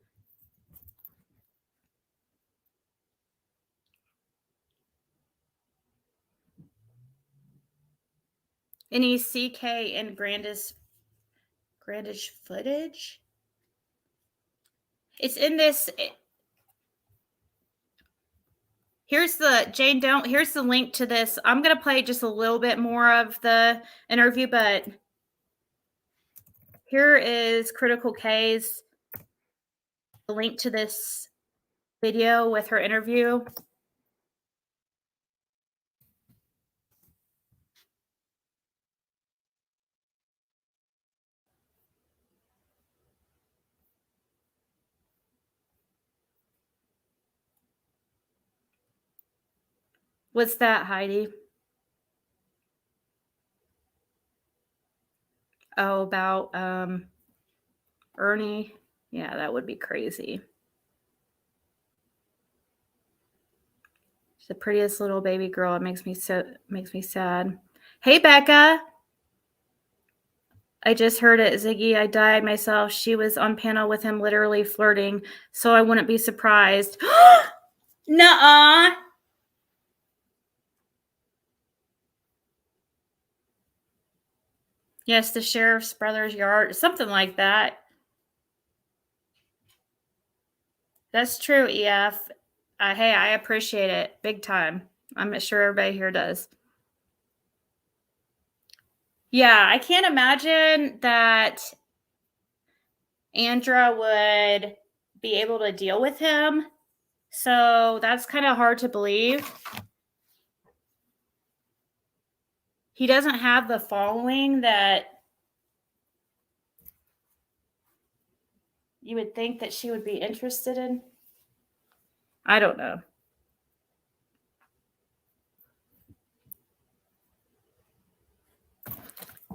Any CK and Grandus footage? It's in this. Here's the Jane. Here's the link to this. I'm gonna play just a little bit more of the interview, but here is Critical K's the link to this video with her interview. What's that, Heidi? Oh, about Ernie. Yeah, that would be crazy. She's the prettiest little baby girl. It makes me sad. Hey, Becca. I just heard it, Ziggy. I died myself. She was on panel with him, literally flirting, so I wouldn't be surprised. Nuh-uh. Yes, the sheriff's brother's yard, something like that. That's true, EF. Hey, I appreciate it big time. I'm sure everybody here does. Yeah, I can't imagine that Andra would be able to deal with him. So that's kind of hard to believe. He doesn't have the following that you would think that she would be interested in. I don't know.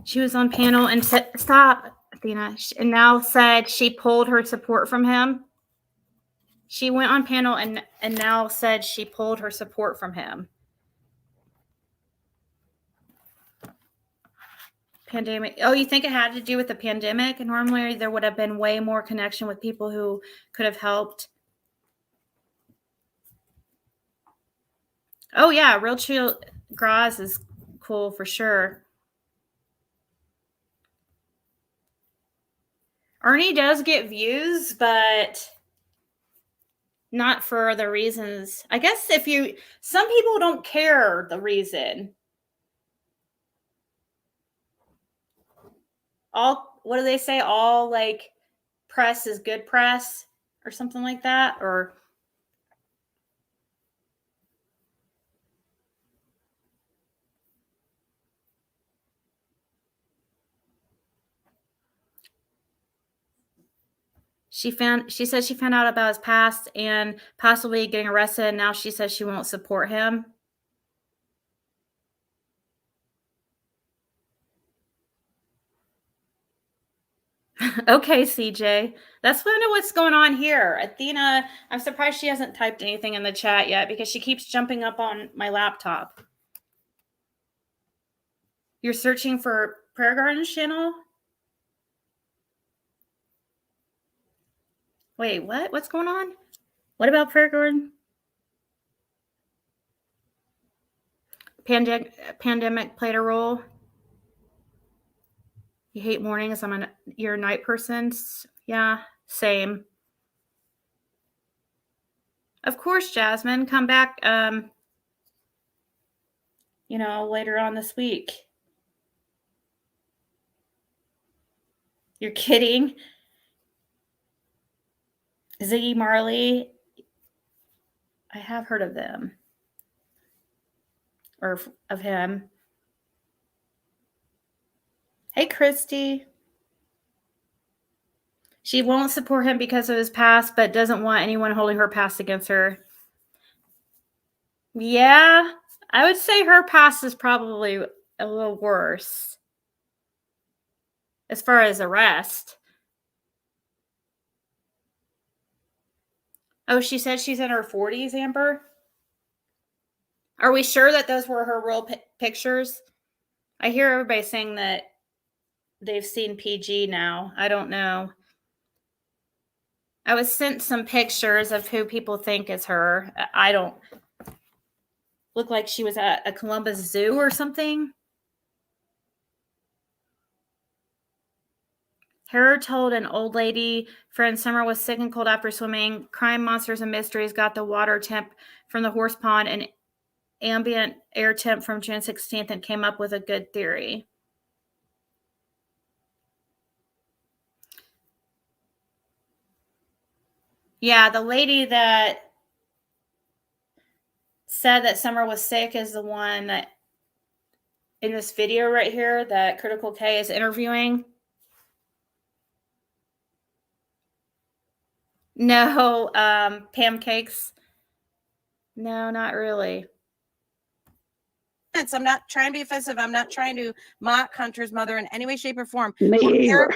She was on panel and said, stop, Athena, and now said she pulled her support from him. She went on panel and now said she pulled her support from him. Pandemic. Oh, you think it had to do with the pandemic? Normally there would have been way more connection with people who could have helped. Oh yeah, Real Chill Graz is cool for sure. Ernie does get views, but not for the reasons. I guess some people don't care the reason. What do they say? All like press is good press or something like that, or She said she found out about his past and possibly getting arrested, and now she says she won't support him. Okay, CJ. That's kind of what's going on here. Athena, I'm surprised she hasn't typed anything in the chat yet because she keeps jumping up on my laptop. You're searching for Prayer Garden's channel? Wait, what? What's going on? What about Prayer Garden? Pandemic played a role. You hate mornings. You're a night person. Yeah, same. Of course, Jasmine, come back. Later on this week. You're kidding. Ziggy Marley. I have heard of them. Or of him. Hey, Christy. She won't support him because of his past, but doesn't want anyone holding her past against her. Yeah, I would say her past is probably a little worse as far as arrest. Oh, she said she's in her 40s, Amber? Are we sure that those were her real pictures? I hear everybody saying that they've seen PG now. I don't know. I was sent some pictures of who people think is her. I don't look like she was at a Columbus Zoo or something. Her told an old lady friend Summer was sick and cold after swimming. Crime Monsters and Mysteries got the water temp from the horse pond and ambient air temp from June 16th and came up with a good theory. Yeah, the lady that said that Summer was sick is the one that in this video right here that Critical K is interviewing. No, pancakes. No, not really. I'm not trying to be offensive. I'm not trying to mock Hunter's mother in any way, shape, or form. Me either.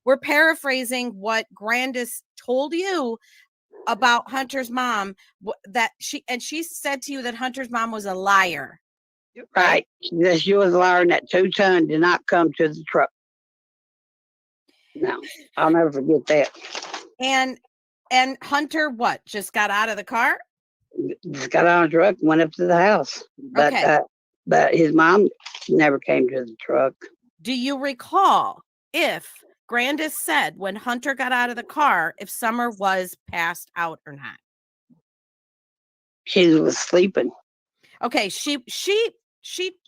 We're paraphrasing what Grandus told you about Hunter's mom. She said to you that Hunter's mom was a liar. Right. She was a liar, and that 2-ton did not come to the truck. No, I'll never forget that. And Hunter, what? Just got out of the car? Just got on a truck, went up to the house. But Okay. But his mom never came to the truck. Do you recall if Grandus said when Hunter got out of the car if Summer was passed out or not? She was sleeping. Okay, she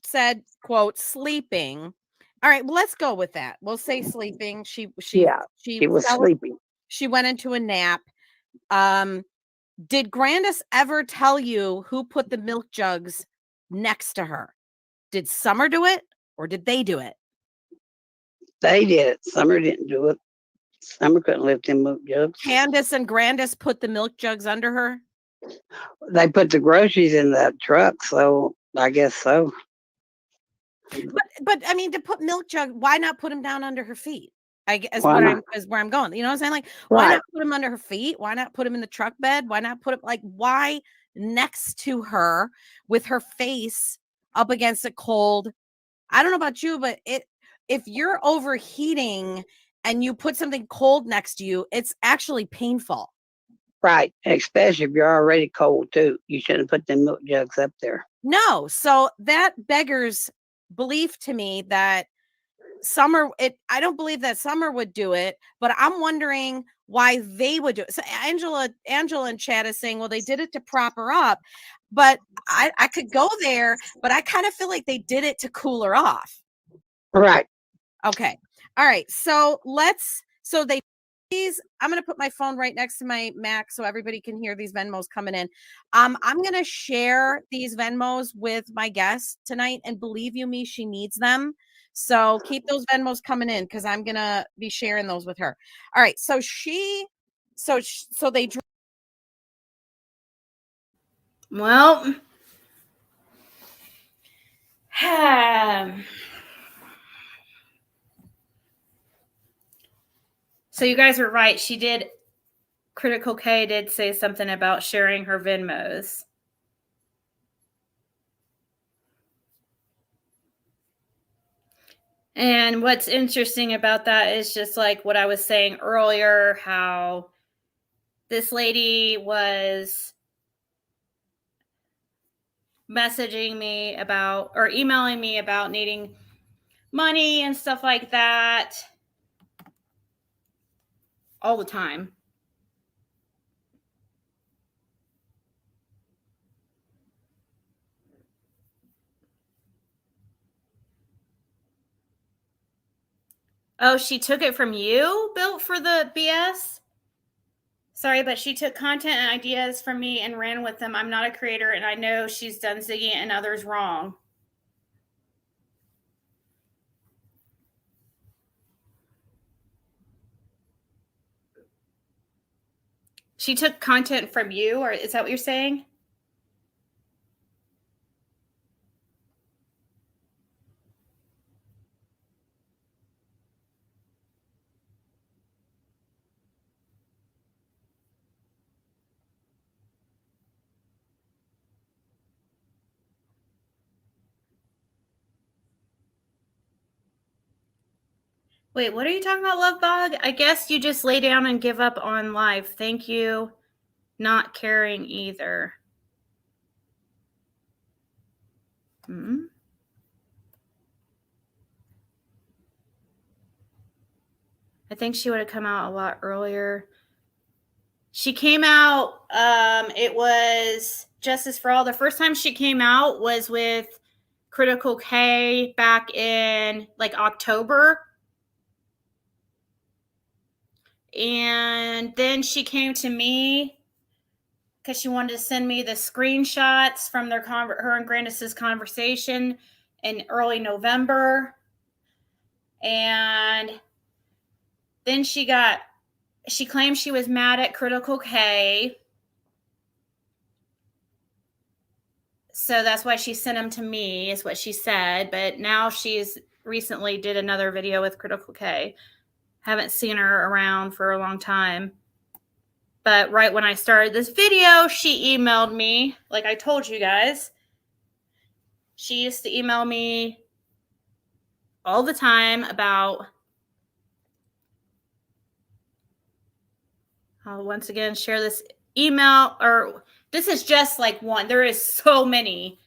said, quote, sleeping. All right, well, let's go with that. We'll say sleeping. She was sleeping. She went into a nap. Did Grandus ever tell you who put the milk jugs next to her? Did Summer do it or did they do it? They did it. Summer didn't do it. Summer couldn't lift them milk jugs. Candace and Grandus put the milk jugs under her? They put the groceries in the truck, so I guess so. But I mean, to put milk jug, why not put them down under her feet? I guess is where I'm going. You know what I'm saying? Like, why not put them under her feet? Why not put them in the truck bed? Why not put it why next to her with her face up against a cold? I don't know about you, but if you're overheating and you put something cold next to you, it's actually painful. Right. Especially if you're already cold too. You shouldn't put them milk jugs up there. No. So that beggars belief to me that Summer, I don't believe that Summer would do it, but I'm wondering why they would do it. So Angela in chat is saying, well, they did it to prop her up, but I could go there, but I kind of feel like they did it to cool her off. Right. Okay. All right. So I'm going to put my phone right next to my Mac so everybody can hear these Venmos coming in. I'm going to share these Venmos with my guest tonight, and believe you me, she needs them. So keep those Venmos coming in because I'm going to be sharing those with her. All right. So she So they Well, so you guys are right. She did. Critical K did say something about sharing her Venmos. And what's interesting about that is just like what I was saying earlier, how this lady was messaging me about or emailing me about needing money and stuff like that all the time. Oh, she took it from you, Built for the BS? Sorry, but she took content and ideas from me and ran with them. I'm not a creator, and I know she's done Ziggy and others wrong. She took content from you, or is that what you're saying? Wait, what are you talking about, Love Bog? I guess you just lay down and give up on life. Thank you. Not caring either. Hmm? I think she would have come out a lot earlier. She came out, it was Justice for All. The first time she came out was with Critical K back in like October. And then she came to me because she wanted to send me the screenshots from their her and Grandus's conversation in early November. And then she claimed she was mad at Critical K. So that's why she sent them to me, is what she said. But now she's recently did another video with Critical K. Haven't seen her around for a long time. But right when I started this video, she emailed me, like I told you guys. She used to email me all the time about, I'll once again share this email, or this is just like one. There is so many.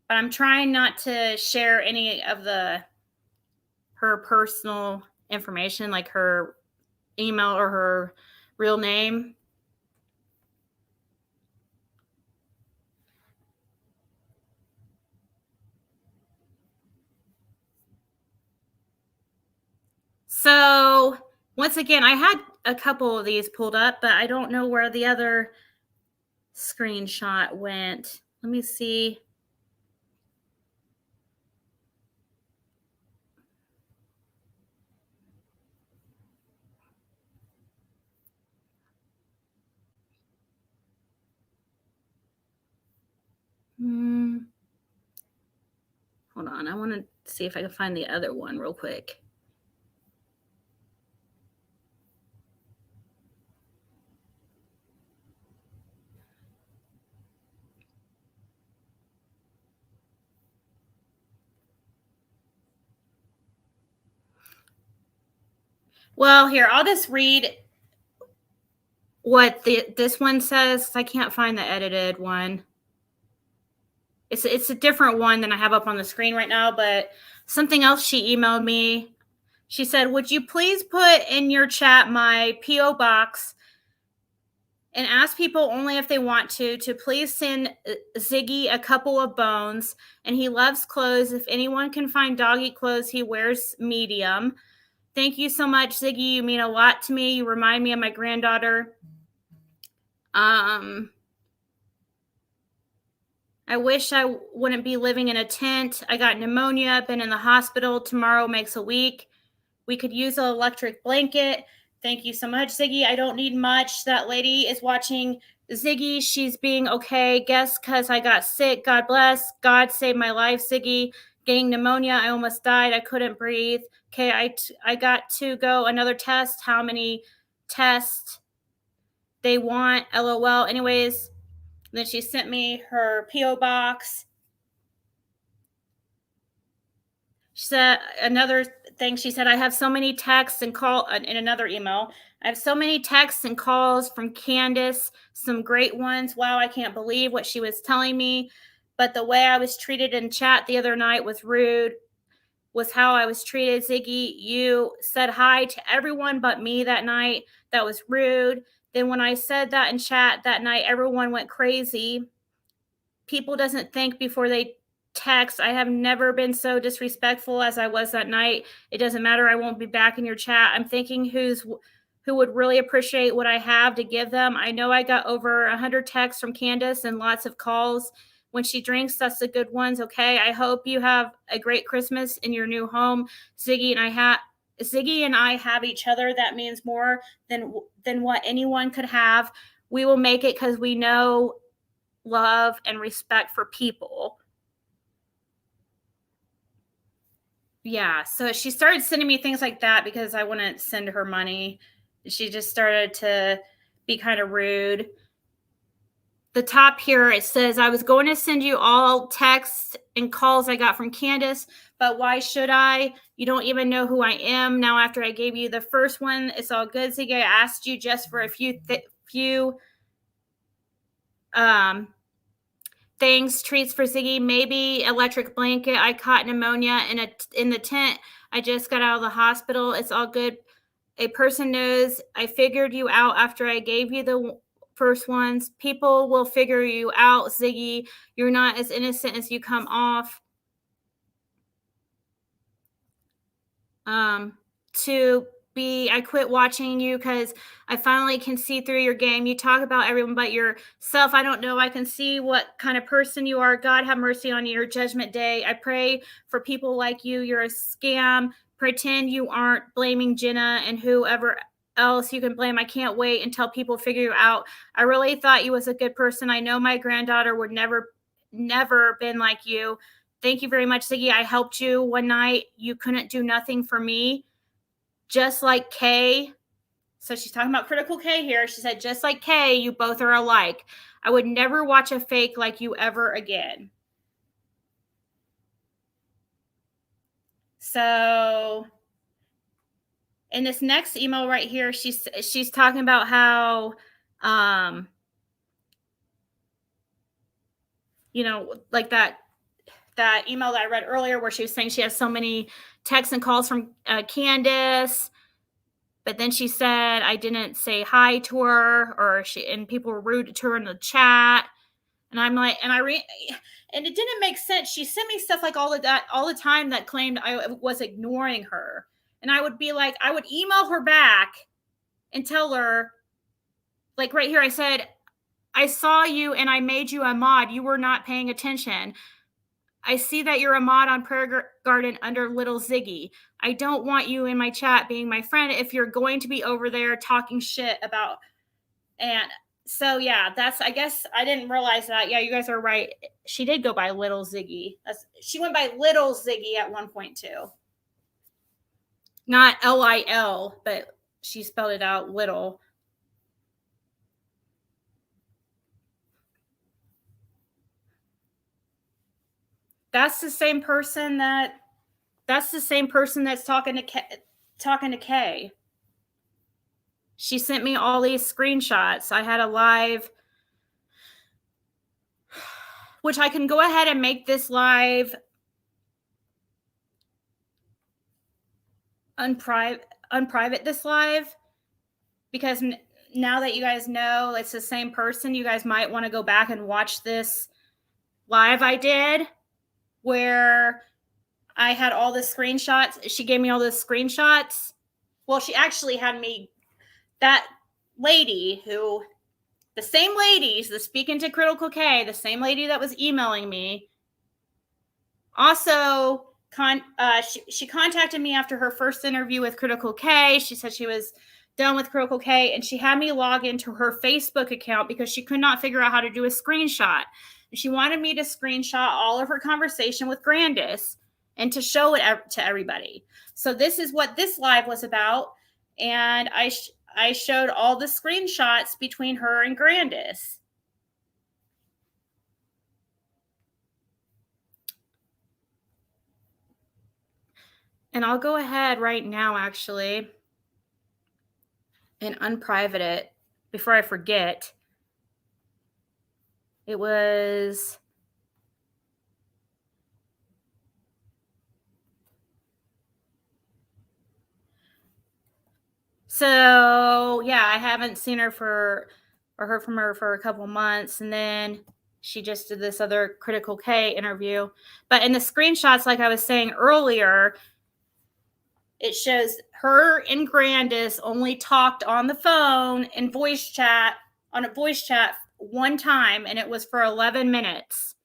But I'm trying not to share any of her personal information, like her email or her real name. So once again, I had a couple of these pulled up, but I don't know where the other screenshot went. Let me see. Hold on. I want to see if I can find the other one real quick. Well, here, I'll just read what this one says. I can't find the edited one. It's a different one than I have up on the screen right now, but something else she emailed me. She said, would you please put in your chat my P.O. box and ask people only if they want to please send Ziggy a couple of bones. And he loves clothes. If anyone can find doggy clothes, he wears medium. Thank you so much, Ziggy. You mean a lot to me. You remind me of my granddaughter. I wish I wouldn't be living in a tent. I got pneumonia, been in the hospital. Tomorrow makes a week. We could use an electric blanket. Thank you so much, Ziggy. I don't need much. That lady is watching Ziggy. She's being okay. Guess because I got sick. God bless. God saved my life, Ziggy. Getting pneumonia. I almost died. I couldn't breathe. Okay, I got to go another test. How many tests they want? LOL. Anyways, then she sent me her P.O. box. She said another thing. She said, I have so many texts and call in another email. I have so many texts and calls from Candace, some great ones. Wow, I can't believe what she was telling me. But the way I was treated in chat the other night was rude, was how I was treated. Ziggy, you said hi to everyone but me that night. That was rude. Then when I said that in chat that night, everyone went crazy. People doesn't think before they text. I have never been so disrespectful as I was that night. It doesn't matter. I won't be back in your chat. I'm thinking who would really appreciate what I have to give them. I know I got over 100 texts from Candace and lots of calls. When she drinks, that's the good ones. Okay. I hope you have a great Christmas in your new home. Ziggy and I have each other. That means more than what anyone could have. We will make it because we know love and respect for people. Yeah, so she started sending me things like that because I wouldn't send her money. She just started to be kind of rude. The top here, it says, I was going to send you all texts and calls I got from Candace, but why should I? You don't even know who I am. Now, after I gave you the first one, it's all good, Ziggy. I asked you just for a few things, treats for Ziggy, maybe electric blanket. I caught pneumonia in the tent. I just got out of the hospital. It's all good. A person knows I figured you out after I gave you the first ones. People will figure you out, Ziggy. You're not as innocent as you come off. I quit watching you because I finally can see through your game. You talk about everyone but yourself. I don't know. I can see what kind of person you are. God have mercy on your judgment day. I pray for people like you. You're a scam. Pretend you aren't, blaming Jenna and whoever else you can blame. I can't wait until people figure you out. I really thought you was a good person. I know my granddaughter would never been like you. Thank you very much, Ziggy. I helped you one night. You couldn't do nothing for me. Just like Kay. So she's talking about Critical K here. She said, just like Kay, you both are alike. I would never watch a fake like you ever again. So in this next email right here, she's talking about how, like that email that I read earlier where she was saying she has so many texts and calls from Candace. But then she said I didn't say hi to her, and people were rude to her in the chat. And I'm like, and it didn't make sense. She sent me stuff like all of that all the time that claimed I was ignoring her. And I would be like, I would email her back and tell her, like right here, I said, I saw you and I made you a mod. You were not paying attention. I see that you're a mod on Prayer Garden under Little Ziggy. I don't want you in my chat being my friend if you're going to be over there talking shit about. And so, yeah, I guess I didn't realize that. Yeah, you guys are right. She did go by Little Ziggy. She went by Little Ziggy at one point too. Not Lil, but she spelled it out Little. That's the same person that's talking to Kay. She sent me all these screenshots. I had a live, which I can go ahead and make this live unprivate this live, because now that you guys know it's the same person, you guys might want to go back and watch this live I did where I had all the screenshots. She gave me all the screenshots. Well, she actually had me, that lady the same ladies that speaking to Critical K, the same lady that was emailing me, also she contacted me after her first interview with Critical K. She said she was done with Critical K, and she had me log into her Facebook account because she could not figure out how to do a screenshot. She wanted me to screenshot all of her conversation with Grandus and to show it to everybody. So this is what this live was about, and I showed all the screenshots between her and Grandus. And I'll go ahead right now, actually, and unprivate it before I forget. It was... So, yeah, I haven't seen her or heard from her for a couple months. And then she just did this other Critical K interview. But in the screenshots, like I was saying earlier, it shows her and Grandus only talked on the phone and on a voice chat one time. And it was for 11 minutes,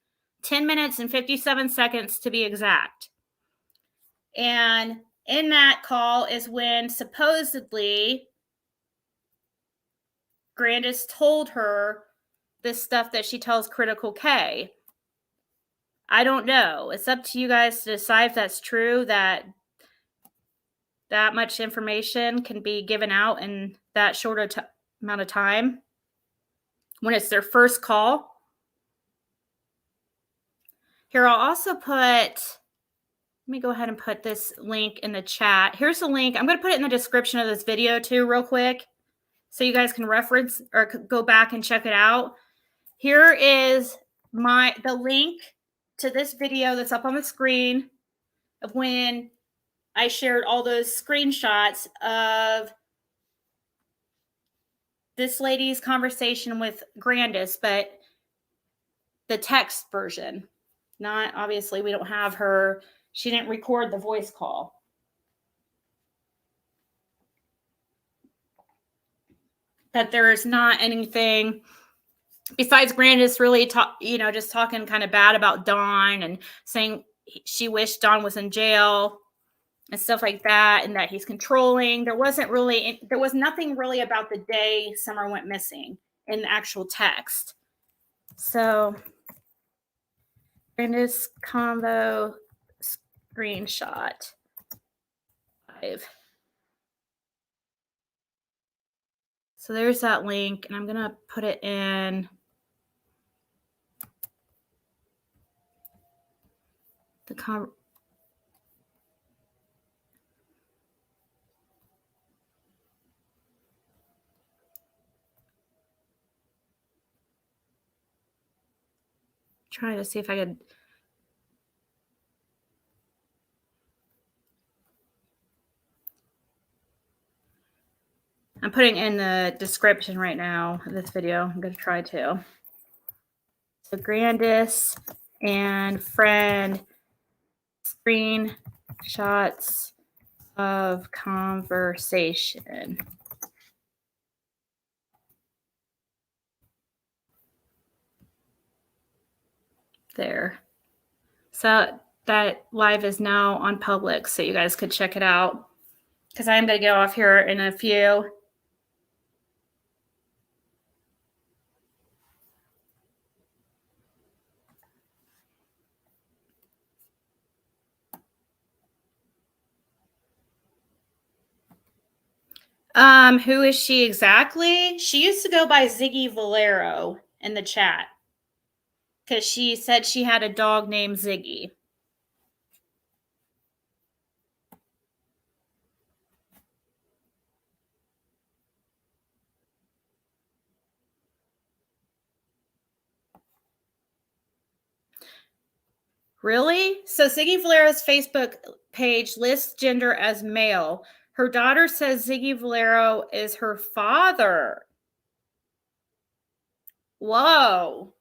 10 minutes and 57 seconds to be exact. And in that call is when supposedly Grandus told her this stuff that she tells Critical K. I don't know. It's up to you guys to decide if that's true, that much information can be given out in that short amount of time when it's their first call. Here, I'll also let me go ahead and put this link in the chat. Here's the link. I'm going to put it in the description of this video too, real quick, so you guys can reference or go back and check it out. Here is the link to this video that's up on the screen of when I shared all those screenshots of this lady's conversation with Grandus, but the text version. Not, obviously, we don't have her. She didn't record the voice call. That there is not anything besides Grandus really just talking kind of bad about Dawn and saying she wished Dawn was in jail and stuff like that, and that he's controlling. There was nothing really about the day Summer went missing in the actual text. So, Grandus combo screenshot 5. So there's that link, and I'm going to put it in the trying to see if I could. I'm putting in the description right now of this video. I'm going to try to. So Grandus and friend screenshots of conversation. There. So that live is now on public, so you guys could check it out. Because I'm going to go off here in a few. Who is she exactly? She used to go by Ziggy Valero in the chat because she said she had a dog named Ziggy. Really? So Ziggy Valero's Facebook page lists gender as male. Her daughter says Ziggy Valero is her father. Whoa.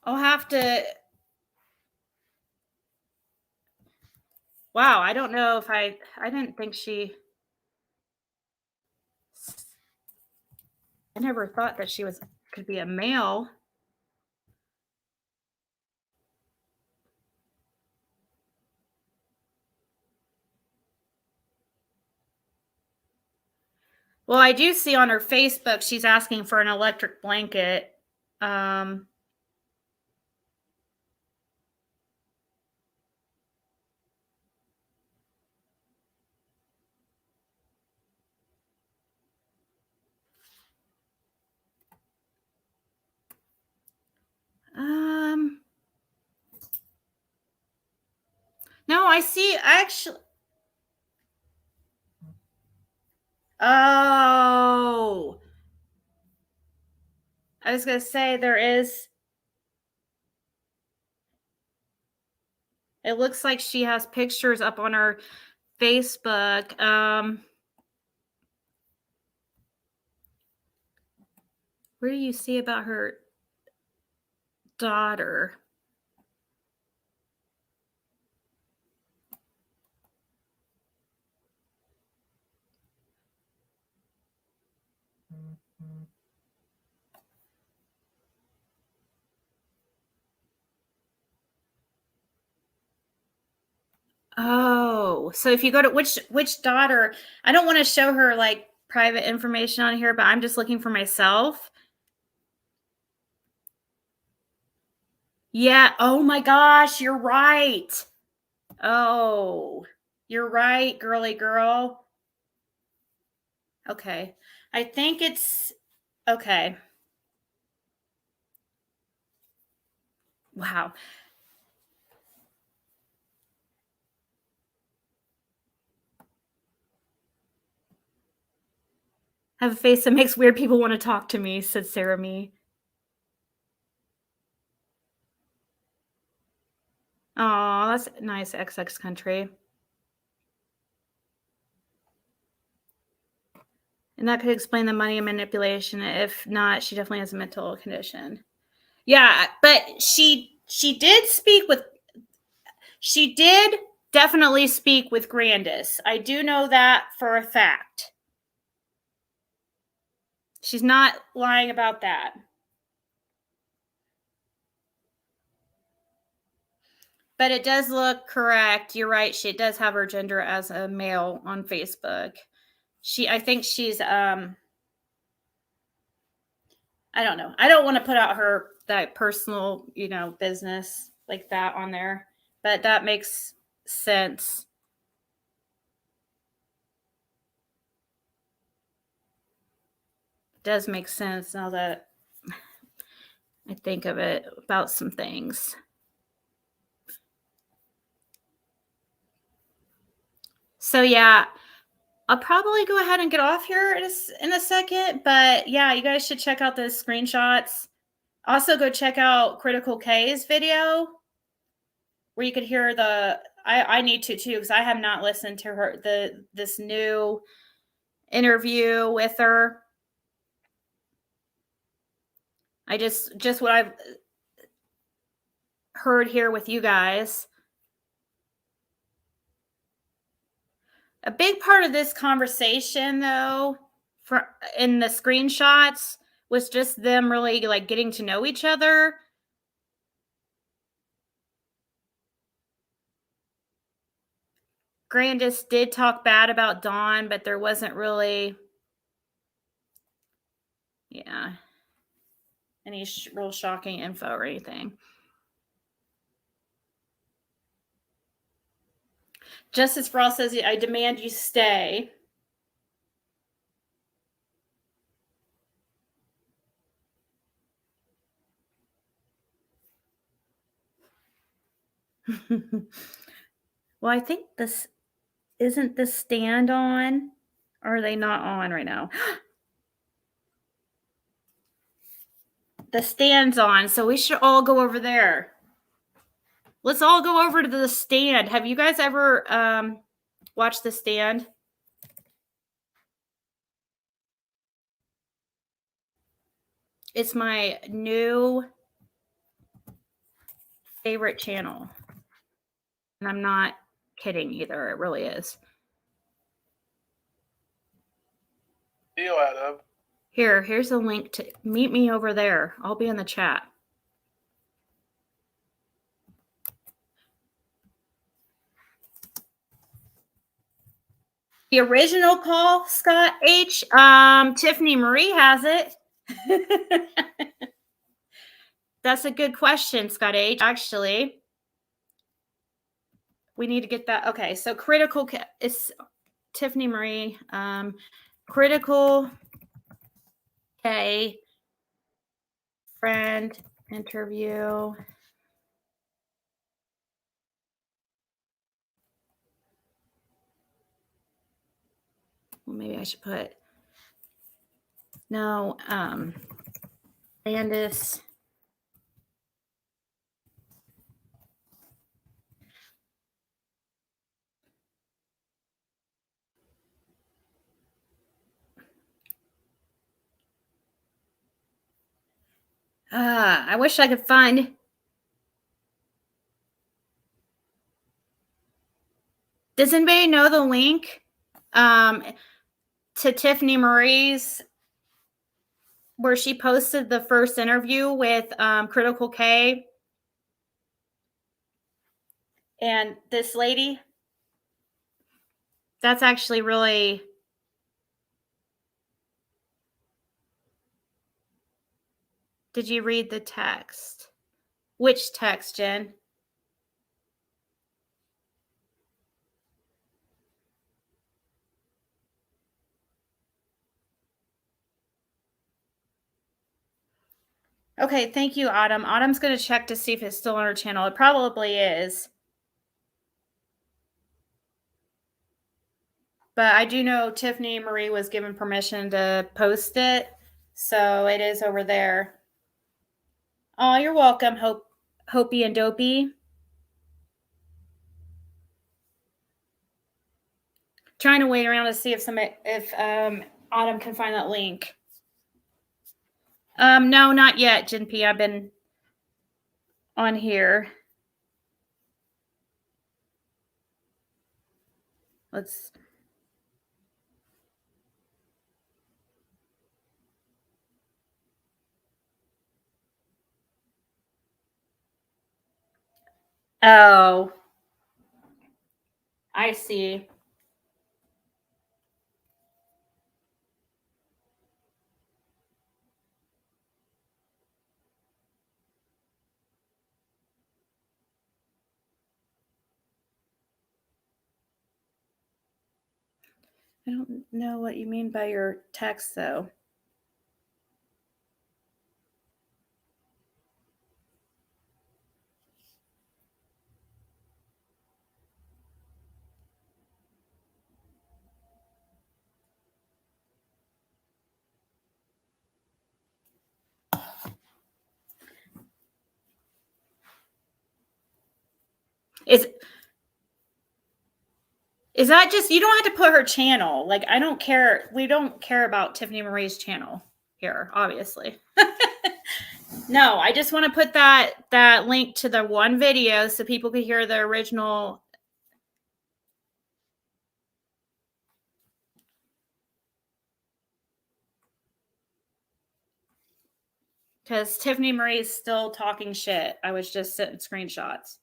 I'll have to. Wow, I don't know if I didn't think she. I never thought that she could be a male. Well, I do see on her Facebook she's asking for an electric blanket. No, I see actually. Oh, I was going to say there is. It looks like she has pictures up on her Facebook. Where do you see about her daughter? Oh, so if you go to which daughter, I don't want to show her like private information on here, but I'm just looking for myself. Yeah. Oh my gosh, you're right. Oh, you're right, girly girl. Okay. I think it's okay. Wow. I have a face that makes weird people want to talk to me, said Sarah Me. Oh, that's nice, XX country. And that could explain the money manipulation. If not, she definitely has a mental condition. Yeah, but she did definitely speak with Grandus. I do know that for a fact. She's not lying about that. But it does look correct. You're right. She does have her gender as a male on Facebook. I think she's I don't know. I don't want to put out her that personal, business like that on there, but that makes sense. It does make sense now that I think of it about some things. So yeah, I'll probably go ahead and get off here in a second, but yeah, you guys should check out those screenshots. Also go check out Critical K's video where you could hear I need to too, because I have not listened to her this new interview with her. I just what I've heard here with you guys. A big part of this conversation, though, in the screenshots, was just them really like getting to know each other. Grandus did talk bad about Dawn, but there wasn't really, any real shocking info or anything. Justice Frost says, I demand you stay. Well, I think isn't the stand on, or are they not on right now? The stand's on, so we should all go over there. Let's all go over to the stand. Have you guys ever watched the stand? It's my new favorite channel. And I'm not kidding either. It really is. Deal, Adam. Here's a link to meet me over there. I'll be in the chat. The original call, Scott H. Tiffany Marie has it. That's a good question, Scott H. Actually, we need to get that. Okay, so critical is Tiffany Marie. Critical K friend interview. Well, maybe I should put no. Grandus. I wish I could find. Does anybody know the link to Tiffany Marie's where she posted the first interview with Critical K and this lady? That's actually really. Did you read the text? Which text, Jen? Okay, thank you, Autumn. Autumn's going to check to see if it's still on her channel. It probably is. But I do know Tiffany Marie was given permission to post it. So it is over there. Oh, you're welcome, Hopi and Dopey. Trying to wait around to see if Autumn can find that link. No, not yet, Jen P. I've been on here. Let's. Oh, I see. I don't know what you mean by your text, though. Is that just, you don't have to put her channel. Like, I don't care. We don't care about Tiffany Marie's channel here, obviously. No, I just want to put that link to the one video so people could hear the original. Because Tiffany Marie is still talking shit. I was just sending screenshots.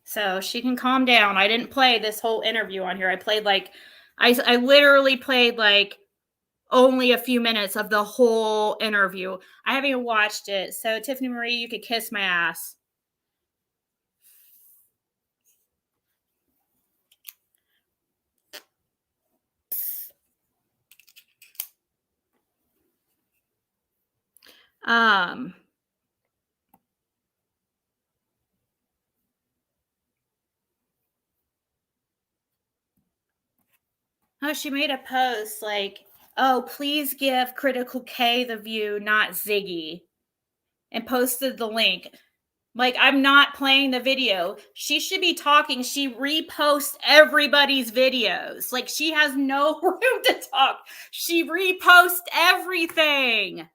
So she can calm down. I didn't play this whole interview on here. I played I literally played only a few minutes of the whole interview. I haven't even watched it. So Tiffany Marie, you could kiss my ass. Oh, she made a post oh, please give Critical K the view, not Ziggy, and posted the link. I'm not playing the video. She should be talking. She reposts everybody's videos. She has no room to talk. She reposts everything.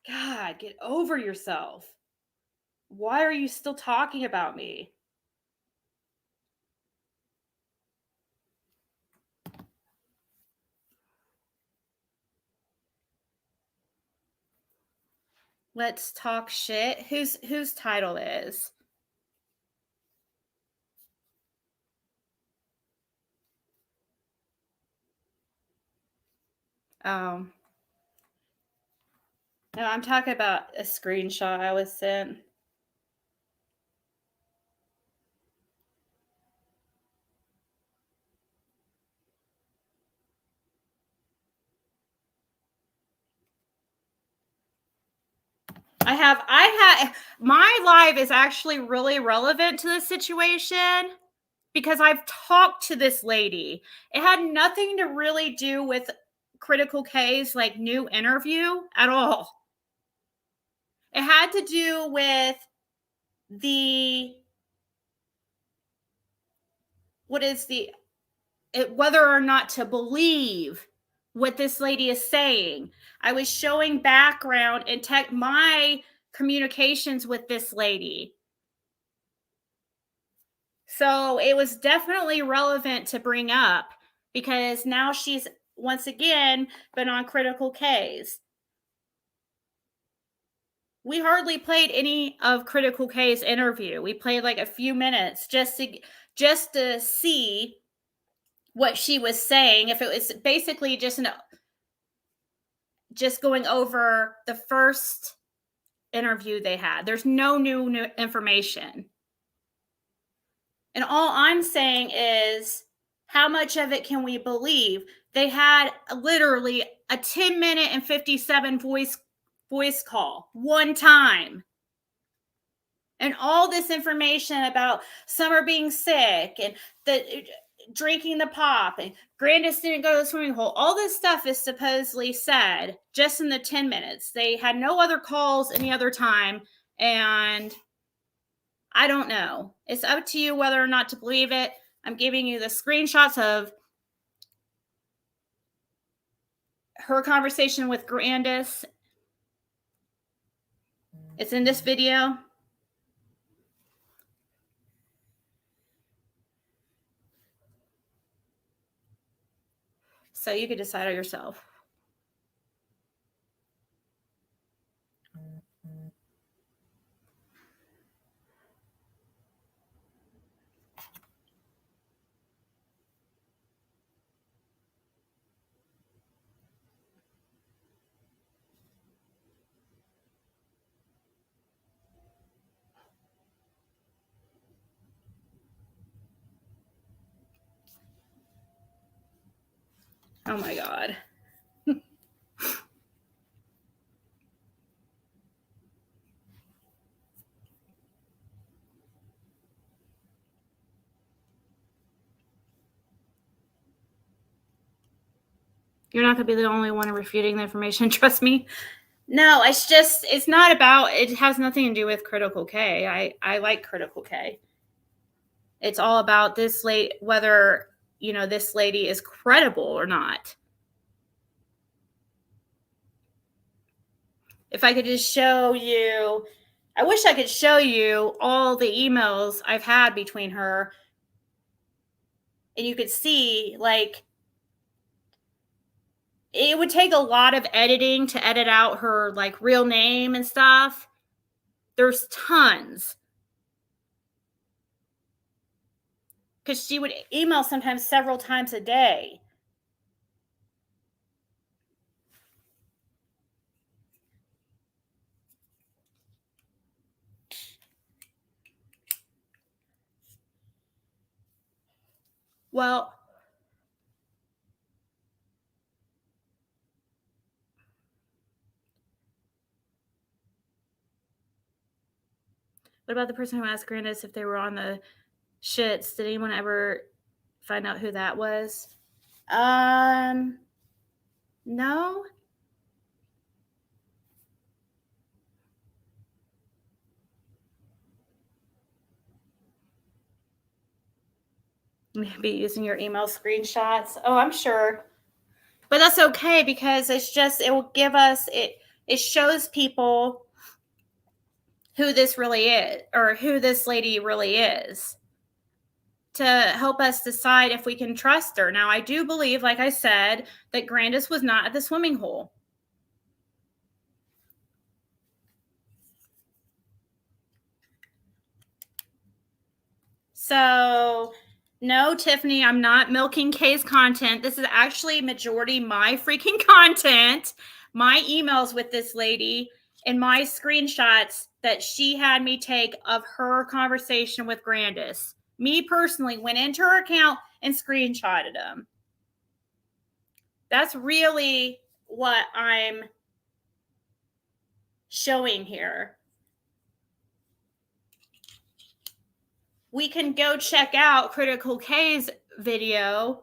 God, get over yourself. Why are you still talking about me? Let's talk shit. Whose title is? Oh. No, I'm talking about a screenshot I was sent. My live is actually really relevant to this situation because I've talked to this lady. It had nothing to really do with Critical K's like new interview at all. It had to do with whether or not to believe what this lady is saying. I was showing background and my communications with this lady. So it was definitely relevant to bring up because now she's once again been on Critical K's. We hardly played any of Critical K's interview. We played like a few minutes just to see what she was saying. If it was basically just going over the first interview they had. There's no new information. And all I'm saying is, how much of it can we believe? They had literally a 10-minute and 57 voice call one time. And all this information about Summer being sick and drinking the pop and Grandus didn't go to the swimming hole. All this stuff is supposedly said just in the 10 minutes. They had no other calls any other time. And I don't know. It's up to you whether or not to believe it. I'm giving you the screenshots of her conversation with Grandus. It's in this video. So you could decide on yourself. Oh my God. You're not going to be the only one refuting the information. Trust me. No, it's not about, it has nothing to do with Critical K. I like Critical K. It's all about this whether, this lady is credible or not. If I could just show you, I wish I could show you all the emails I've had between her. And you could see, like, it would take a lot of editing to edit out her, like, real name and stuff. There's tons. Because she would email sometimes several times a day. Well, what about the person who asked Grandus if they were on the shits? Did anyone ever find out who that was? No. Maybe using your email screenshots. Oh, I'm sure. But that's okay because it will give us, it shows people who this really is or who this lady really is to help us decide if we can trust her. Now, I do believe, like I said, that Grandus was not at the swimming hole. So, no, Tiffany, I'm not milking Kay's content. This is actually majority my freaking content. My emails with this lady and my screenshots that she had me take of her conversation with Grandus. Me personally went into her account and screenshotted them. That's really what I'm showing here. We can go check out Critical K's video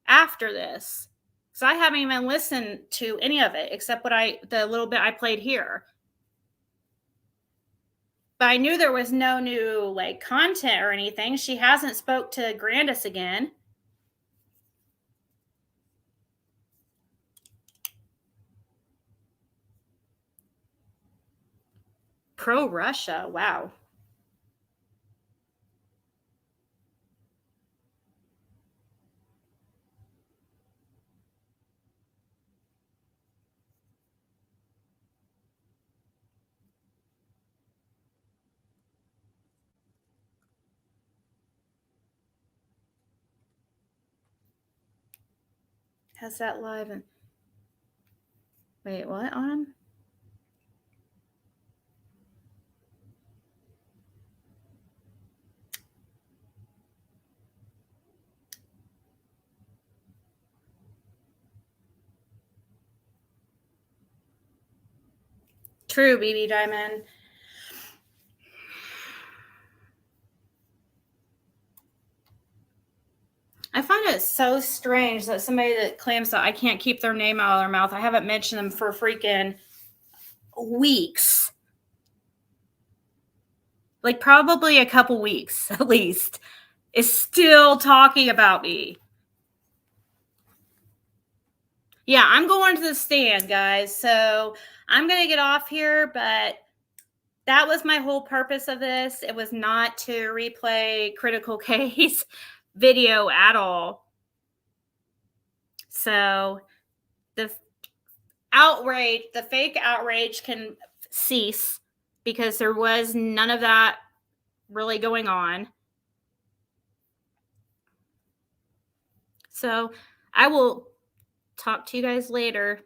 after this. So I haven't even listened to any of it except the little bit I played here. But I knew there was no new like content or anything. She hasn't spoke to Grandus again. Pro Russia. Wow. Has that live and wait, what on? True, BB Diamond. I find it so strange that somebody that claims that I can't keep their name out of their mouth, I haven't mentioned them for freaking weeks. Like probably a couple weeks at least, is still talking about me. Yeah, I'm going to the stand, guys. So I'm going to get off here, but that was my whole purpose of this. It was not to replay Critical K's video at all. So the outrage, the fake outrage can cease because there was none of that really going on. So I will talk to you guys later.